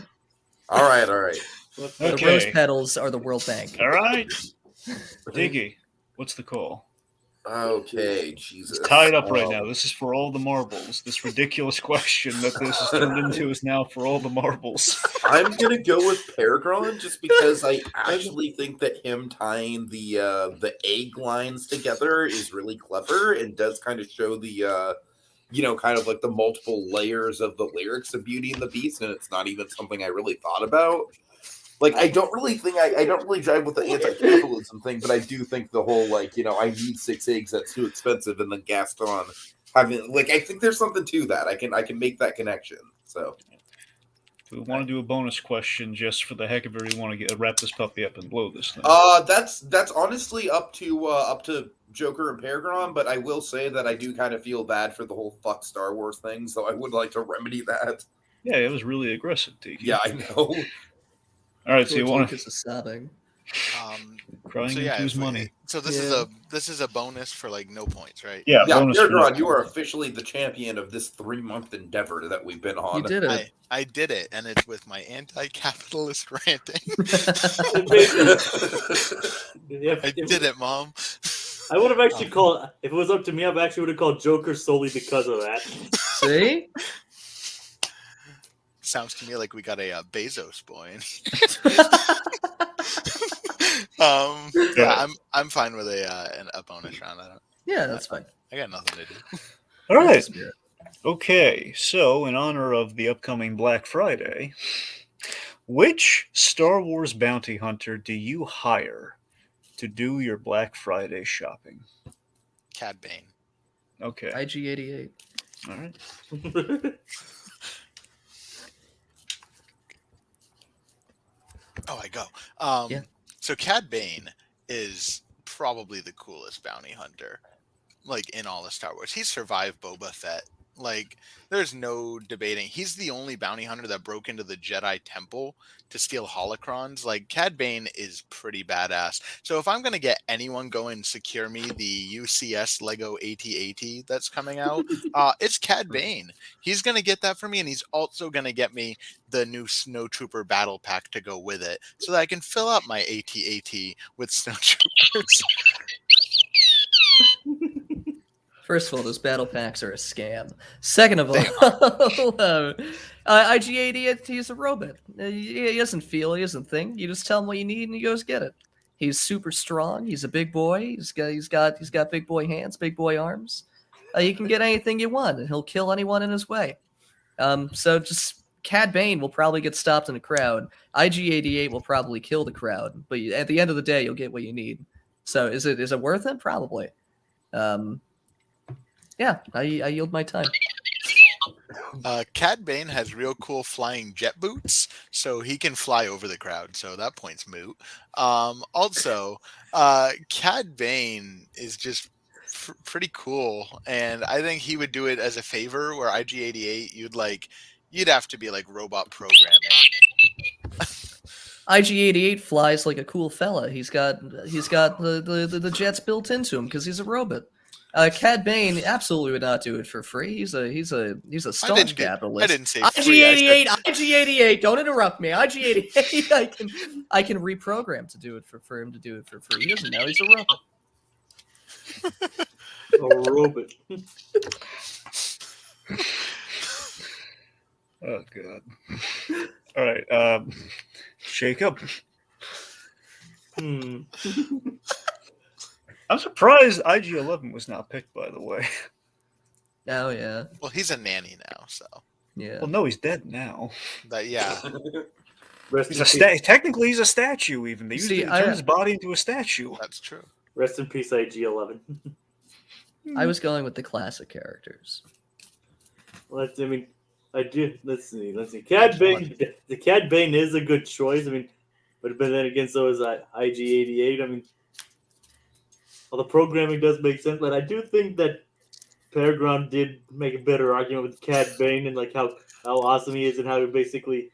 All right. The Okay. rose petals are the World Bank. All right. Diggy, what's the call? Okay, Jesus. It's tied up right now. This is for all the marbles. This ridiculous question that this has turned into is now for all the marbles. I'm gonna go with PerGron just because I actually think that him tying the egg lines together is really clever and does kind of show the kind of like the multiple layers of the lyrics of Beauty and the Beast, and it's not even something I really thought about. Like, I don't really think I don't really jive with the anti-capitalism thing, but I do think the whole I need 6 eggs, that's too expensive, and then Gaston having I think there's something to that. I can make that connection. So we want to do a bonus question just for the heck of it. We want to wrap this puppy up and blow this thing. That's honestly up to Joker and PerGron, but I will say that I do kind of feel bad for the whole fuck Star Wars thing, so I would like to remedy that. Yeah, it was really aggressive, Tiki. Yeah, I know. All right, so you want to sobbing. crying into his money. So this is a bonus for no points, right? Yeah, bonus for PerGron, you are officially the champion of this 3-month endeavor that we've been on. You did it. I did it, and it's with my anti-capitalist ranting. I did it, Mom. I would have actually called, if it was up to me, I actually would have called Joker solely because of that. See? Sounds to me like we got a Bezos boy. I'm fine with a bonus round. That's fine. I got nothing to do. All right. Okay, so in honor of the upcoming Black Friday, which Star Wars bounty hunter do you hire to do your Black Friday shopping? Cad Bane. Okay. IG-88. All right. Oh, I go. Yeah. So Cad Bane is probably the coolest bounty hunter, in all of Star Wars. He survived Boba Fett. There's no debating. He's the only bounty hunter that broke into the Jedi Temple to steal holocrons. Cad Bane is pretty badass. So if I'm going to get anyone go and secure me the UCS Lego AT-AT that's coming out, it's Cad Bane. He's going to get that for me, and he's also going to get me the new Snowtrooper battle pack to go with it so that I can fill up my AT-AT with Snowtroopers. First of all, those battle packs are a scam. Second of all, IG-88, he's a robot. He doesn't feel, he doesn't think. You just tell him what you need and he goes get it. He's super strong. He's a big boy. He's got big boy hands, big boy arms. He can get anything you want, and he'll kill anyone in his way. So just Cad Bane will probably get stopped in a crowd. IG-88 will probably kill the crowd, but at the end of the day, you'll get what you need. So is it worth it? Probably. Yeah, I yield my time. Cad Bane has real cool flying jet boots, so he can fly over the crowd, so that point's moot. Also, Cad Bane is just pretty cool, and I think he would do it as a favor, where IG-88, you'd have to be robot programming. IG-88 flies like a cool fella. He's got the jets built into him because he's a robot. Cad Bane absolutely would not do it for free. He's a staunch capitalist. I didn't say IG-88. IG-88. Don't interrupt me. IG-88. I can reprogram to do it for him to do it for free. He doesn't know he's a robot. A robot. Oh God. All right, Jacob. I'm surprised IG-11 was not picked, by the way. Oh yeah. Well, he's a nanny now, so. Yeah. Well, no, he's dead now. Yeah. Technically, he's a statue. Even they used to turn his body into a statue. That's true. Rest in peace, IG-11. I was going with the classic characters. Let's see. Cad Bane. The Cad Bane is a good choice. But then again, so is IG-88. Well, the programming does make sense, but I do think that PerGron did make a better argument with Cad Bane and how awesome he is and how to basically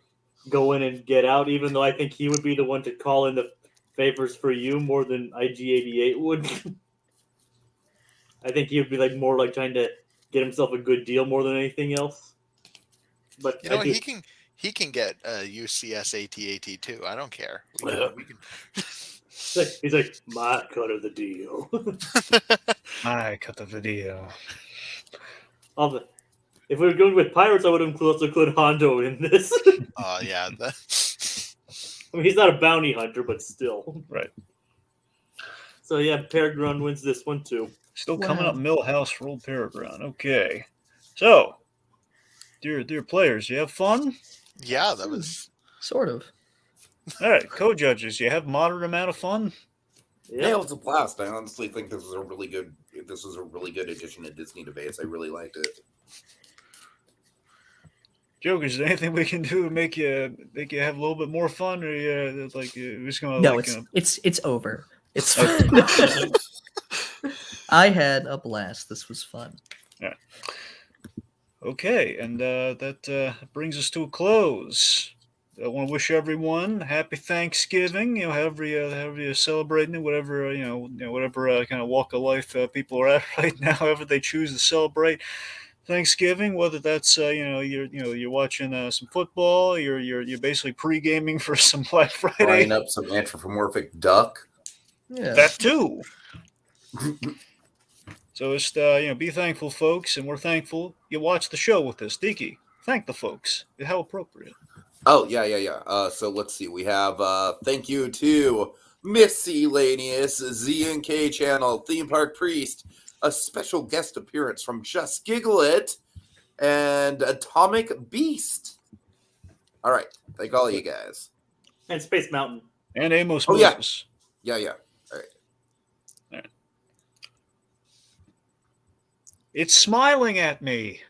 go in and get out. Even though I think he would be the one to call in the favors for you more than IG-88 would. I think he would be more trying to get himself a good deal more than anything else. But he can get a UCS AT-AT too. I don't care. We can... He's my cut of the deal. I cut the video. If we were going with pirates, I would also include Hondo in this. Yeah. I mean, he's not a bounty hunter, but still. Right. So yeah, PerGron wins this one too. Still coming Wow. up, Millhouse for old PerGron. Okay. So, dear players, you have fun? Yeah, that was. Sort of. All right, co-judges, you have moderate amount of fun? Yeah, it was a blast. I honestly think this is a really good addition to Disney Debates. I really liked it. Jokers, is there anything we can do to make you have a little bit more fun, or we're just gonna No, it's over. It's Okay. I had a blast. This was fun. Okay, and that brings us to a close. I want to wish everyone happy Thanksgiving. However you're celebrating it, whatever whatever kind of walk of life people are at right now, however they choose to celebrate Thanksgiving, whether that's you're watching some football, you're basically pre-gaming for some Black Friday. Frying up some anthropomorphic duck. Yeah. That too. So just be thankful, folks, and we're thankful you watched the show with us. Diki, thank the folks. How appropriate. Oh, yeah. So let's see. We have thank you to Miscellaneous, Z&K Channel, Theme Park Priest, a special guest appearance from Just Giggle It, and Atomic Beast. All right. Thank all you guys. And Space Mountain. And Amos Oh, yeah. Moses. Yeah. All right. It's smiling at me.